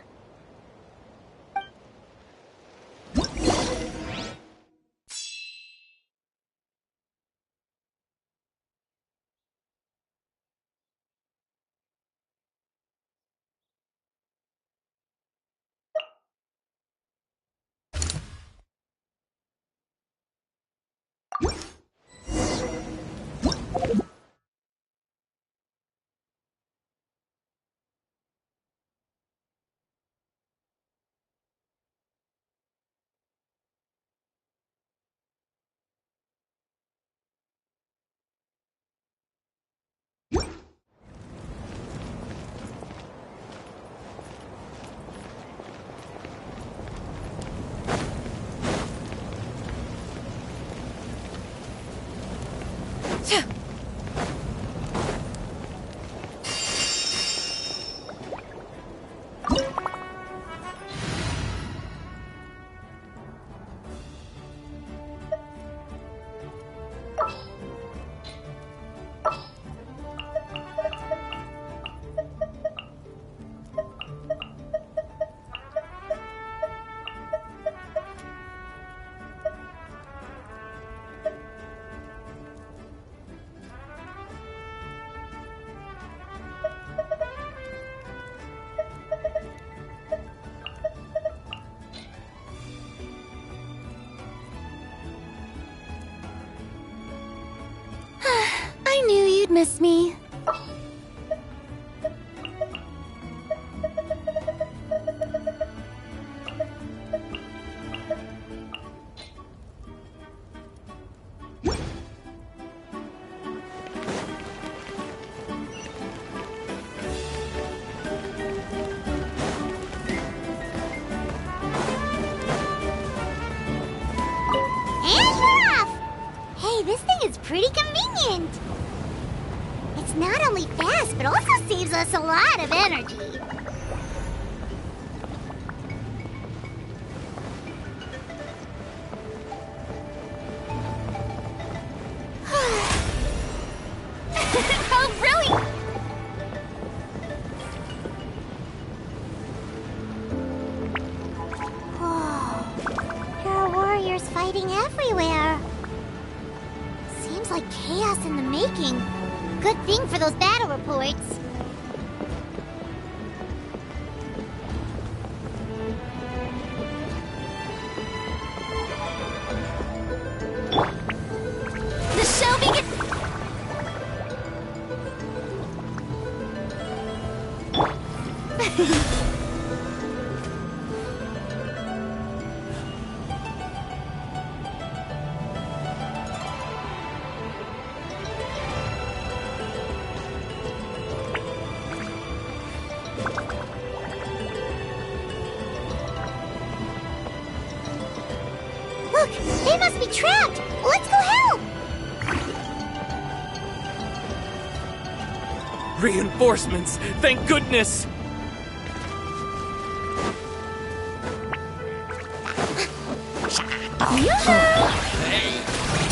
miss me? This thing is pretty convenient. It's not only fast, but also saves us a lot of energy. Oh, really? Whoa. There are warriors fighting everywhere. Seems like chaos in the making. Good thing for those battle reports. The show begins. Look, they must be trapped. Let's go help. Reinforcements! Thank goodness!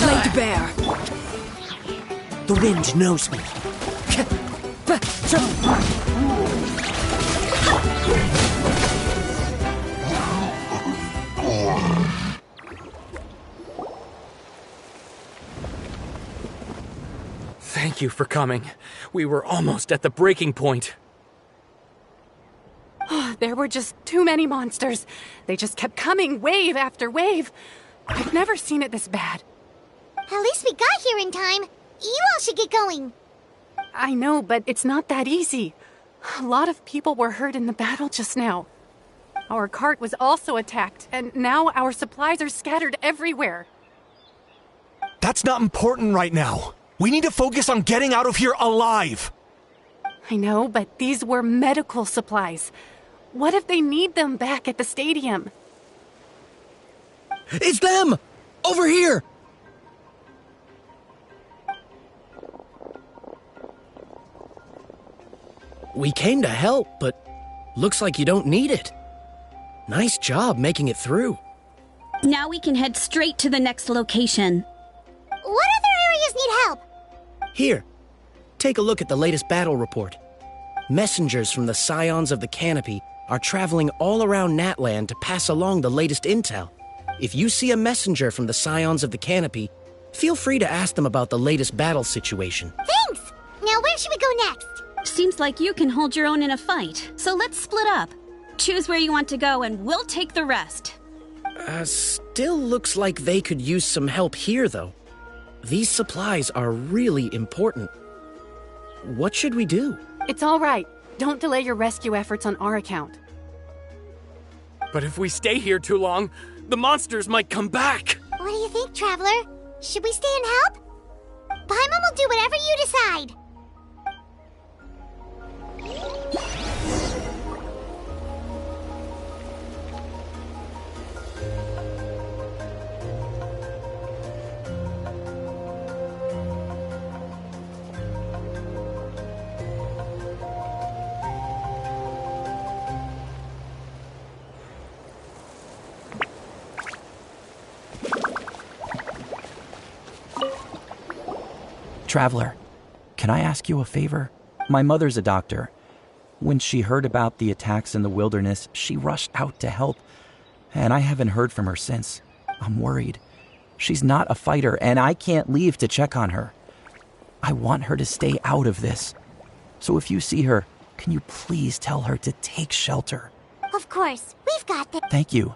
Laid bare. The wind knows me. Thank you for coming. We were almost at the breaking point. There were just too many monsters. They just kept coming, wave after wave. I've never seen it this bad. At least we got here in time. You all should get going. I know, but it's not that easy. A lot of people were hurt in the battle just now. Our cart was also attacked, and now our supplies are scattered everywhere. That's not important right now. We need to focus on getting out of here alive. I know, but these were medical supplies. What if they need them back at the stadium? It's them! Over here! We came to help, but looks like you don't need it. Nice job making it through. Now we can head straight to the next location. What other areas need help? Here, take a look at the latest battle report. Messengers from the Scions of the Canopy are traveling all around Natland to pass along the latest intel. If you see a messenger from the Scions of the Canopy, feel free to ask them about the latest battle situation. Thanks! Now where should we go next? Seems like you can hold your own in a fight, so let's split up. Choose where you want to go and we'll take the rest. Still looks like they could use some help here, though. These supplies are really important. What should we do? It's all right. Don't delay your rescue efforts on our account. But if we stay here too long, the monsters might come back. What do you think, Traveler? Should we stay and help? Paimon will do whatever you decide. Traveler, can I ask you a favor? My mother's a doctor. When she heard about the attacks in the wilderness, she rushed out to help, and I haven't heard from her since. I'm worried. She's not a fighter, and I can't leave to check on her. I want her to stay out of this. So if you see her, can you please tell her to take shelter? Of course, we've got this. Thank you.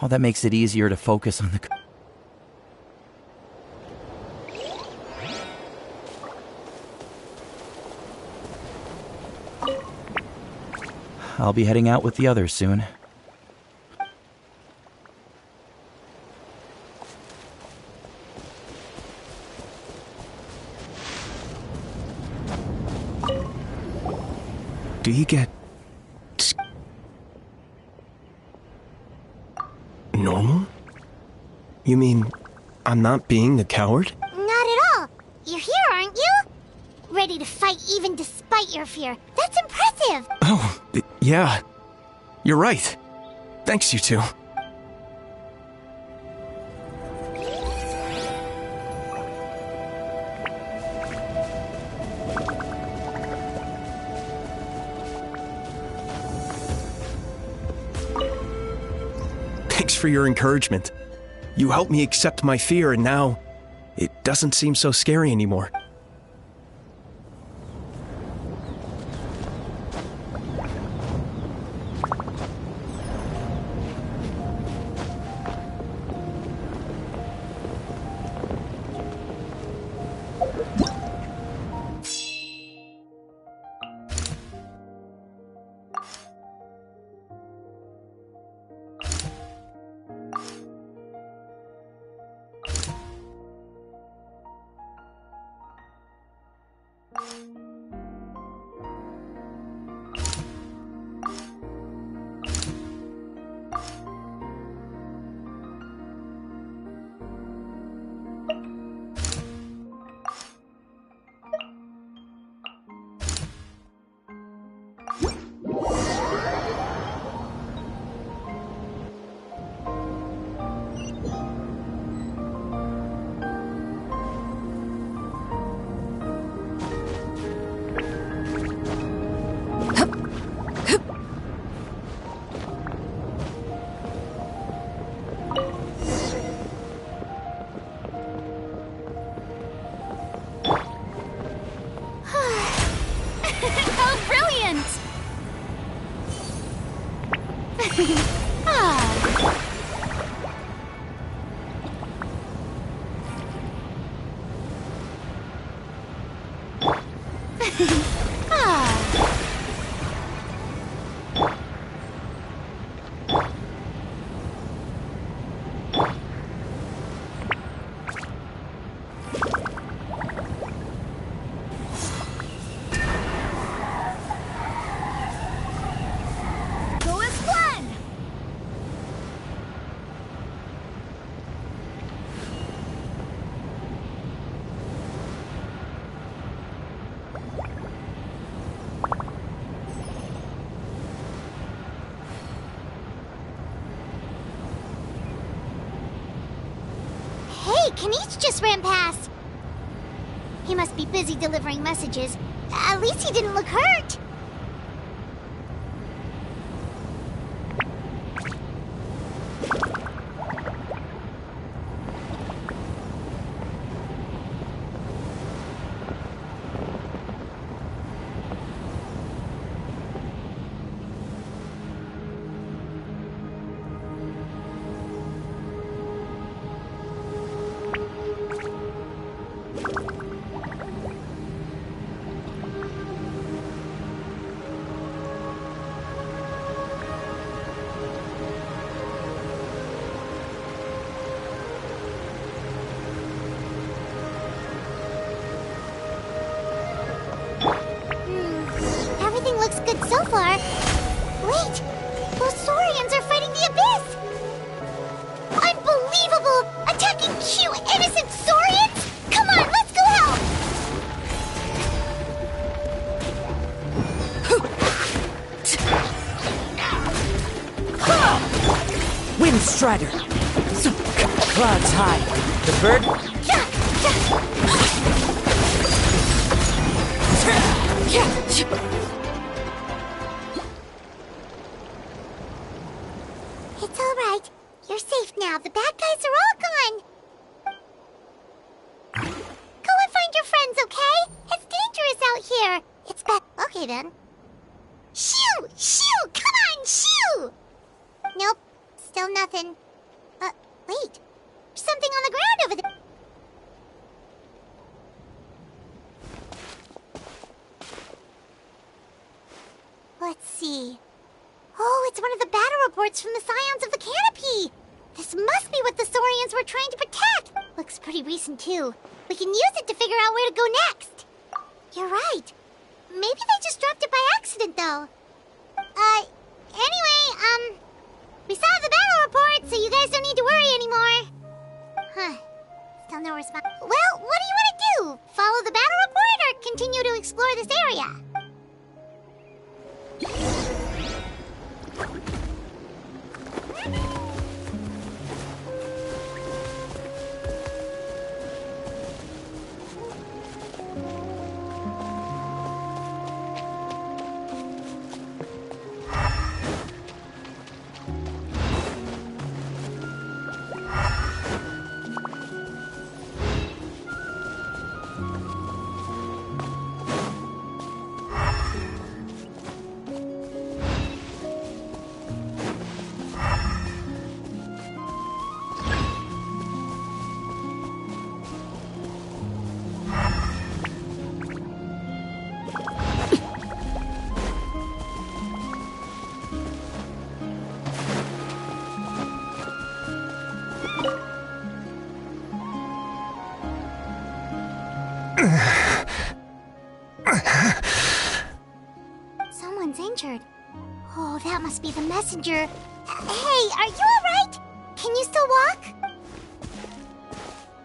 Oh, that makes it easier to focus on the... I'll be heading out with the others soon. Do you get... normal? You mean, I'm not being a coward? Not at all. You're here, aren't you? Ready to fight even despite your fear. That's impressive. Oh, yeah. You're right. Thanks, you two. Thanks for your encouragement. You helped me accept my fear, and now it doesn't seem so scary anymore. Kanish just ran past. He must be busy delivering messages. At least he didn't look hurt. Everything looks good so far. Wait, those Saurians are fighting the Abyss! Unbelievable! Attacking cute, innocent Saurians? Come on, let's go help! Wind Strider! Clouds high. The bird? It's all right. You're safe now. The bad guys are all gone. Go and find your friends, okay? It's dangerous out here. It's bad. Okay, then. Shoo! Shoo! Come on, shoo! Nope. Still nothing. Wait. There's something on the ground over there. Let's see. reports from the Scions of the Canopy. This must be what the Saurians were trying to protect. Looks pretty recent, too. We can use it to figure out where to go next. You're right. Maybe they just dropped it by accident, though. Anyway, we saw the battle report, so you guys don't need to worry anymore. Huh. Still no response. Well, what do you want to do? Follow the battle report or continue to explore this area? Someone's injured. Oh, that must be the messenger. Hey, are you alright? Can you still walk?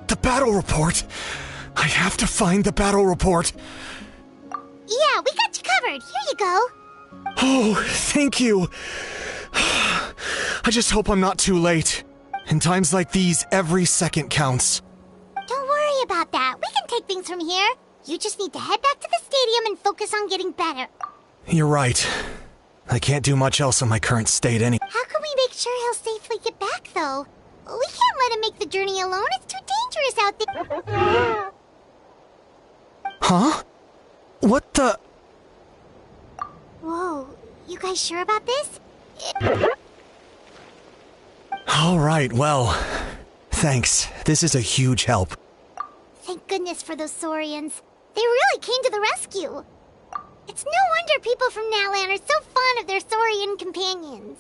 The battle report! I have to find the battle report! Yeah, we got you covered. Here you go. Oh, thank you! I just hope I'm not too late. In times like these, every second counts. Don't worry about that. We can take things from here. You just need to head back to the stadium and focus on getting better. You're right. I can't do much else in my current state How can we make sure he'll safely get back, though? We can't let him make the journey alone. It's too dangerous out there. Huh? What the... Whoa, you guys sure about this? Alright, well, thanks. This is a huge help. Thank goodness for those Saurians. They really came to the rescue. It's no wonder people from Natlan are so fond of their Saurian companions.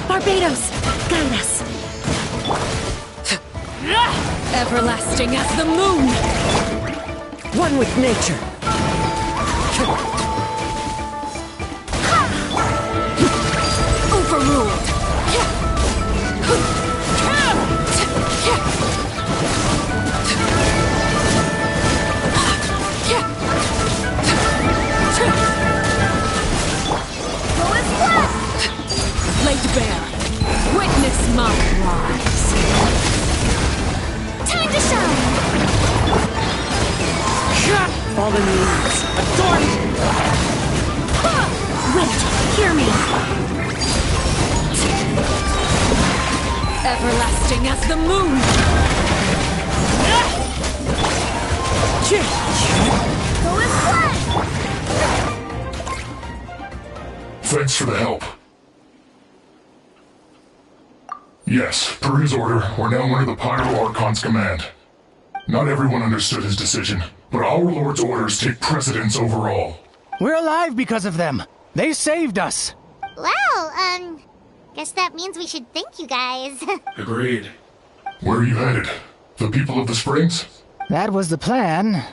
Barbados, guide us. Everlasting as the moon. One with nature. Overruled. Laid bare. Witness my rise. Time to shine! Fallen leaves. Adorn! Wait, hear me. Everlasting as the moon. Go with what? Thanks for the help. Yes, per his order, we're now under the Pyro Archon's command. Not everyone understood his decision, but our Lord's orders take precedence over all. We're alive because of them. They saved us. Well, guess that means we should thank you guys. Agreed. Where are you headed? The people of the Springs? That was the plan.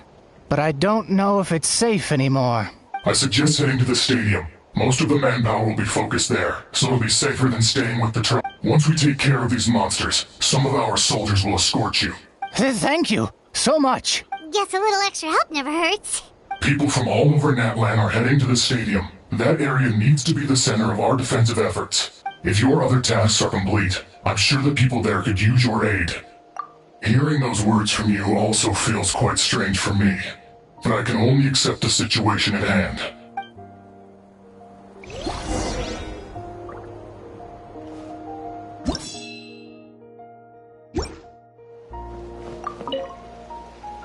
but I don't know if it's safe anymore. I suggest heading to the stadium. Most of the manpower will be focused there, so it'll be safer than staying with the truck. Once we take care of these monsters, some of our soldiers will escort you. Thank you so much. Guess a little extra help never hurts. People from all over Natlan are heading to the stadium. That area needs to be the center of our defensive efforts. If your other tasks are complete, I'm sure the people there could use your aid. Hearing those words from you also feels quite strange for me, but I can only accept the situation at hand.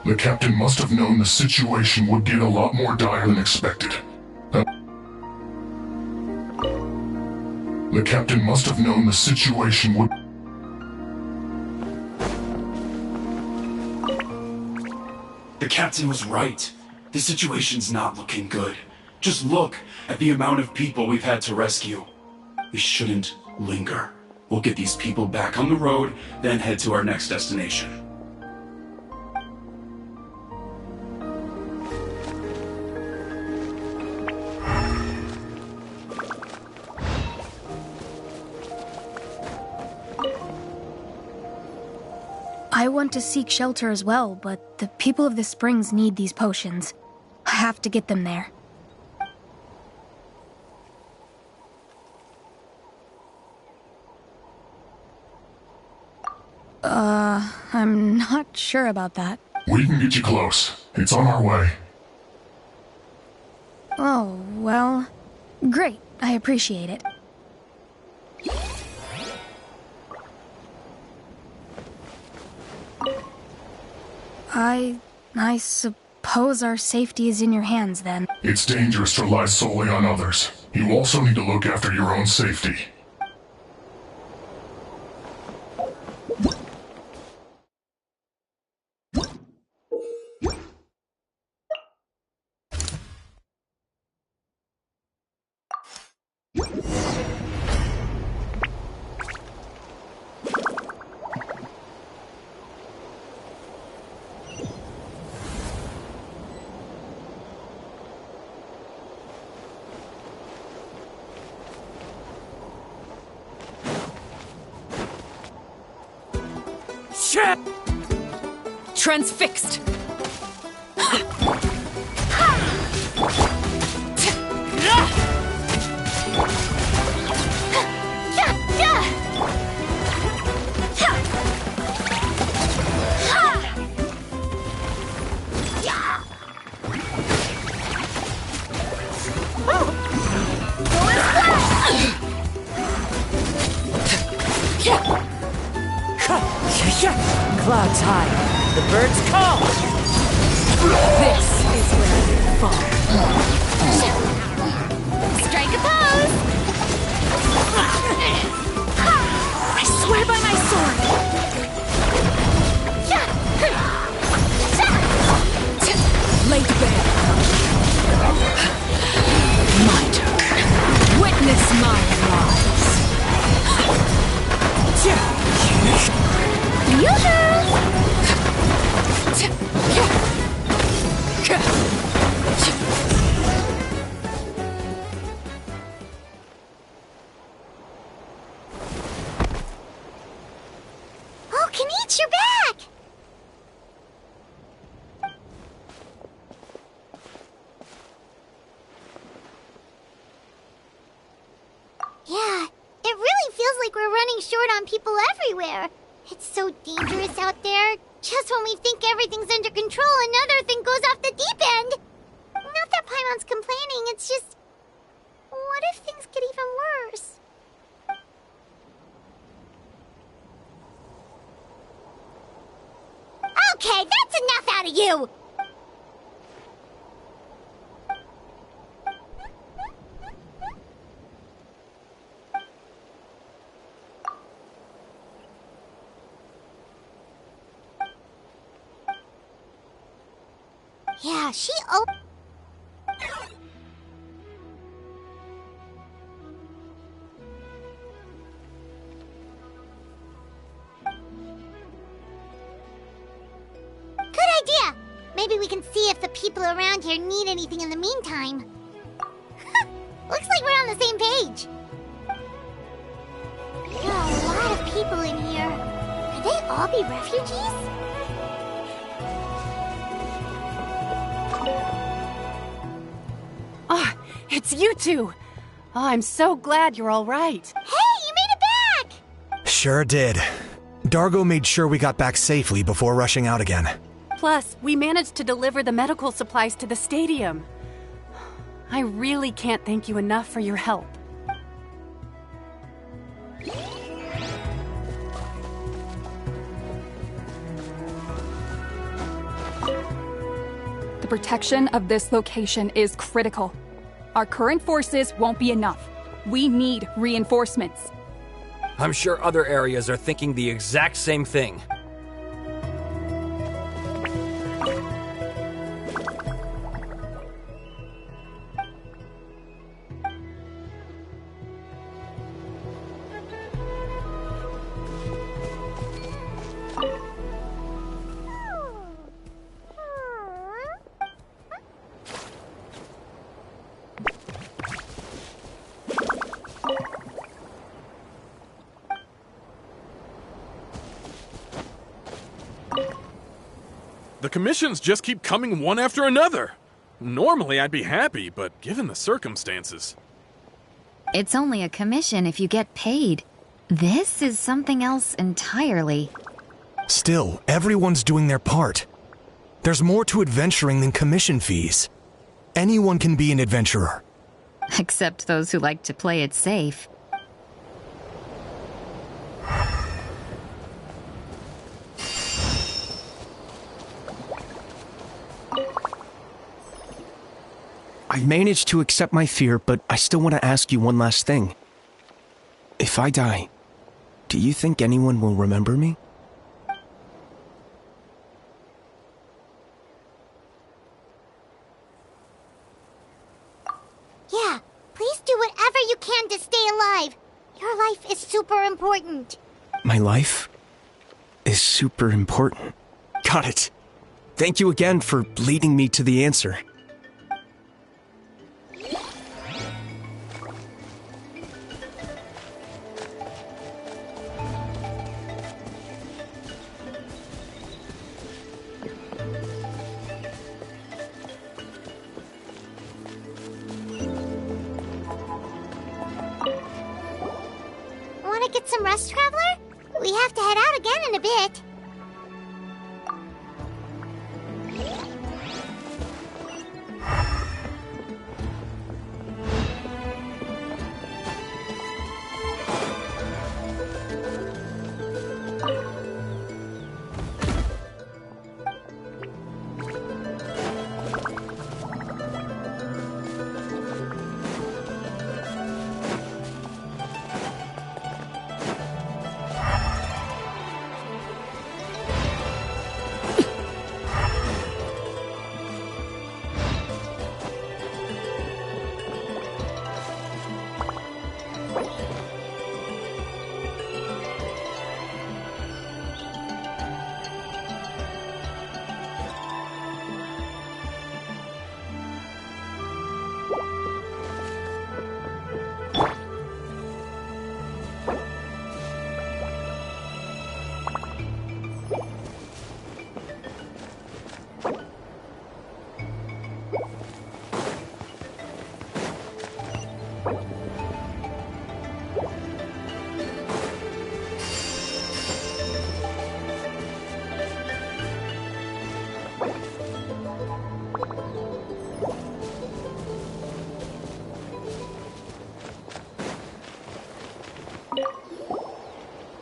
The captain must have known the situation would get a lot more dire than expected. The captain must have known the situation would... The captain was right. The situation's not looking good. Just look at the amount of people we've had to rescue. We shouldn't linger. We'll get these people back on the road, then head to our next destination. I want to seek shelter as well, but the people of the springs need these potions. I have to get them there. I'm not sure about that. We can get you close. It's on our way. Oh, well, great. I appreciate it. I suppose our safety is in your hands, then. It's dangerous to rely solely on others. You also need to look after your own safety. Transfixed! Clouds high. The birds call. This is where you fall. Strike a pose! I swear by my sword! Late bed. My turn. Witness my rise. Oh, Kanich, you're back! Yeah, it really feels like we're running short on people everywhere. It's so dangerous out there. Just when we think everything's under control, another thing goes off the deep end. Not that Paimon's complaining, it's just... What if things get even worse? Okay, that's enough out of you! Yeah, she Good idea! Maybe we can see if the people around here need anything in the meantime. Looks like we're on the same page. There are a lot of people in here. Could they all be refugees? Oh, it's you two. Oh, I'm so glad you're all right. Hey, you made it back! Sure did. Dargo made sure we got back safely before rushing out again. Plus, we managed to deliver the medical supplies to the stadium. I really can't thank you enough for your help. The protection of this location is critical. Our current forces won't be enough. We need reinforcements. I'm sure other areas are thinking the exact same thing. The commissions just keep coming one after another. Normally I'd be happy, but given the circumstances... It's only a commission if you get paid. This is something else entirely. Still, everyone's doing their part. There's more to adventuring than commission fees. Anyone can be an adventurer. Except those who like to play it safe. I managed to accept my fear, but I still want to ask you one last thing. If I die, do you think anyone will remember me? Yeah, please do whatever you can to stay alive. Your life is super important. My life is super important. Got it. Thank you again for leading me to the answer. Want to get some rest, Traveler? We have to head out again in a bit.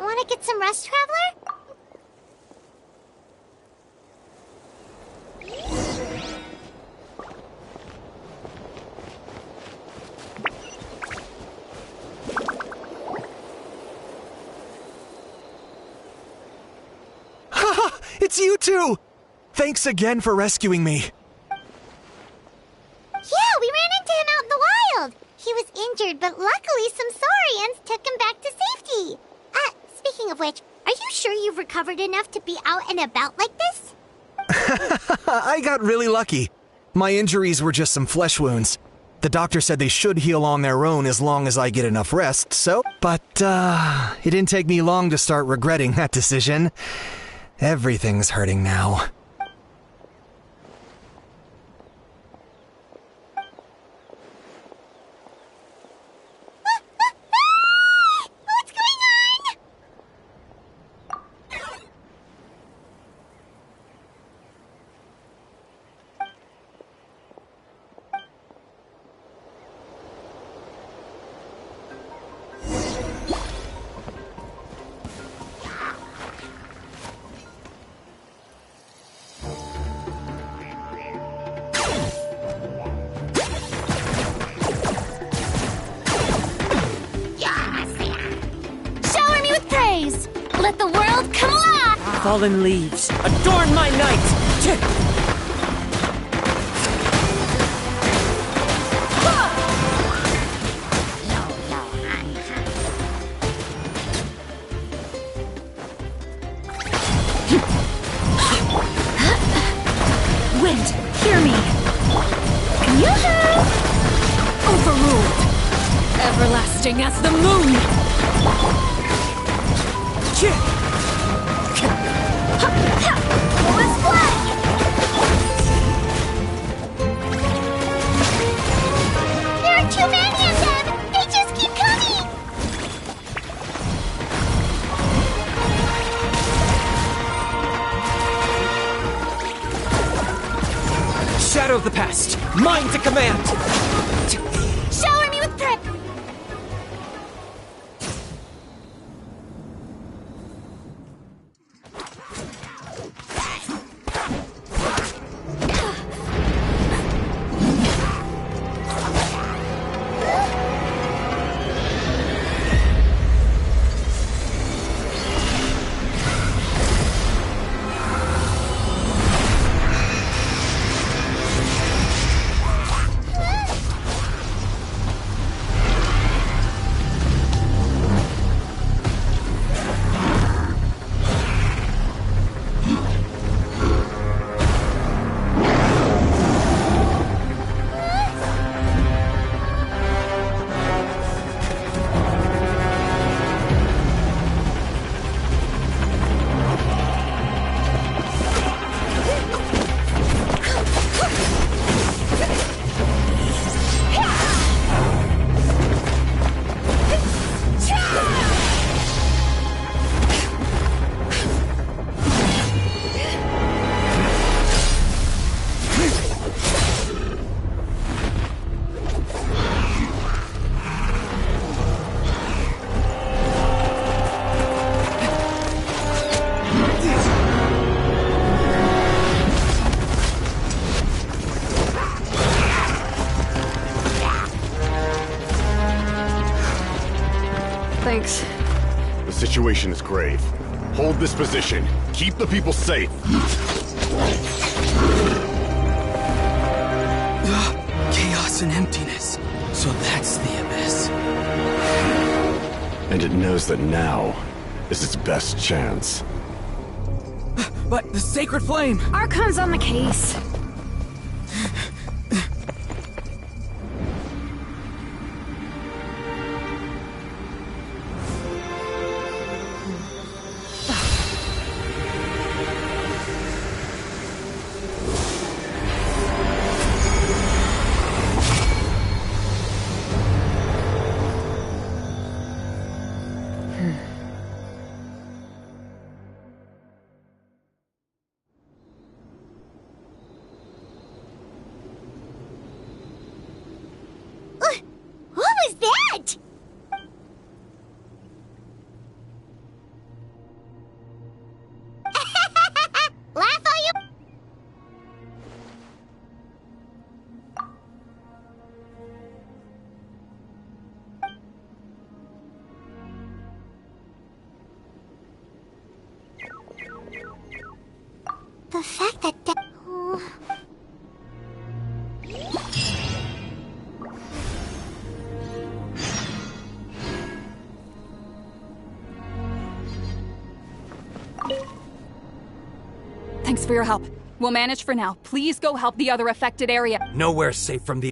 Want to get some rest, Traveler? Haha! It's you two! Thanks again for rescuing me. Yeah, we ran into him out in the wild. He was injured, but luckily some saurians took him back to safety. Speaking of which, are you sure you've recovered enough to be out and about like this? I got really lucky. My injuries were just some flesh wounds. The doctor said they should heal on their own as long as I get enough rest, so... But, it didn't take me long to start regretting that decision. Everything's hurting now. What's going on? Shower me with praise! Let the world come alive! Fallen leaves, adorn my night! Wind, hear me. Yoo-hoo! Overruled. Everlasting as the moon. Let's play! There are too many of them! They just keep coming! Shadow of the past, mine to command! Shower me with praise! Thanks. The situation is grave. Hold this position. Keep the people safe. Chaos and emptiness. So that's the abyss. And it knows that now is its best chance. But the sacred flame! Archon's on the case. What was that? Laugh all you... The fact that... Thanks for your help. We'll manage for now. Please go help the other affected area. Nowhere safe from the...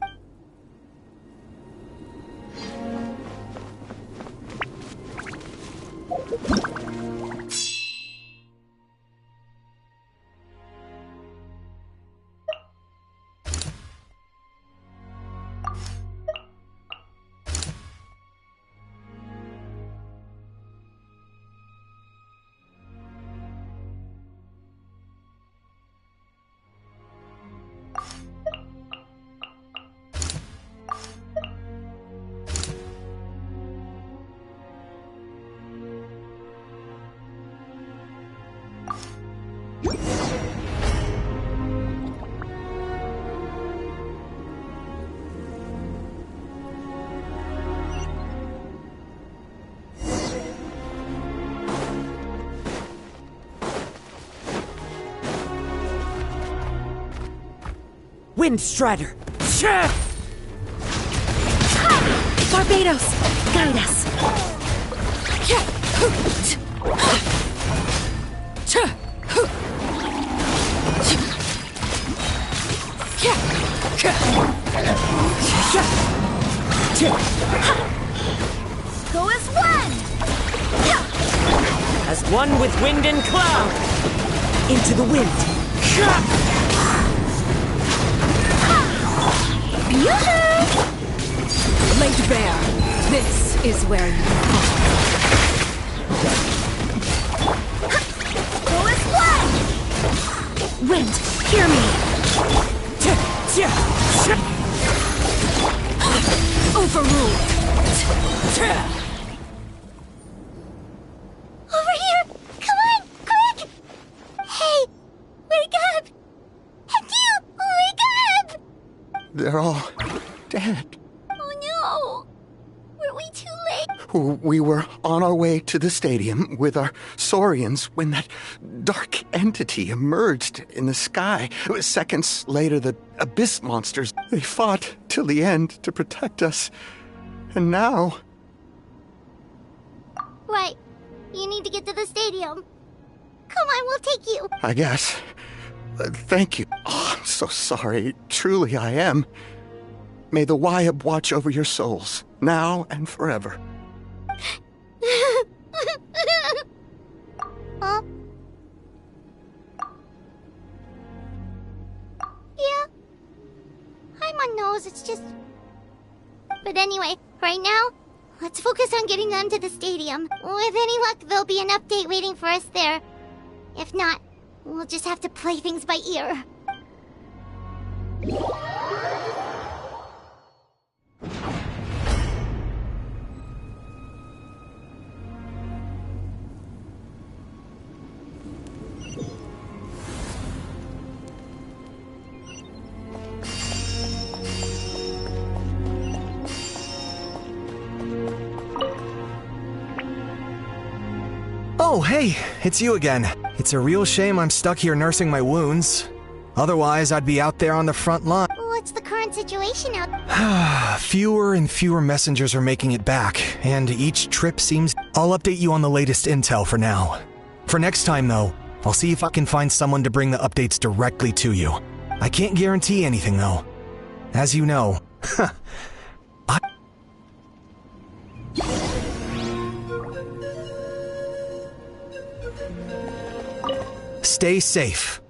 Windstrider! Barbados! Guide us! Go as one! As one with wind and cloud! Into the wind! Laid bare, this is where you fall. Go as one! Wind, hear me! Overruled! Over here! Come on, quick! Hey, wake up! Hector, wake up! They're all dead. Oh no! Were we too late? We were on our way to the stadium with our Saurians when that dark entity emerged in the sky. Seconds later, the abyss monsters, they fought till the end to protect us. And now... Right. You need to get to the stadium. Come on, we'll take you. I guess. Thank you. Oh, I'm so sorry. Truly I am. May the Wyab watch over your souls, now and forever. Huh? Yeah. I'm on nose, it's just... But anyway, right now, let's focus on getting them to the stadium. With any luck, there'll be an update waiting for us there. If not, we'll just have to play things by ear. Oh, hey, it's you again. It's a real shame I'm stuck here nursing my wounds. Otherwise, I'd be out there on the front line. What's the current situation out? Fewer and fewer messengers are making it back, and each trip seems... I'll update you on the latest intel for now. For next time, though, I'll see if I can find someone to bring the updates directly to you. I can't guarantee anything, though. As you know, Stay safe.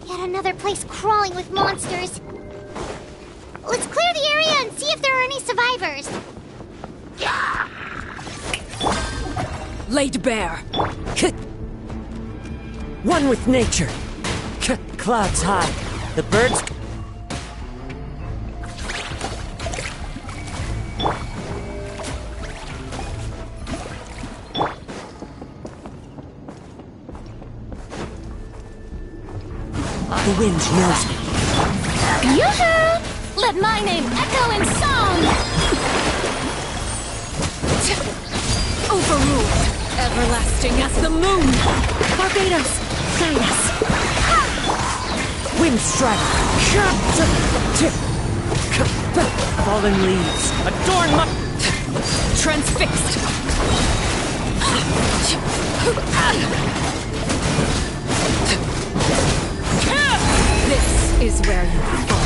Yet another place crawling with monsters. Let's clear the area and see if there are any survivors. Laid bare. One with nature. Clouds high. The birds... The wind knows me. Yoo-hoo! Let my name echo in song! Overruled. Everlasting as the moon. Barbados, guide us. Wind strike. Fallen leaves. Adorn my... Transfixed. This is where you fall.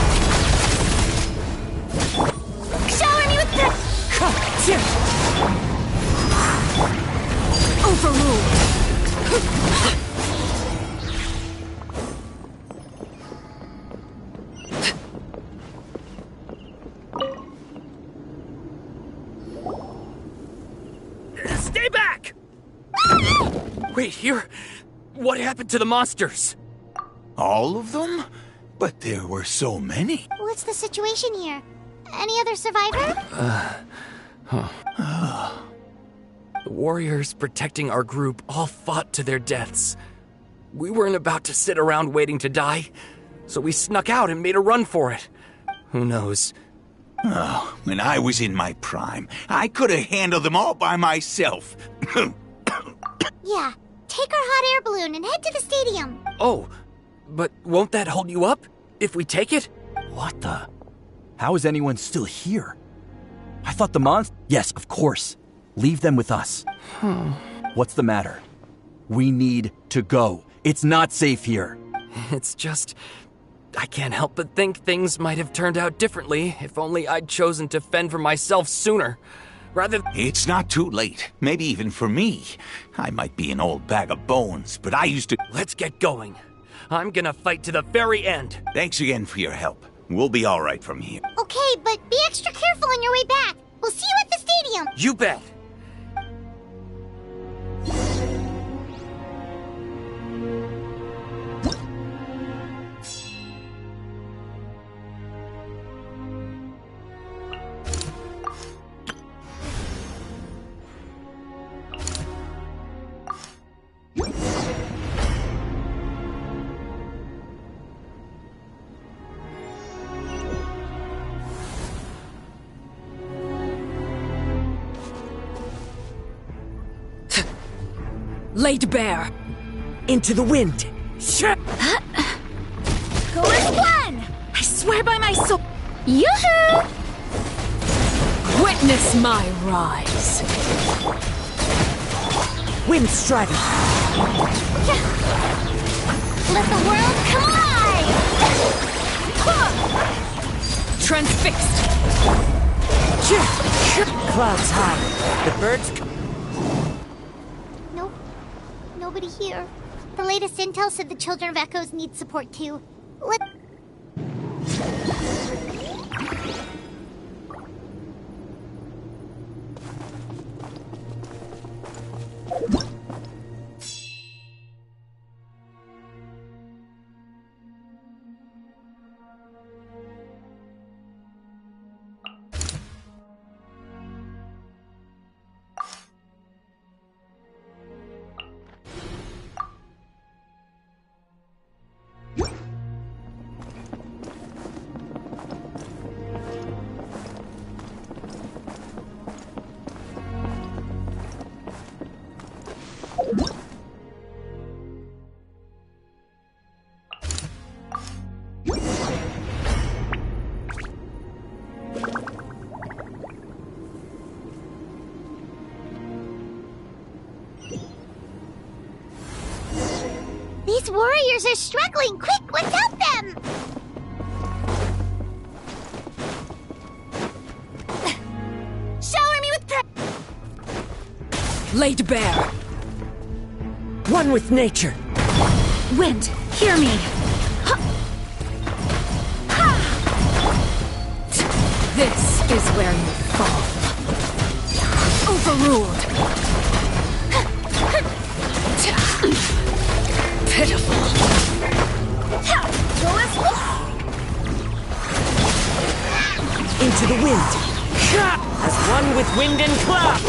Shower me with the... Overruled. Stay back! Wait, here? What happened to the monsters? All of them? But there were so many. What's the situation here? Any other survivor? The warriors protecting our group all fought to their deaths. We weren't about to sit around waiting to die, so we snuck out and made a run for it. Who knows? Oh, when I was in my prime, I could have handled them all by myself. Yeah, take our hot air balloon and head to the stadium. Oh, but won't that hold you up if we take it? What the? How is anyone still here? I thought the monster... Yes, of course. Leave them with us. What's the matter? We need to go. It's not safe here. It's just... I can't help but think things might have turned out differently if only I'd chosen to fend for myself sooner. Rather... It's not too late. Maybe even for me. I might be an old bag of bones, but I used to... Let's get going. I'm gonna fight to the very end. Thanks again for your help. We'll be all right from here. Okay, but be extra careful on your way back. We'll see you at the stadium. You bet. Laid bare. Into the wind. Go as one! I swear by my soul. Yoo-hoo! Witness my rise. Wind strider. Let the world collide! Transfixed. Clouds high. The birds... Nope. Nobody here. The latest intel said the Children of Echoes need support too. These warriors are struggling! Quick, let's help them! Shower me with Laid bare. One with nature. Wind, hear me. This is where you fall. Overruled. Pitiful. Into the wind. As one with wind and cloud.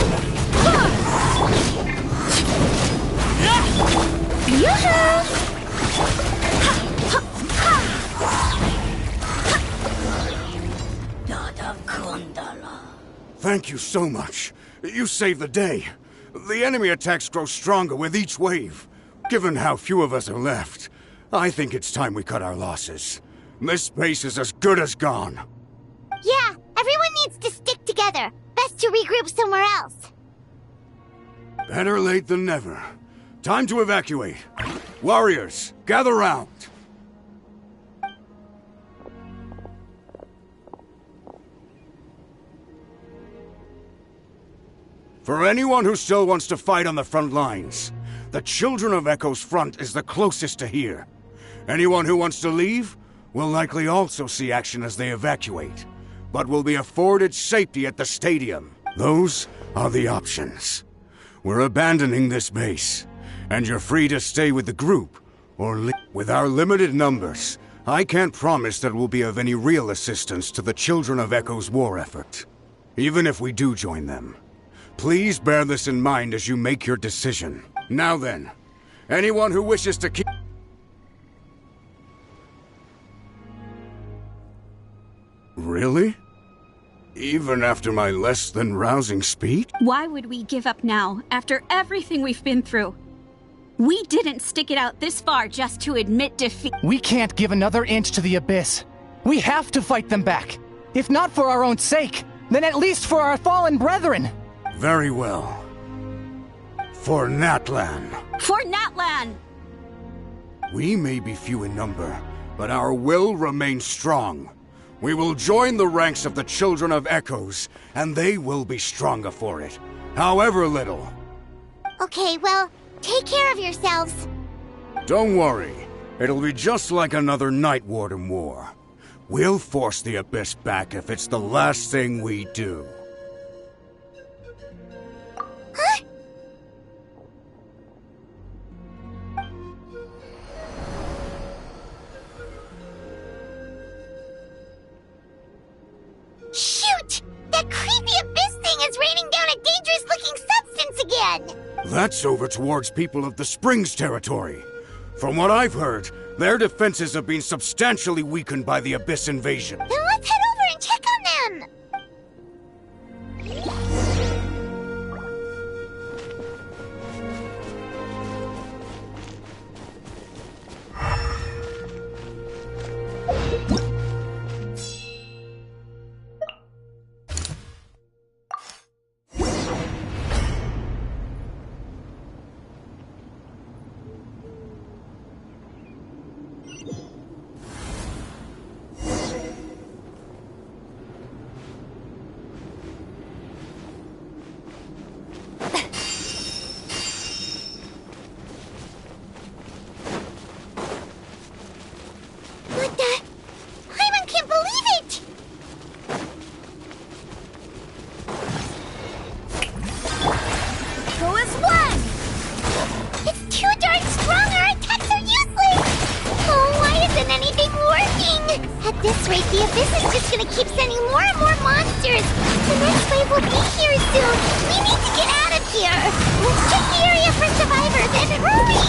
Thank you so much. You saved the day. The enemy attacks grow stronger with each wave. Given how few of us are left, I think it's time we cut our losses. This base is as good as gone. Yeah, everyone needs to stick together. Best to regroup somewhere else. Better late than never. Time to evacuate. Warriors, gather round. For anyone who still wants to fight on the front lines, the Children of Echo's front is the closest to here. Anyone who wants to leave will likely also see action as they evacuate, but will be afforded safety at the stadium. Those are the options. We're abandoning this base, and you're free to stay with the group, or with our limited numbers, I can't promise that we'll be of any real assistance to the Children of Echo's war effort. Even if we do join them. Please bear this in mind as you make your decision. Now then, anyone who wishes to keep... Really? Even after my less than rousing speech? Why would we give up now, after everything we've been through? We didn't stick it out this far just to admit defeat. We can't give another inch to the Abyss. We have to fight them back. If not for our own sake, then at least for our fallen brethren. Very well. For Natlan. For Natlan! We may be few in number, but our will remains strong. We will join the ranks of the Children of Echoes, and they will be stronger for it, however little. Okay, well, take care of yourselves. Don't worry. It'll be just like another Night Warden war. We'll force the Abyss back if it's the last thing we do. Huh? Shoot! That creepy Abyss thing is raining down a dangerous-looking substance again! That's over towards people of the Springs territory. From what I've heard, their defenses have been substantially weakened by the Abyss invasion. Then let's head over and check on them! What the? Hyman can't believe it! Go as one! It's too darn strong! Our attacks are useless! Oh, why isn't anything working? At this rate, the Abyss is just gonna keep sending more and more monsters! The next wave will be here soon! We need to get out of here! Let's check the area for survivors and hurry!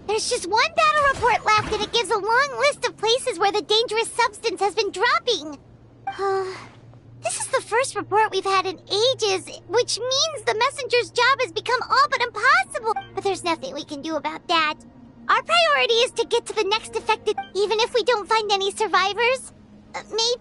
There's just one battle report left, and it gives a long list of places where the dangerous substance has been dropping. This is the first report we've had in ages, which means the messenger's job has become all but impossible. But there's nothing we can do about that. Our priority is to get to the next affected, even if we don't find any survivors. Maybe...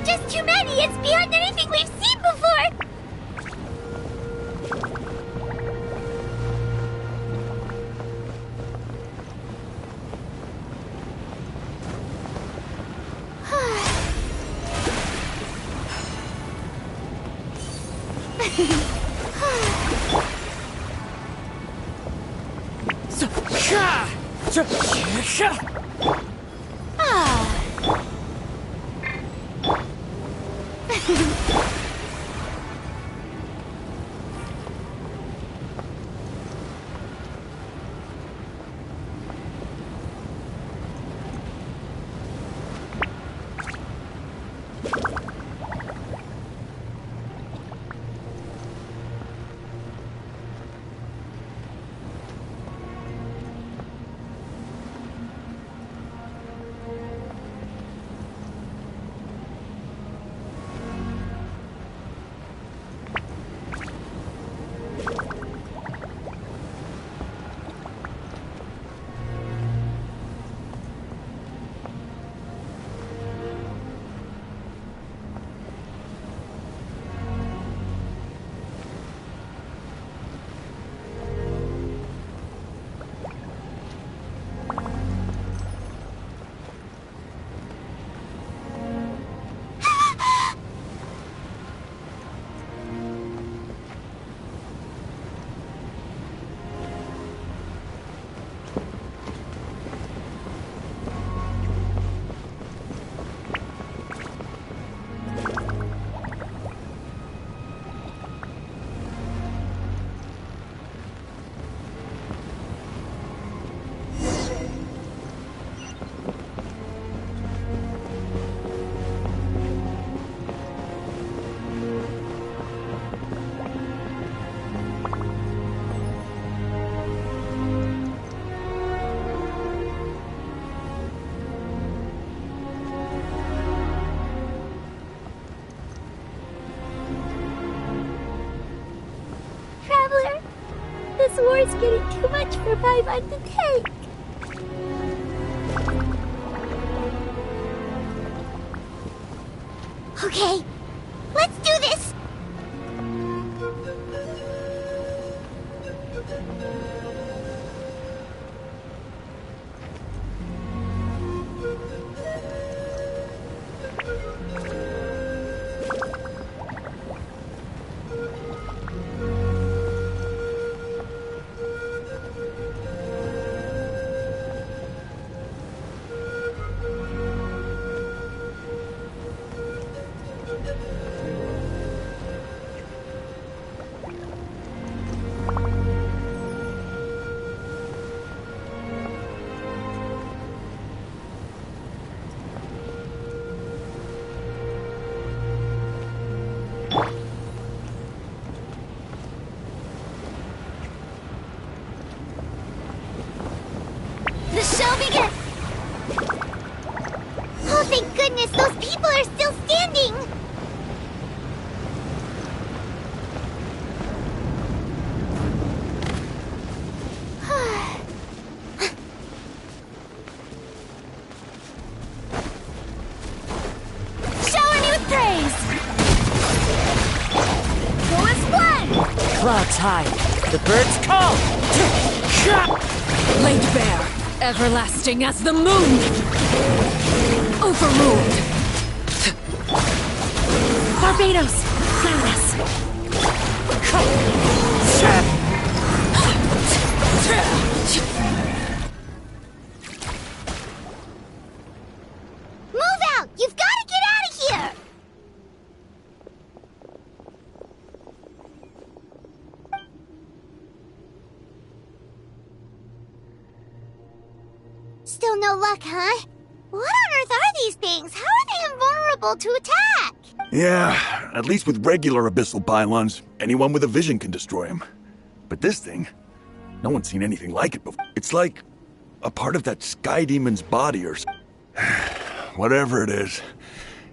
just too many. It's beyond anything we've seen before. This war's getting too much for my mind to take. Okay, let's do this! The show begins! Oh, thank goodness, those people are still standing! Shower me with praise! Go and splend! Clouds high. The birds call. Laid bare, everlasting as the moon. Overruled. Barbados, guide us. Move out! You've got to get out of here! Still no luck, huh? What on earth are these things? How are they invulnerable to attack? Yeah, at least with regular abyssal pylons, anyone with a vision can destroy them. But this thing, no one's seen anything like it before. It's like a part of that sky demon's body or whatever it is.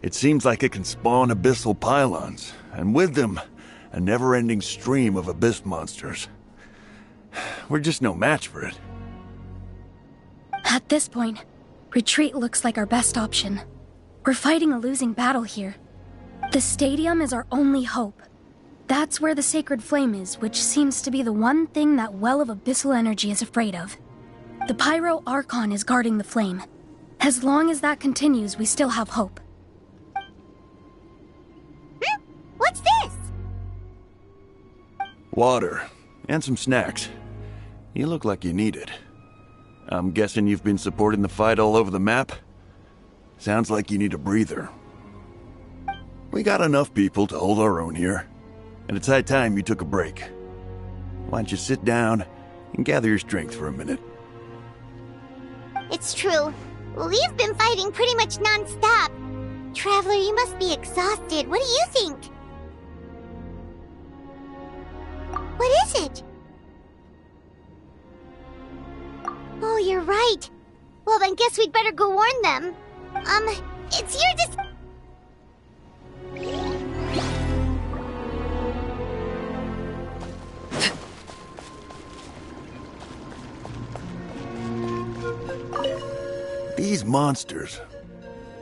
It seems like it can spawn abyssal pylons, and with them, a never-ending stream of abyss monsters. We're just no match for it. At this point, retreat looks like our best option. We're fighting a losing battle here, The stadium is our only hope. That's where the sacred flame is, which seems to be the one thing that well of abyssal energy is afraid of. The Pyro Archon is guarding the flame. As long as that continues, we still have hope. What's this? Water. And some snacks. You look like you need it. I'm guessing you've been supporting the fight all over the map? Sounds like you need a breather. We got enough people to hold our own here. And it's high time you took a break. Why don't you sit down and gather your strength for a minute? It's true. We've been fighting pretty much non-stop. Traveler, you must be exhausted. What do you think? What is it? Oh, you're right. Well, then guess we'd better go warn them. It's your These monsters,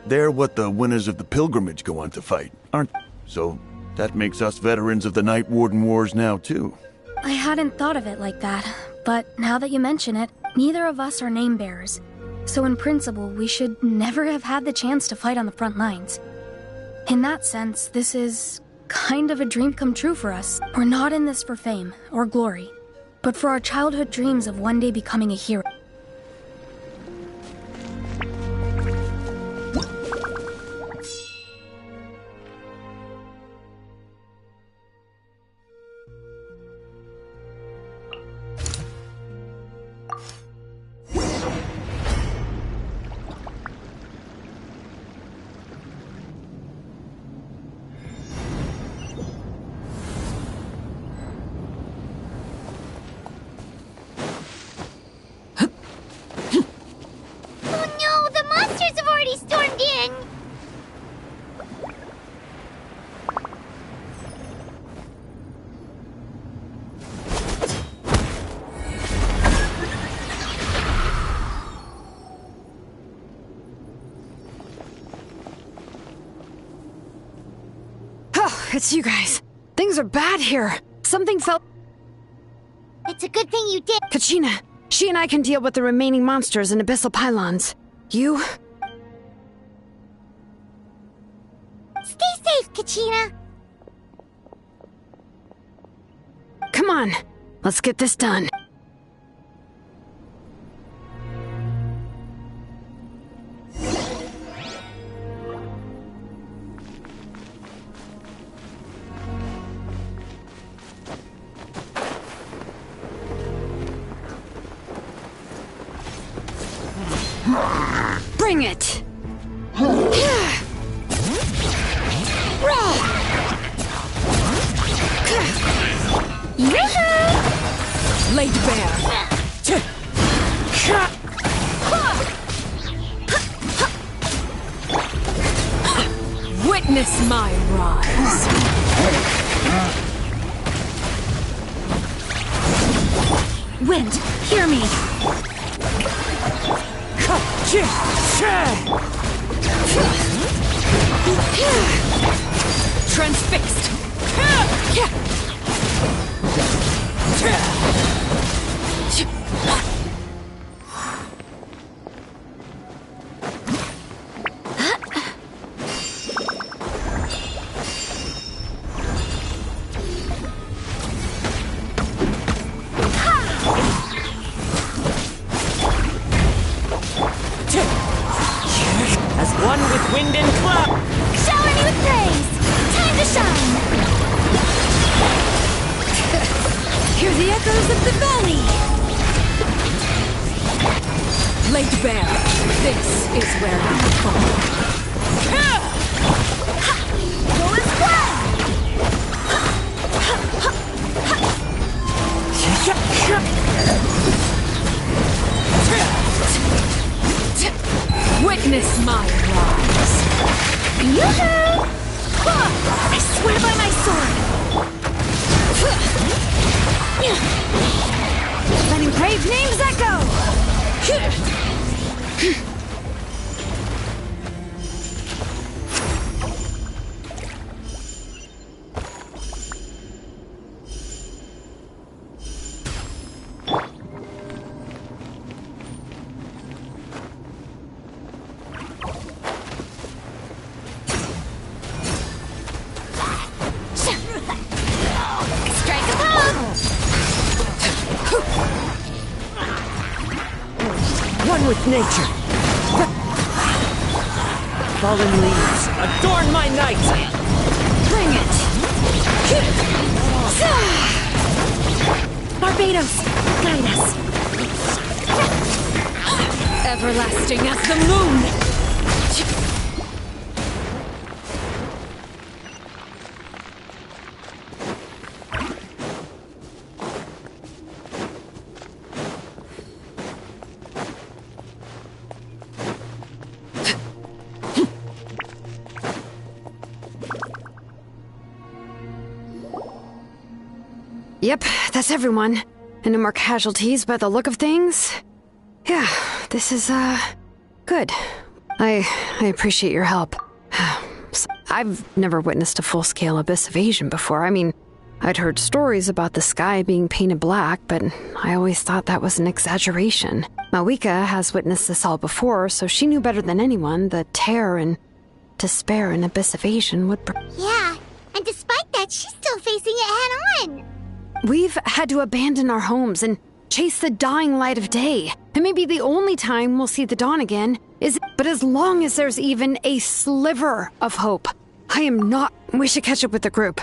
they're what the winners of the pilgrimage go on to fight, aren't they? So that makes us veterans of the Night Warden Wars now, too. I hadn't thought of it like that, but now that you mention it, neither of us are name bearers. So in principle, we should never have had the chance to fight on the front lines. In that sense, this is kind of a dream come true for us. We're not in this for fame or glory, but for our childhood dreams of one day becoming a hero. It's you guys. Things are bad here. Something felt... It's a good thing you did. Kachina, she and I can deal with the remaining monsters and abyssal pylons. You? Stay safe, Kachina. Come on, let's get this done. Bring it! Laid bare. Witness my rise. Wind, hear me. Transfixed. As one with wind and cloud. Shower me with praise. Time to shine. Hear the echoes of the valley. Laid bare. This is where I fall. Go as planned. Witness my rise. Yoo-hoo! I swear by my sword. Letting brave names echo. one with nature. Fallen leaves, adorn my night! Bring it! Barbados, guide us. Everlasting as the moon! Yep, that's everyone. And no more casualties by the look of things. Yeah, this is, good. I appreciate your help. I've never witnessed a full-scale abyss invasion before. I mean, I'd heard stories about the sky being painted black, but I always thought that was an exaggeration. Mawika has witnessed this all before, so she knew better than anyone the terror and despair an abyss invasion would bring. Yeah, and despite that, she's still facing it head-on. We've had to abandon our homes and chase the dying light of day. And maybe the only time we'll see the dawn again is... But as long as there's even a sliver of hope, I am not... We should catch up with the group.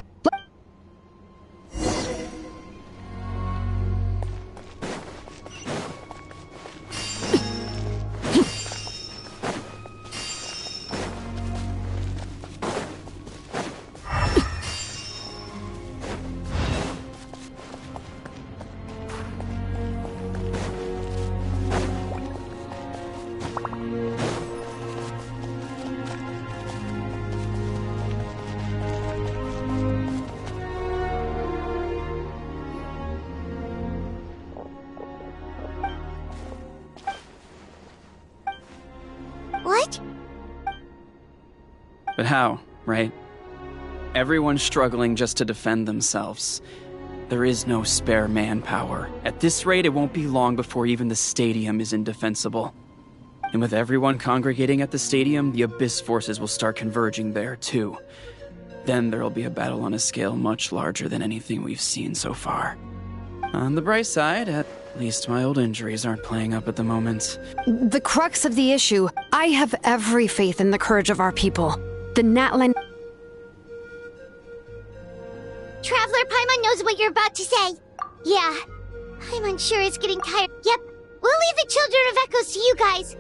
What? But how, right? Everyone's struggling just to defend themselves. There is no spare manpower. At this rate, it won't be long before even the stadium is indefensible. And with everyone congregating at the stadium, the Abyss forces will start converging there, too. Then there'll be a battle on a scale much larger than anything we've seen so far. On the bright side, at least my old injuries aren't playing up at the moment. The crux of the issue, I have every faith in the courage of our people. The Natlan... Traveler Paimon knows what you're about to say. Yeah, Paimon sure is getting tired. Yep, we'll leave the Children of Echoes to you guys.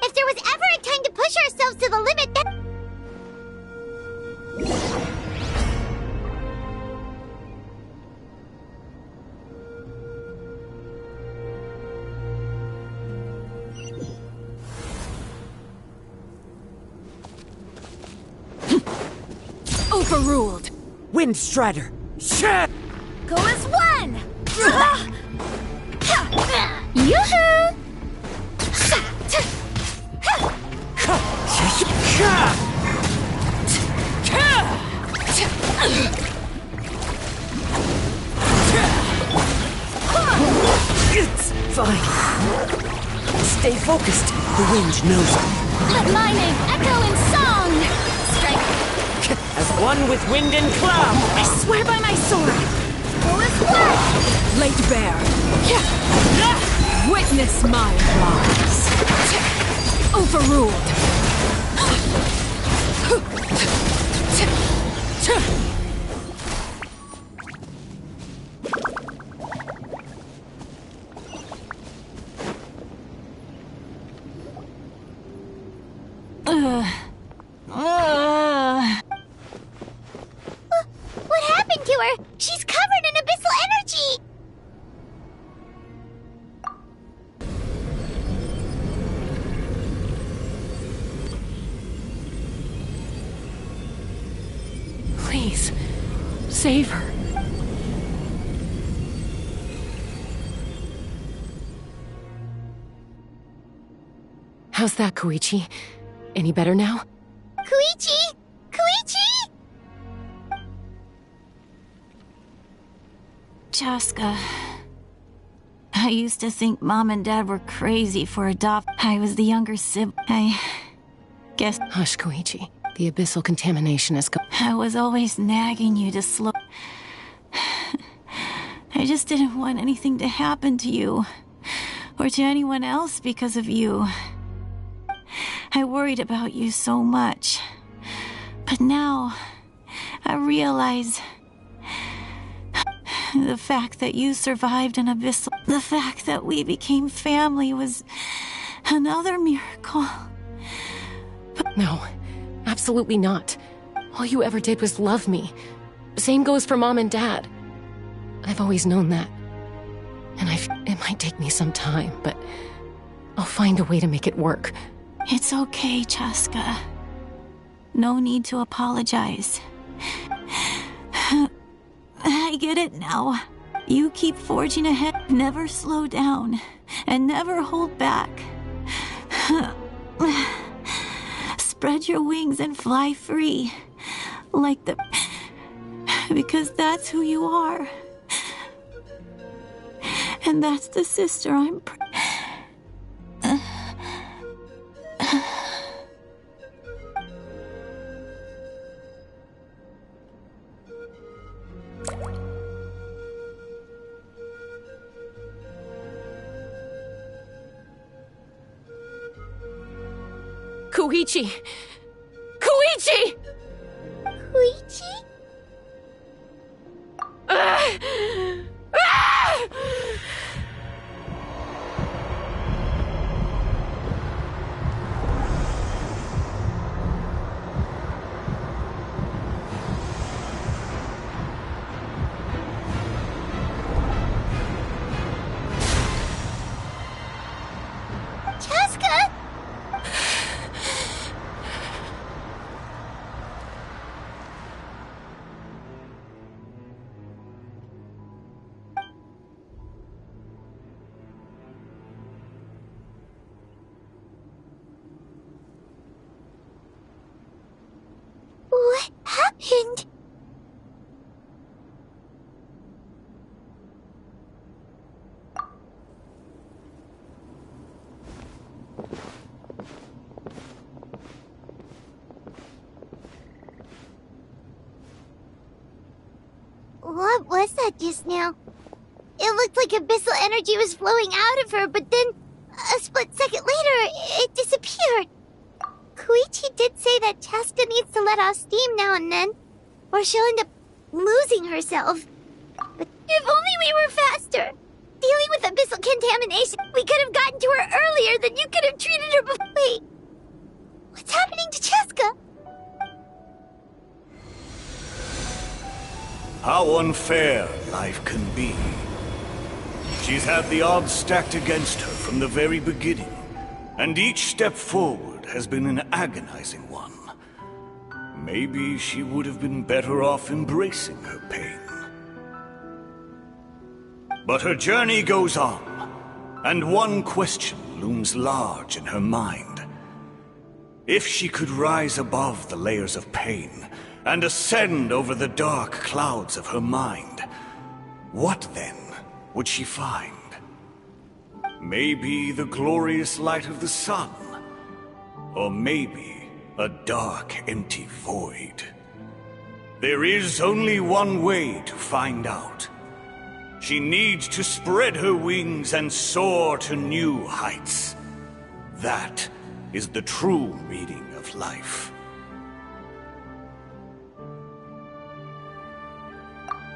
If there was ever a time to push ourselves to the limit, then... Overruled. Wind Strider. Go as one! Yoo-hoo! It's fine. Stay focused. The wind knows it. Let my name echo in song! Strike. As one with wind and cloud. I swear by my sword! Go as one! Laid bare. Witness my rise. Overruled. What happened to her? She's covered in abyssal energy! Please, save her. How's that, Koichi? Any better now? Koichi! Koichi! Chaska. I used to think Mom and Dad were crazy for adopting. I was the younger sibling. I guess... Hush, Koichi. The abyssal contamination is I was always nagging you to slow... I just didn't want anything to happen to you. or to anyone else because of you. I worried about you so much. But now, I realize the fact that you survived an abyssal, the fact that we became family was another miracle. No, absolutely not. All you ever did was love me. Same goes for Mom and Dad. I've always known that. And it might take me some time, but I'll find a way to make it work. It's okay, Chaska. No need to apologize. I get it now. You keep forging ahead, never slow down, and never hold back. Spread your wings and fly free, like the... because that's who you are. And that's the sister I'm... Koichi! Koichi! Koichi? Chaska! What happened? What was that just now? It looked like abyssal energy was flowing out of her, but then, a split second later, it disappeared. Koichi did say that Chaska needs to let off steam now and then, or she'll end up losing herself. But if only we were faster! Dealing with abyssal contamination, we could have gotten to her earlier, then you could have treated her before. Wait, what's happening to Chaska? How unfair life can be. She's had the odds stacked against her from the very beginning, and each step forward has been an agonizing one. Maybe she would have been better off embracing her pain. But her journey goes on, and one question looms large in her mind. If she could rise above the layers of pain and ascend over the dark clouds of her mind, what then would she find? Maybe the glorious light of the sun, or maybe a dark, empty void. There is only one way to find out. She needs to spread her wings and soar to new heights. That is the true meaning of life.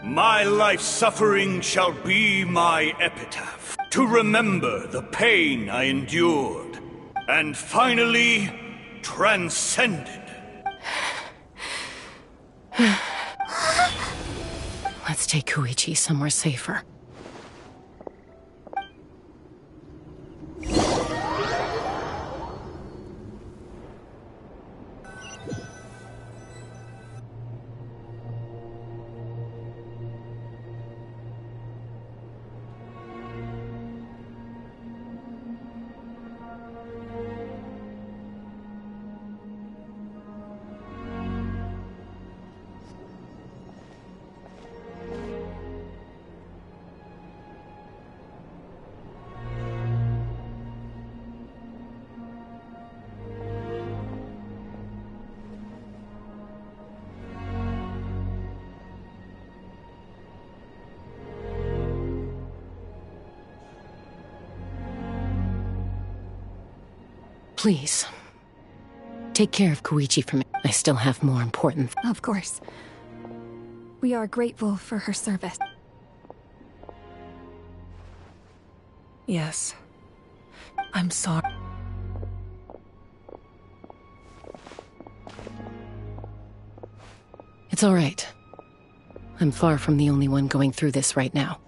My life's suffering shall be my epitaph, to remember the pain I endured, and finally transcended. Let's take Koichi somewhere safer. Please. Take care of Koichi for me. I still have more important... Of course. We are grateful for her service. Yes. I'm sorry. It's all right. I'm far from the only one going through this right now.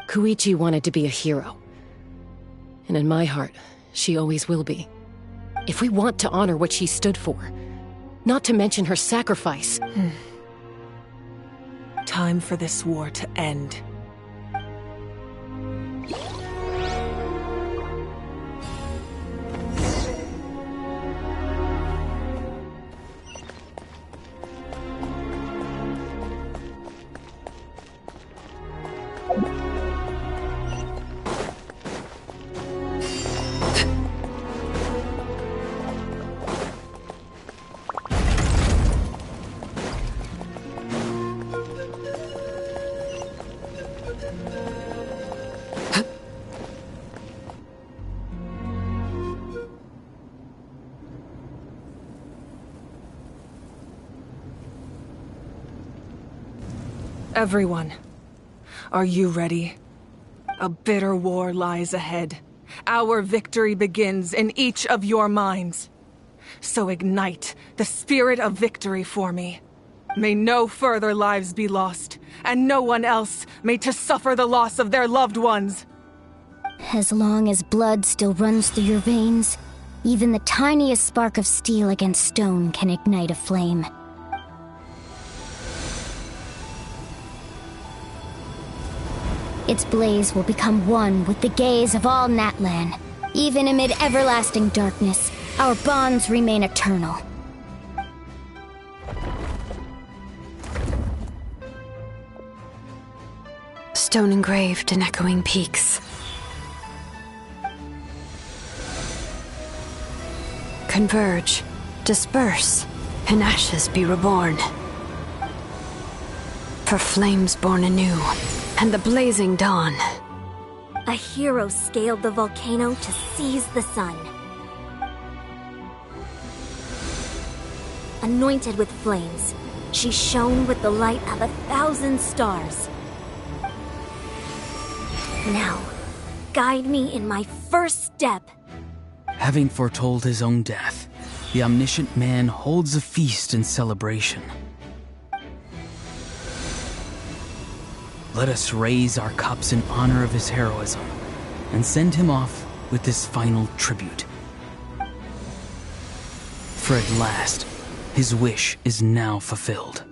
Koichi wanted to be a hero. And in my heart, she always will be. If we want to honor what she stood for, not to mention her sacrifice... Time for this war to end. Everyone, are you ready? A bitter war lies ahead. Our victory begins in each of your minds. So ignite the spirit of victory for me. May no further lives be lost, and no one else may to suffer the loss of their loved ones. As long as blood still runs through your veins, even the tiniest spark of steel against stone can ignite a flame. Its blaze will become one with the gaze of all Natlan. Even amid everlasting darkness, our bonds remain eternal. Stone engraved in echoing peaks. Converge, disperse, in ashes be reborn. For flames born anew, and the blazing dawn. A hero scaled the volcano to seize the sun. Anointed with flames, she shone with the light of 1,000 stars. Now, guide me in my first step. Having foretold his own death, the omniscient man holds a feast in celebration. Let us raise our cups in honor of his heroism and send him off with this final tribute. For at last, his wish is now fulfilled.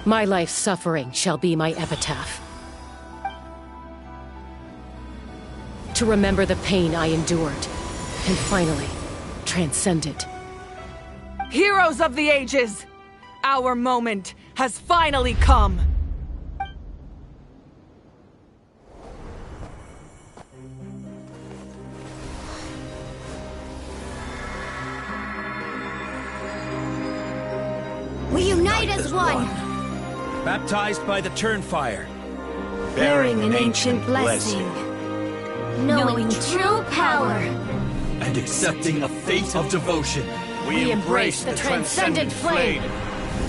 My life's suffering shall be my epitaph. To remember the pain I endured, and finally, transcend it. Heroes of the ages! Our moment has finally come! We unite as one! Baptized by the Turnfire. Bearing an ancient blessing. Knowing true power. And accepting a fate of devotion. We embrace the transcendent flame.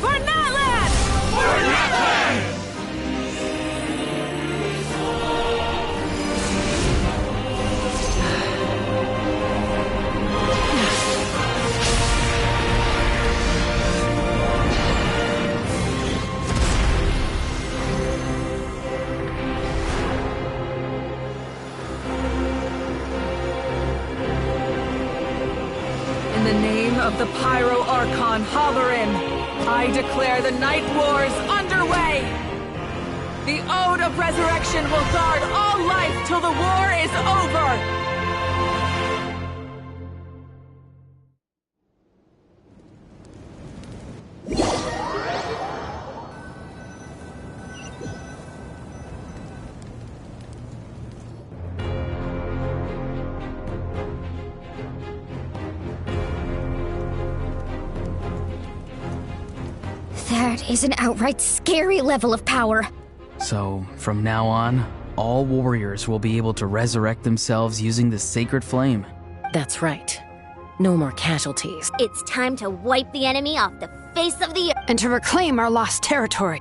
For Natlan! For Natlan! In the name of the Pyro Archon Halloran, I declare the Night Wars underway! The Ode of Resurrection will guard all life till the war is over! That is an outright scary level of power. So, from now on, all warriors will be able to resurrect themselves using the sacred flame. That's right. No more casualties. It's time to wipe the enemy off the face of the earth. And to reclaim our lost territory.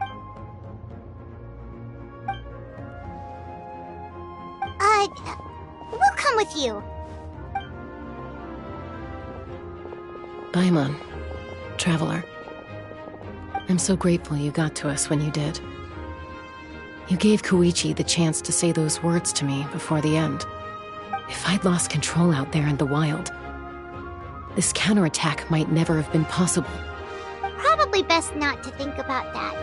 We'll come with you. Paimon, Traveler. I'm so grateful you got to us when you did. You gave Koichi the chance to say those words to me before the end. If I'd lost control out there in the wild, this counterattack might never have been possible. Probably best not to think about that.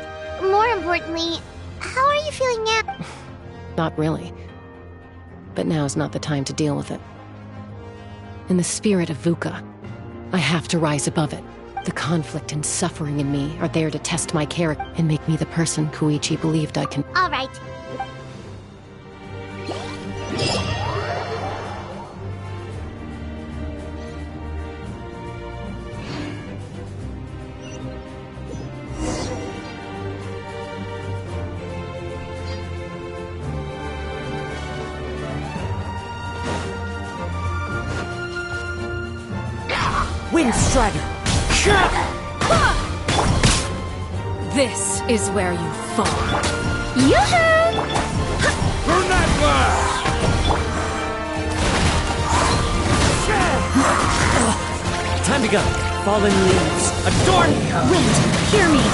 More importantly, how are you feeling now? Not really. But now's not the time to deal with it. In the spirit of VUCA, I have to rise above it. The conflict and suffering in me are there to test my character and make me the person Koichi believed I can. All right. Wind Strider! This is where you fall. Yoo-hoo! Burn that blast! Time to go. Fallen leaves. Adorn me! Wind, hear me.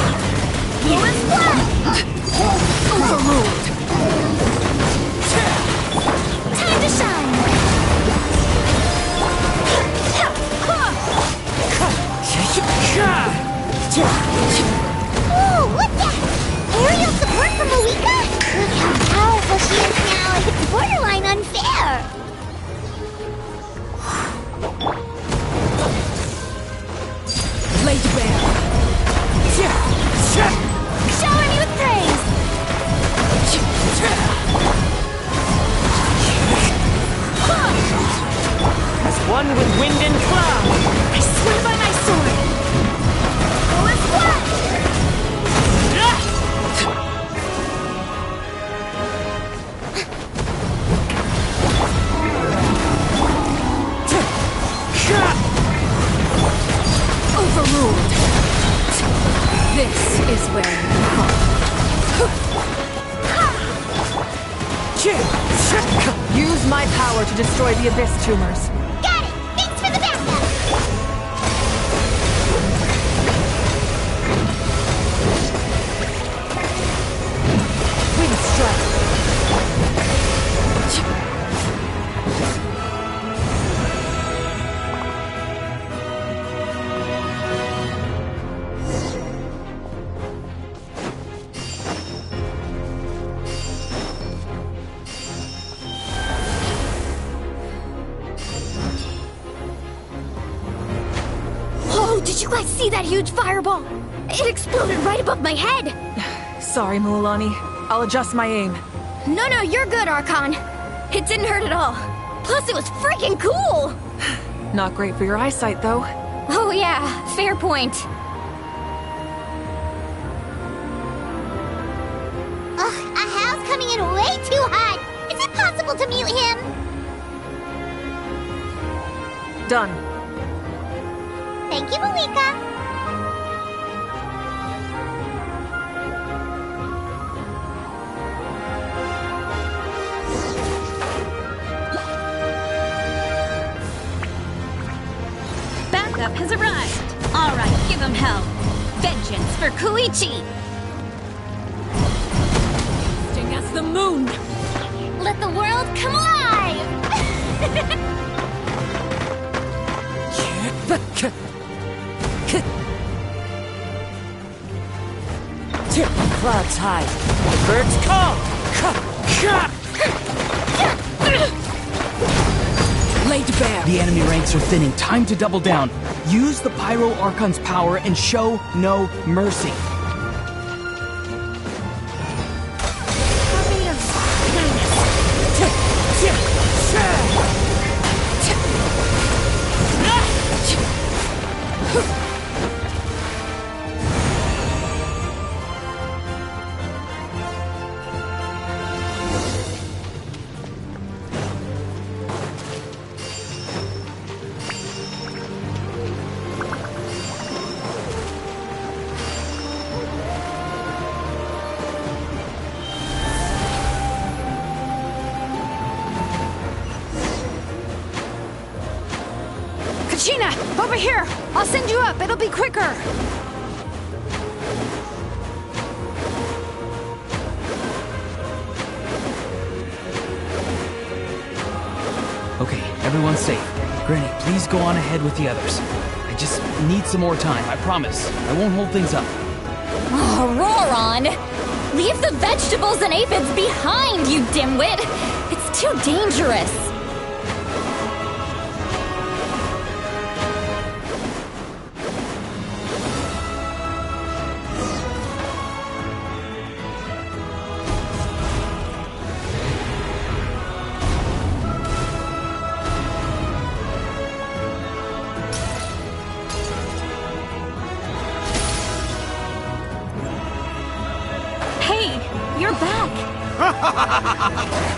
Overruled. Time to shine. Ooh, look that! Aerial support from Moika? Look how powerful she is now. It's borderline unfair. Laid bare. Shower me with praise. As one with wind and cloud. I swear by my sword. Overruled. This is where you fall. Use my power to destroy the Abyss tumors. Got it! Thanks for the backup! Wind Strike. Oh, did you guys see that huge fireball? It exploded right above my head. Sorry, Mualani. I'll adjust my aim. No, you're good, Archon. It didn't hurt at all. Plus, it was freaking cool. Not great for your eyesight, though. Oh yeah, fair point. Ugh, Ahal's coming in way too hot. Is it possible to mute him? Done. Thank you, Malika. Backup has arrived. All right, give him hell. Vengeance for Koichi. Sting as the moon. Let the world come alive. Clouds high. The birds call. Laid bare. The enemy ranks are thinning. Time to double down. Use the Pyro Archon's power and show no mercy. Over here! I'll send you up, it'll be quicker! Okay, everyone's safe. Granny, please go on ahead with the others. I just need some more time, I promise. I won't hold things up. Oh, Roron! Leave the vegetables and aphids behind, you dimwit! It's too dangerous!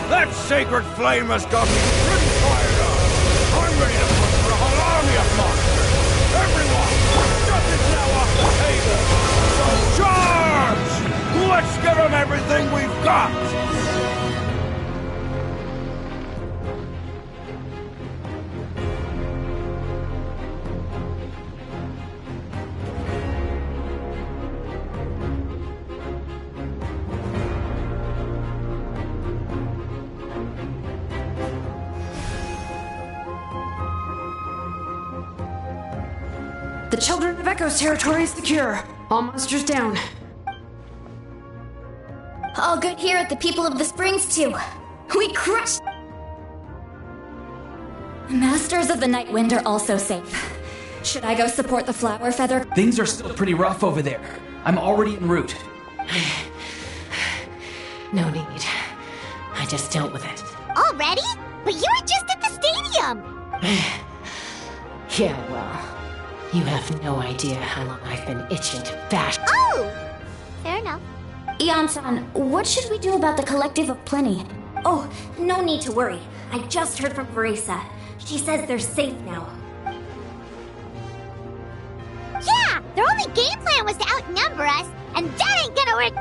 That sacred flame has got me pretty fired up. I'm ready to put for a whole army of monsters. Everyone, nothing's now off the table. So charge! Let's give them everything we've got. The Children of Echo's territory is secure. All monsters down. All good here at the People of the Springs, too. We crushed... Masters of the Night Wind are also safe. Should I go support the Flower Feather? Things are still pretty rough over there. I'm already en route. No need. I just dealt with it. Already? But you were just at the stadium! Yeah, well... You have no idea how long I've been itching to bash. Oh! Fair enough. Ian-san, what should we do about the Collective of Plenty? Oh, no need to worry. I just heard from Veresa. She says they're safe now. Yeah! Their only game plan was to outnumber us, and that ain't gonna work.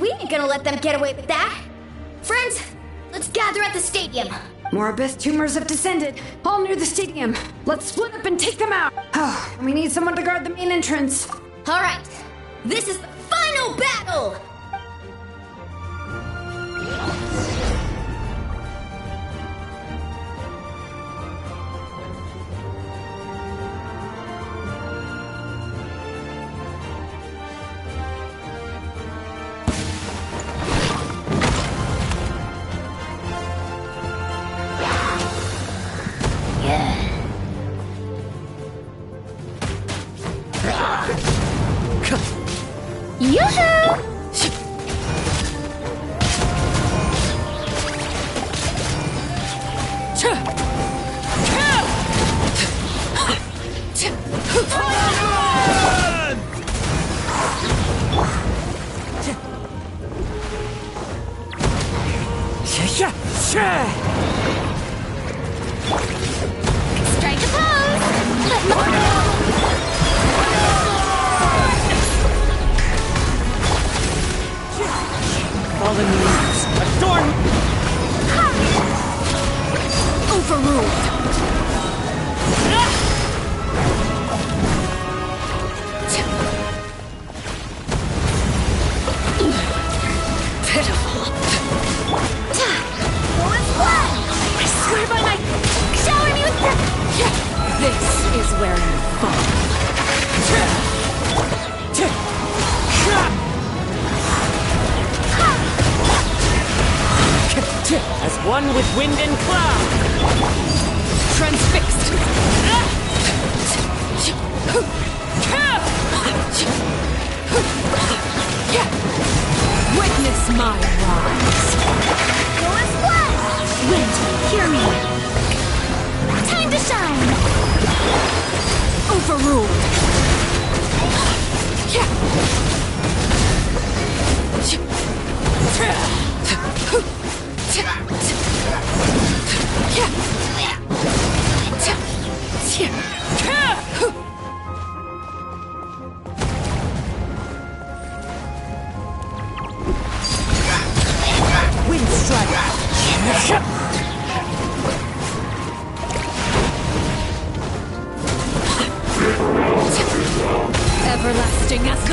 We ain't gonna let them get away with that. Friends, let's gather at the stadium. More abyss tumors have descended, all near the stadium. Let's split up and take them out. Oh, we need someone to guard the main entrance. All right, this is the final battle! Yoo-hoo! Strike a pose! Fallen leaves, adorn! Overruled. Pitiful. I swear by my... Shower me with... This is where you fall. As one with wind and cloud! Transfixed! Witness my rise! Go and splash! Wind, hear me! Time to shine! Overruled!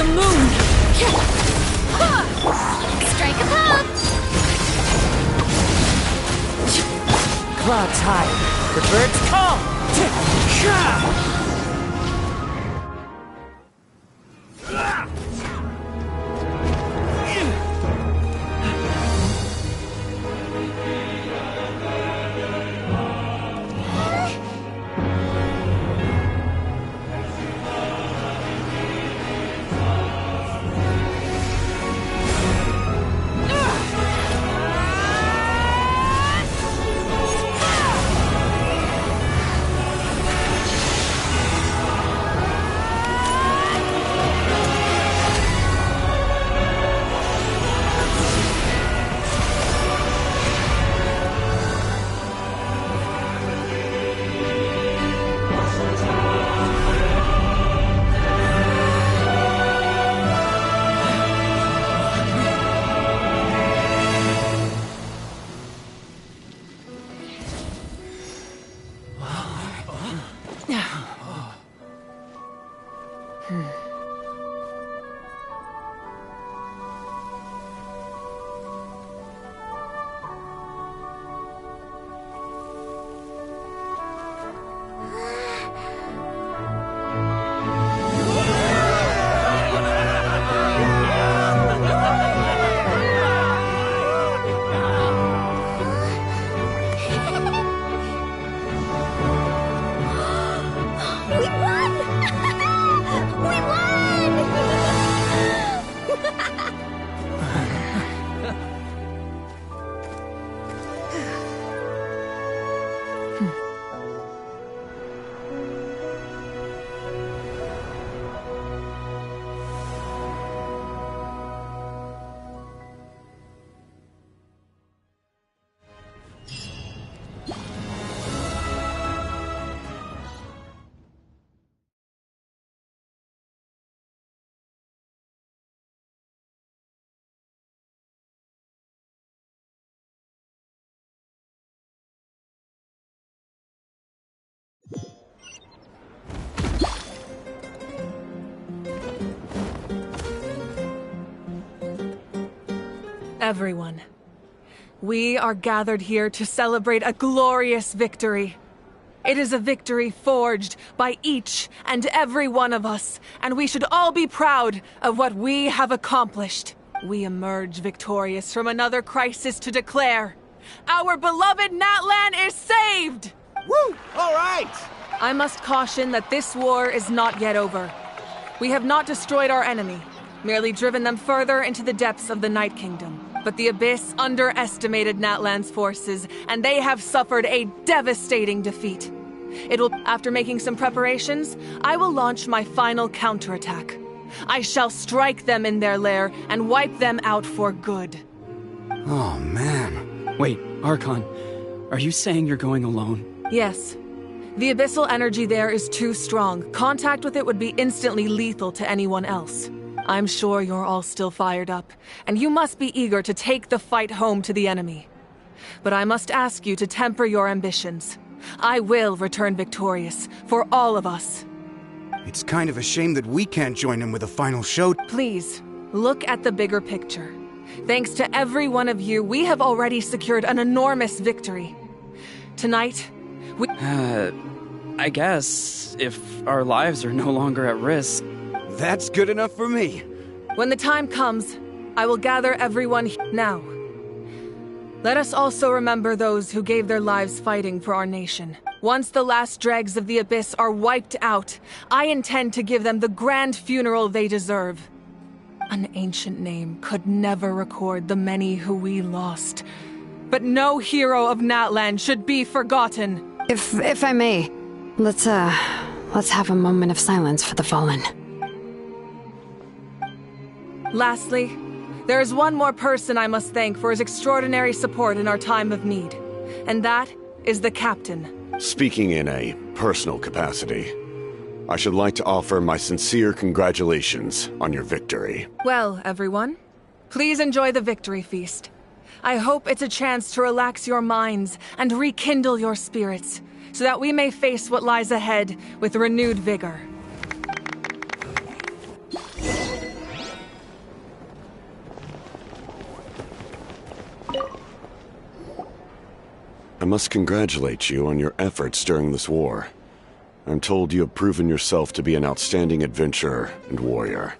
the moon! Strike a pose! Clouds high, the birds call! Everyone, we are gathered here to celebrate a glorious victory. It is a victory forged by each and every one of us, and we should all be proud of what we have accomplished. We emerge victorious from another crisis to declare, our beloved Natlan is saved! Woo! All right! I must caution that this war is not yet over. We have not destroyed our enemy, merely driven them further into the depths of the Night Kingdom. But the Abyss underestimated Natlan's forces, and they have suffered a devastating defeat. After making some preparations, I will launch my final counterattack. I shall strike them in their lair and wipe them out for good. Oh, man. Wait, Archon, are you saying you're going alone? Yes. The abyssal energy there is too strong. Contact with it would be instantly lethal to anyone else. I'm sure you're all still fired up, and you must be eager to take the fight home to the enemy. But I must ask you to temper your ambitions. I will return victorious, for all of us. It's kind of a shame that we can't join him with a final show. Please, look at the bigger picture. Thanks to every one of you, we have already secured an enormous victory. Tonight, we... I guess, if our lives are no longer at risk... That's good enough for me. When the time comes, I will gather everyone now. Let us also remember those who gave their lives fighting for our nation. Once the last dregs of the Abyss are wiped out, I intend to give them the grand funeral they deserve. An ancient name could never record the many who we lost. But no hero of Natlan should be forgotten. If I may, let's have a moment of silence for the fallen. Lastly, there is one more person I must thank for his extraordinary support in our time of need, and that is the Captain. Speaking in a personal capacity, I should like to offer my sincere congratulations on your victory. Well, everyone, please enjoy the victory feast. I hope it's a chance to relax your minds and rekindle your spirits, so that we may face what lies ahead with renewed vigor. I must congratulate you on your efforts during this war. I'm told you have proven yourself to be an outstanding adventurer and warrior.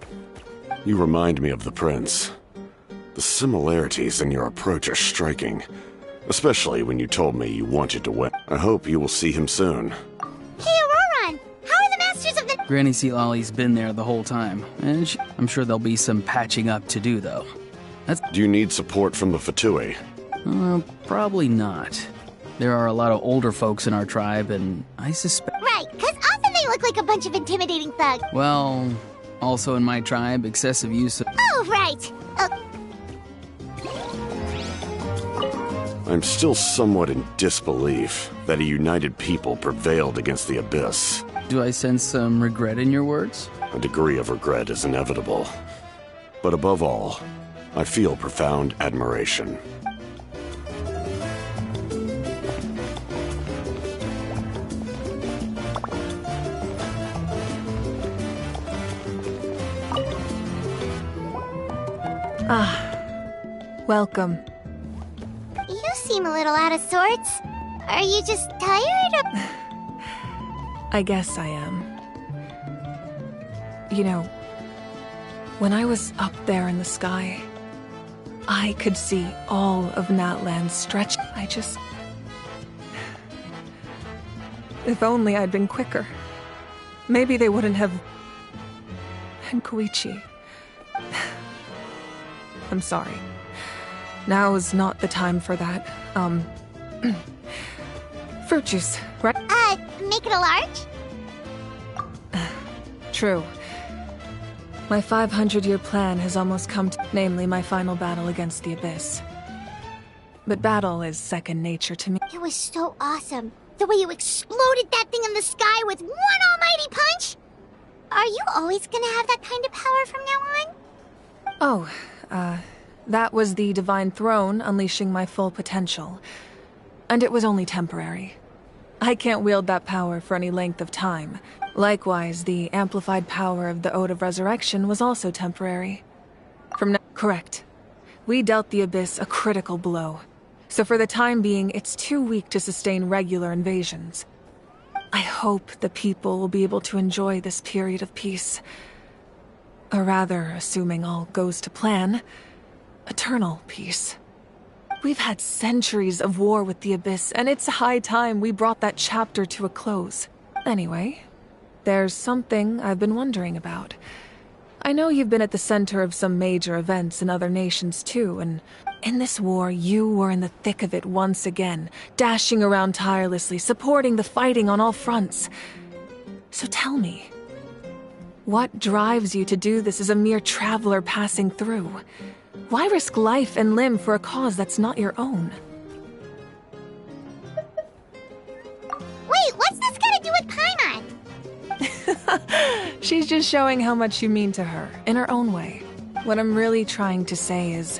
You remind me of the Prince. The similarities in your approach are striking, especially when you told me you wanted to win. I hope you will see him soon. Hey, Auroron! How are the Masters of the... Granny Sealolly's been there the whole time, and I'm sure there'll be some patching up to do, though. Do you need support from the Fatui? Probably not. There are a lot of older folks in our tribe, and I suspect... Right, because often they look like a bunch of intimidating thugs. Well, also in my tribe, excessive use of... Oh, right. I'm still somewhat in disbelief that a united people prevailed against the Abyss. Do I sense some regret in your words? A degree of regret is inevitable. But above all, I feel profound admiration. Welcome. You seem a little out of sorts. Are you just tired or... I guess I am. You know, when I was up there in the sky, I could see all of Natlan stretch. If only I'd been quicker. Maybe they wouldn't have... And Koichi... I'm sorry. Now is not the time for that. Fruit juice, right? Make it a large? True. My 500-year plan has almost come to... Namely, my final battle against the Abyss. But battle is second nature to me. It was so awesome. The way you exploded that thing in the sky with one almighty punch! Are you always gonna have that kind of power from now on? Oh, that was the Divine Throne unleashing my full potential. And it was only temporary. I can't wield that power for any length of time. Likewise, the amplified power of the Ode of Resurrection was also temporary. Correct. We dealt the Abyss a critical blow. So for the time being, it's too weak to sustain regular invasions. I hope the people will be able to enjoy this period of peace. Or rather, assuming all goes to plan, eternal peace. We've had centuries of war with the Abyss, and it's high time we brought that chapter to a close. Anyway, there's something I've been wondering about. I know you've been at the center of some major events in other nations too, and in this war, you were in the thick of it once again, dashing around tirelessly, supporting the fighting on all fronts. So tell me, what drives you to do this as a mere traveler passing through? Why risk life and limb for a cause that's not your own? Wait, what's this got to do with Paimon? She's just showing how much you mean to her, in her own way. What I'm really trying to say is,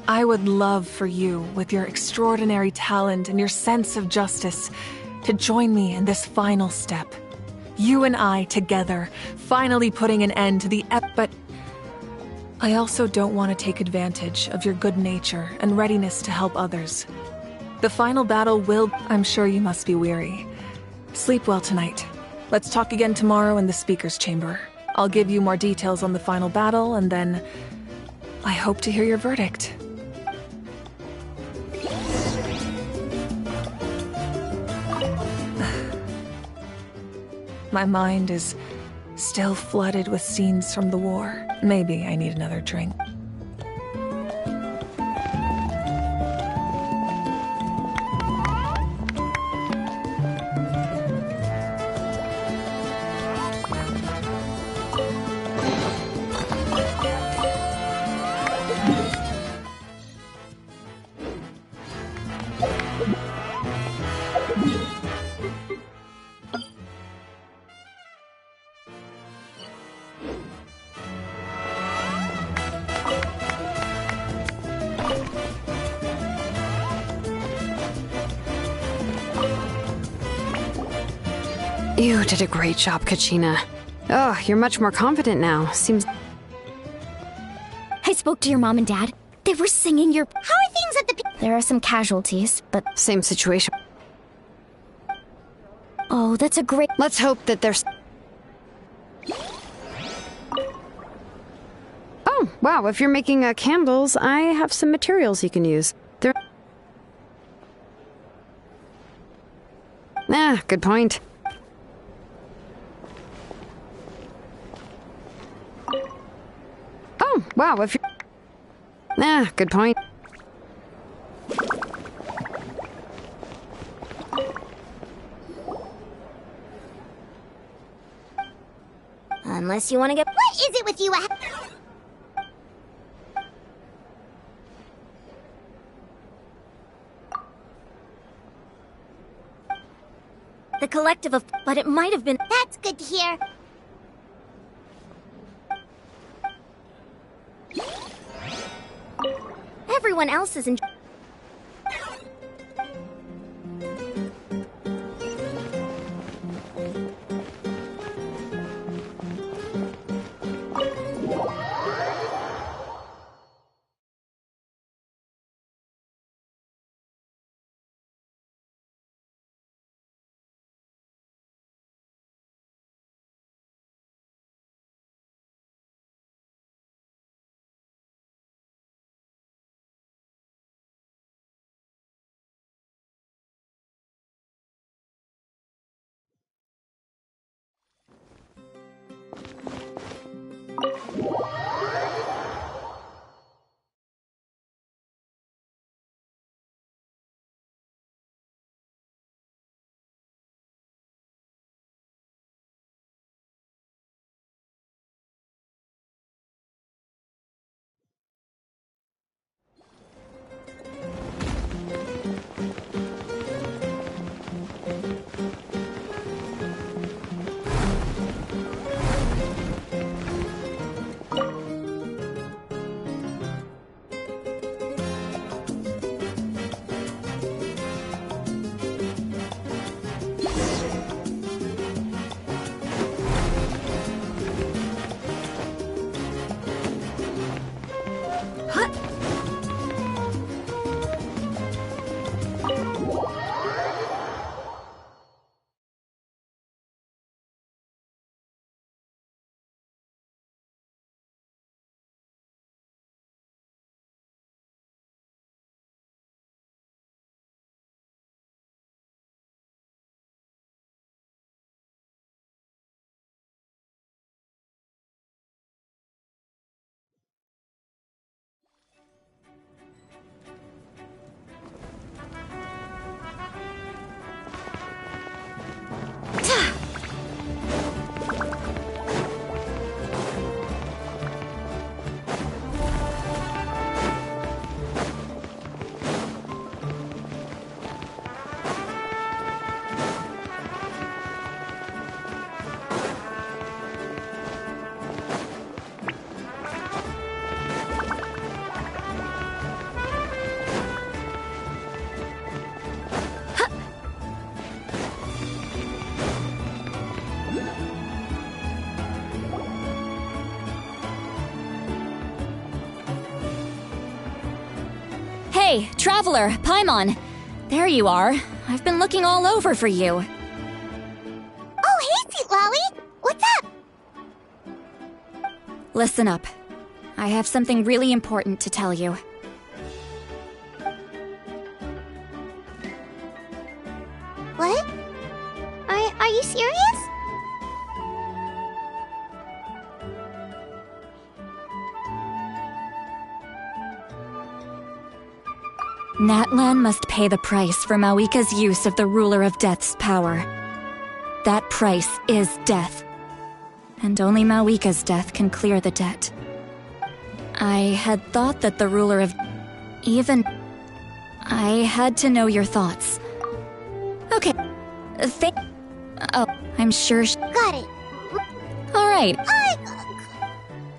I would love for you, with your extraordinary talent and your sense of justice, to join me in this final step. You and I together, finally putting an end to the but I also don't want to take advantage of your good nature and readiness to help others. The final battle will... I'm sure you must be weary. Sleep well tonight. Let's talk again tomorrow in the speaker's chamber. I'll give you more details on the final battle, and then I hope to hear your verdict. My mind is still flooded with scenes from the war. Maybe I need another drink. You did a great job, Kachina. Oh, you're much more confident now. Seems... I spoke to your mom and dad. They were singing your... How are things at the... There are some casualties, but... Same situation. Oh, that's a great... Let's hope that there's... Oh, wow, if you're making candles, I have some materials you can use. They're... Ah, good point. Oh, wow, if you're... Ah, good point. Unless you want to get... What is it with you? The collective of... But it might have been... That's good to hear. Everyone else is in... Hey, Traveler, Paimon. There you are. I've been looking all over for you. Oh, hey, Sweet Lolly! What's up? Listen up. I have something really important to tell you. What? Are you serious? Natlan must pay the price for Mawika's use of the Ruler of Death's power. That price is death. And only Mawika's death can clear the debt. I had thought that the Ruler of... I had to know your thoughts. Okay. Oh, I'm sure Got it. Alright.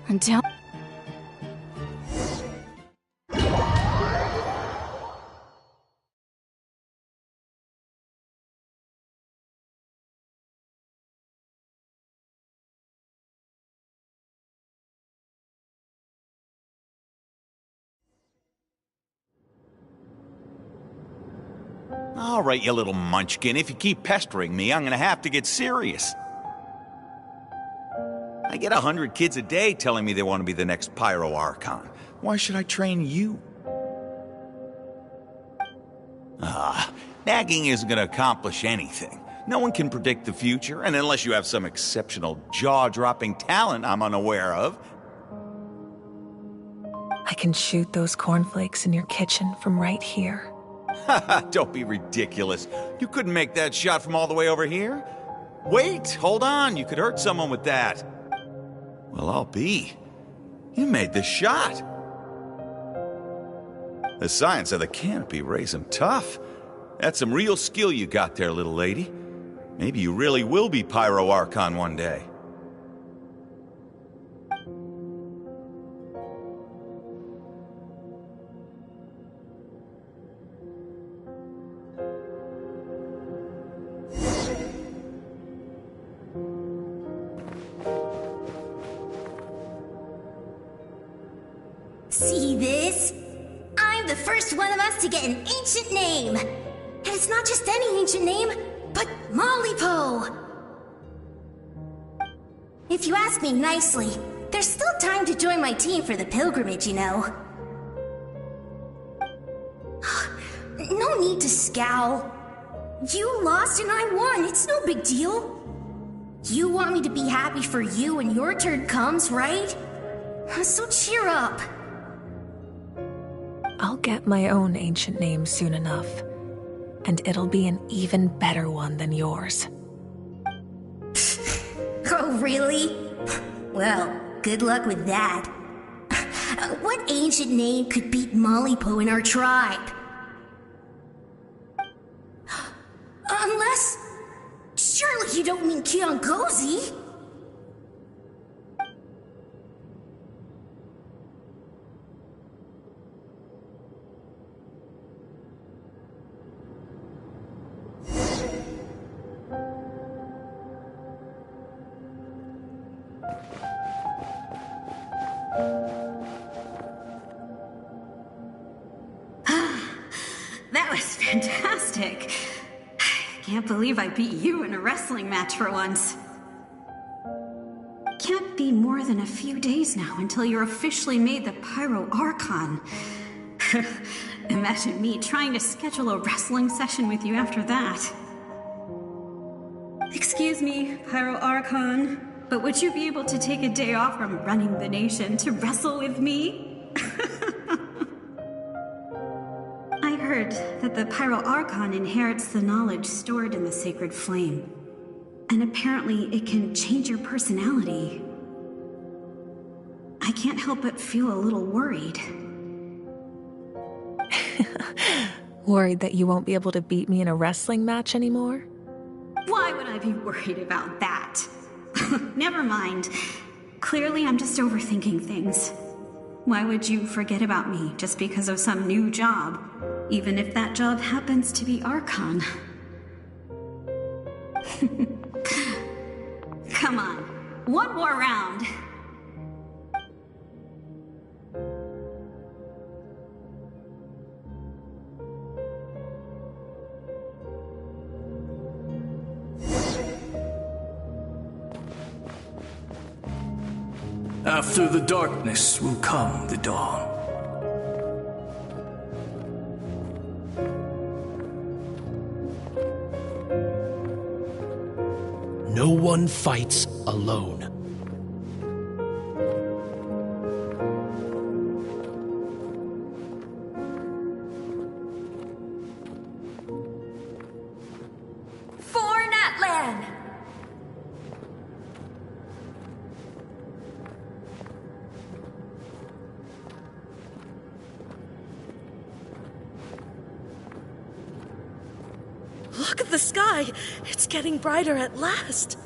Until... All right, you little munchkin. If you keep pestering me, I'm gonna have to get serious. I get 100 kids a day telling me they want to be the next Pyro Archon. Why should I train you? Nagging isn't gonna accomplish anything. No one can predict the future, and unless you have some exceptional jaw-dropping talent I'm unaware of. I can shoot those cornflakes in your kitchen from right here. Don't be ridiculous. You couldn't make that shot from all the way over here? Wait, hold on. You could hurt someone with that. Well, I'll be. You made the shot. The science of the canopy raised him tough. That's some real skill you got there, little lady. Maybe you really will be Pyro Archon one day. See this? I'm the first one of us to get an ancient name. And it's not just any ancient name, but Mollypo. If you ask me nicely, there's still time to join my team for the pilgrimage, you know. No need to scowl. You lost and I won, it's no big deal. You want me to be happy for you when your turn comes, right? So cheer up. I'll get my own ancient name soon enough, and it'll be an even better one than yours. Oh, really? Well, good luck with that. What ancient name could beat Mollypo in our tribe? Unless... surely you don't mean Kiangozi? That was fantastic. I can't believe I beat you in a wrestling match for once. Can't be more than a few days now until you're officially made the Pyro Archon. Imagine me trying to schedule a wrestling session with you after that. Excuse me, Pyro Archon, but would you be able to take a day off from running the nation to wrestle with me? I heard that the Pyro Archon inherits the knowledge stored in the sacred flame. And apparently it can change your personality. I can't help but feel a little worried. Worried that you won't be able to beat me in a wrestling match anymore? Why would I be worried about that? Never mind. Clearly I'm just overthinking things. Why would you forget about me just because of some new job? Even if that job happens to be Archon. Come on, one more round. After the darkness will come the dawn. No one fights alone. For Natlan! Look at the sky! It's getting brighter at last!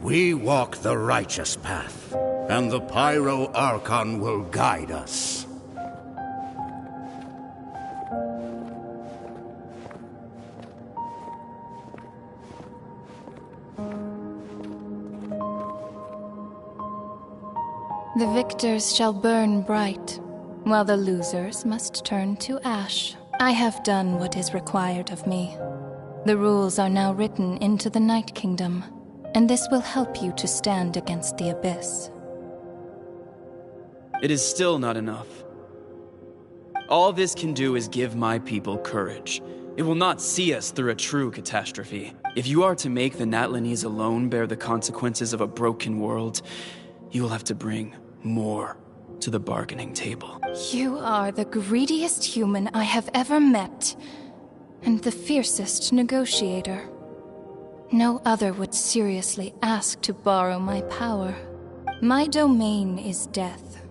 We walk the righteous path, and the Pyro Archon will guide us. The victors shall burn bright, while the losers must turn to ash. I have done what is required of me. The rules are now written into the Night Kingdom, and this will help you to stand against the Abyss. It is still not enough. All this can do is give my people courage. It will not see us through a true catastrophe. If you are to make the Natlanese alone bear the consequences of a broken world, you will have to bring more to the bargaining table. You are the greediest human I have ever met, and the fiercest negotiator. No other would seriously ask to borrow my power. My domain is death,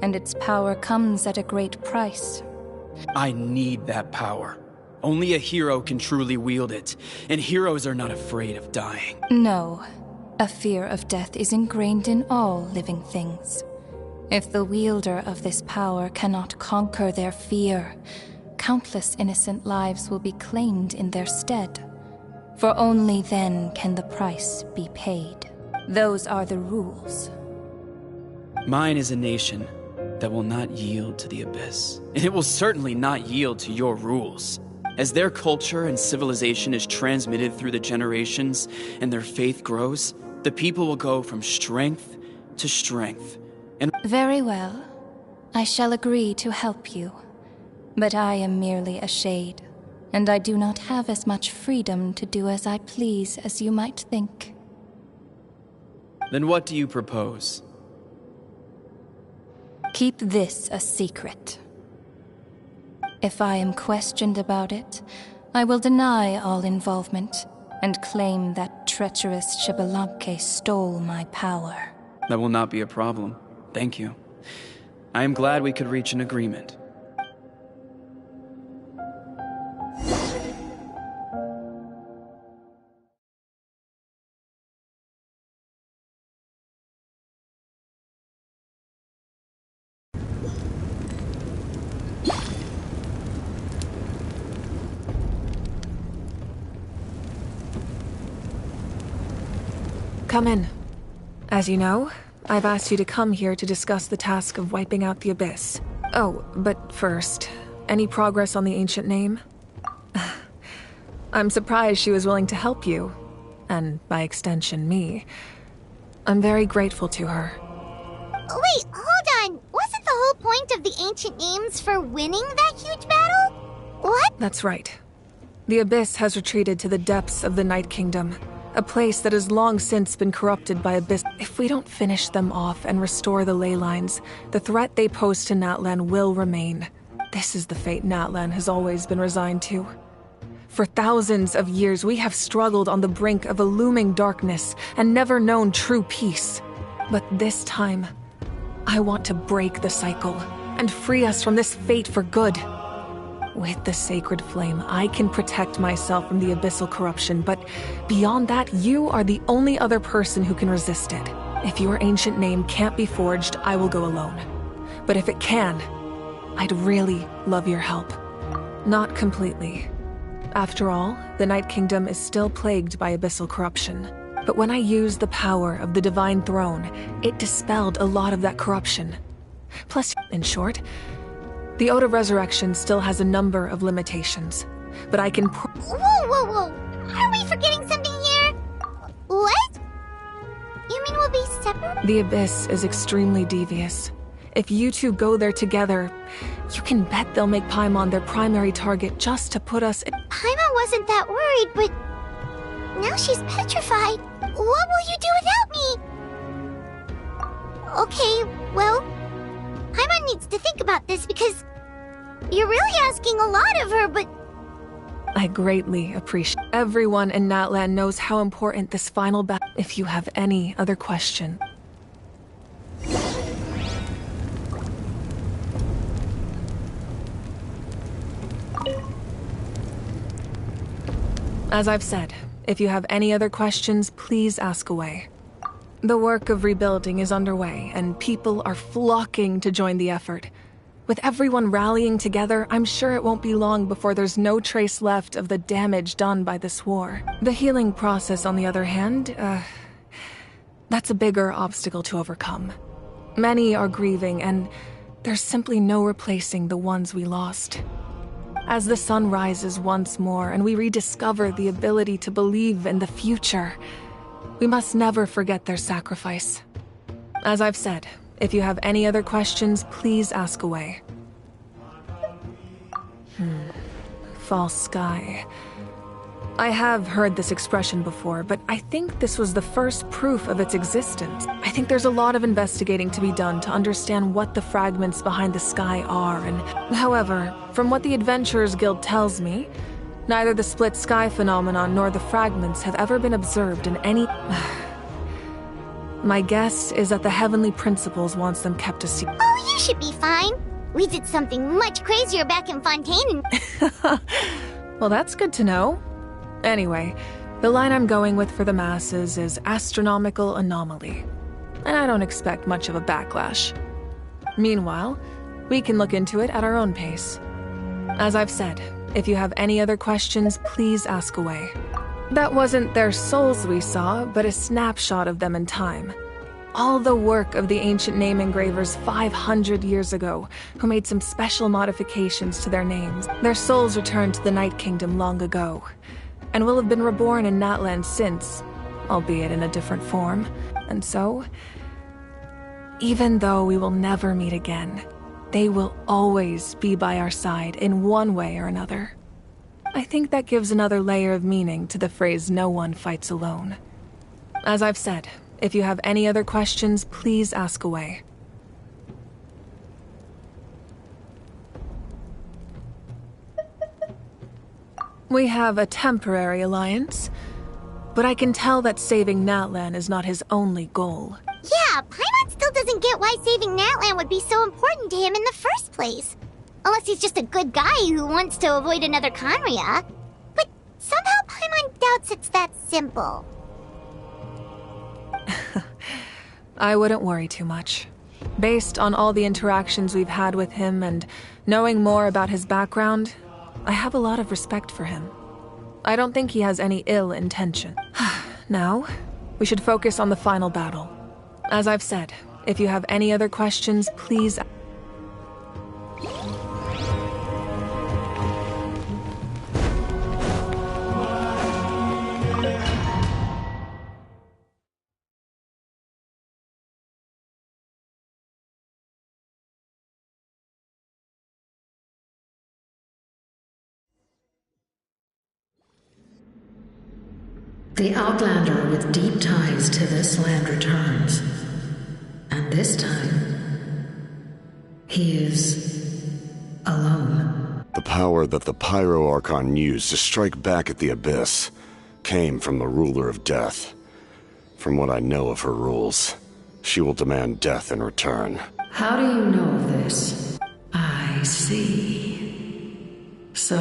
and its power comes at a great price. I need that power. Only a hero can truly wield it, and heroes are not afraid of dying. No, a fear of death is ingrained in all living things. If the wielder of this power cannot conquer their fear, countless innocent lives will be claimed in their stead. For only then can the price be paid. Those are the rules. Mine is a nation that will not yield to the Abyss, and it will certainly not yield to your rules. As their culture and civilization is transmitted through the generations and their faith grows, the people will go from strength to strength. And very well. I shall agree to help you. But I am merely a shade, and I do not have as much freedom to do as I please as you might think. Then what do you propose? Keep this a secret. If I am questioned about it, I will deny all involvement and claim that treacherous Xbalanque stole my power. That will not be a problem. Thank you. I am glad we could reach an agreement. Come in. As you know, I've asked you to come here to discuss the task of wiping out the Abyss. Oh, but first, any progress on the ancient name? I'm surprised she was willing to help you, and by extension, me. I'm very grateful to her. Wait, hold on. Wasn't the whole point of the ancient names for winning that huge battle? What? That's right. The Abyss has retreated to the depths of the Night Kingdom, a place that has long since been corrupted by Abyss. If we don't finish them off and restore the ley lines, the threat they pose to Natlan will remain. This is the fate Natlan has always been resigned to. For thousands of years, we have struggled on the brink of a looming darkness and never known true peace. But this time, I want to break the cycle and free us from this fate for good. With the sacred flame, I can protect myself from the abyssal corruption, but beyond that, you are the only other person who can resist it. If your ancient name can't be forged, I will go alone. But if it can, I'd really love your help. Not completely. After all, the Night Kingdom is still plagued by abyssal corruption. But when I used the power of the Divine Throne, it dispelled a lot of that corruption. Plus, in short, the Ode of Resurrection still has a number of limitations, but I can Whoa! Are we forgetting something here? What? You mean we'll be separate? The Abyss is extremely devious. If you two go there together, you can bet they'll make Paimon their primary target just to put us in— Paimon wasn't that worried, but now she's petrified. What will you do without me? Okay, well, Paimon needs to think about this because you're really asking a lot of her, but I greatly appreciate— Everyone in Natlan knows how important this final battle— If you have any other question. As I've said, if you have any other questions, please ask away. The work of rebuilding is underway, and people are flocking to join the effort. With everyone rallying together, I'm sure it won't be long before there's no trace left of the damage done by this war. The healing process, on the other hand, that's a bigger obstacle to overcome. Many are grieving, and there's simply no replacing the ones we lost. As the sun rises once more and we rediscover the ability to believe in the future, we must never forget their sacrifice. As I've said, if you have any other questions, please ask away. False sky. I have heard this expression before, but I think this was the first proof of its existence. I think there's a lot of investigating to be done to understand what the fragments behind the sky are, and however, from what the Adventurers Guild tells me, neither the split sky phenomenon nor the fragments have ever been observed in any... My guess is that the Heavenly Principles wants them kept a secret. Oh, you should be fine. We did something much crazier back in Fontaine. Well, that's good to know. Anyway, the line I'm going with for the masses is astronomical anomaly, and I don't expect much of a backlash. Meanwhile, we can look into it at our own pace. As I've said, if you have any other questions, please ask away. That wasn't their souls we saw, but a snapshot of them in time. All the work of the ancient name engravers 500 years ago, who made some special modifications to their names. Their souls returned to the Night Kingdom long ago, and will have been reborn in Natland since, albeit in a different form. And so, even though we will never meet again, they will always be by our side in one way or another. I think that gives another layer of meaning to the phrase "no one fights alone." As I've said, if you have any other questions, please ask away. We have a temporary alliance, but I can tell that saving Natlan is not his only goal. Yeah, Paimon still doesn't get why saving Natlan would be so important to him in the first place. Unless he's just a good guy who wants to avoid another Conria. But somehow Paimon doubts it's that simple. I wouldn't worry too much. Based on all the interactions we've had with him and knowing more about his background, I have a lot of respect for him. I don't think he has any ill intention. Now, we should focus on the final battle. As I've said, if you have any other questions, please... The Outlander with deep ties to this land returns. And this time, he is alone. The power that the Pyro Archon used to strike back at the Abyss came from the Ruler of Death. From what I know of her rules, she will demand death in return. How do you know of this? I see. So,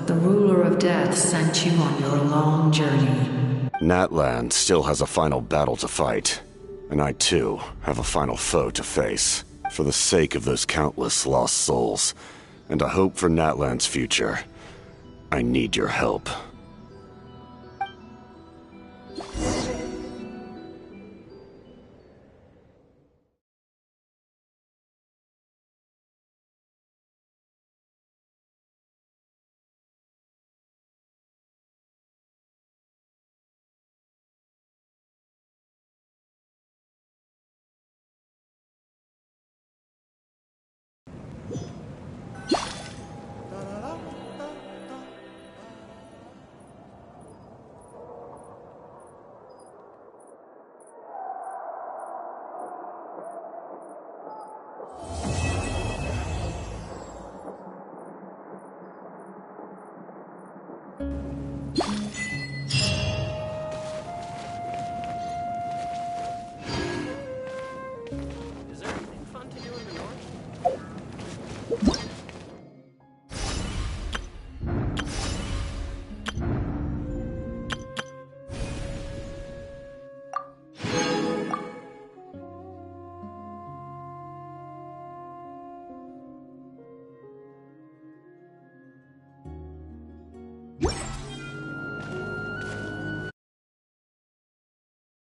the Ruler of Death sent you on your long journey. Natlan still has a final battle to fight, and I too have a final foe to face. For the sake of those countless lost souls, and a hope for Natlan's future, I need your help.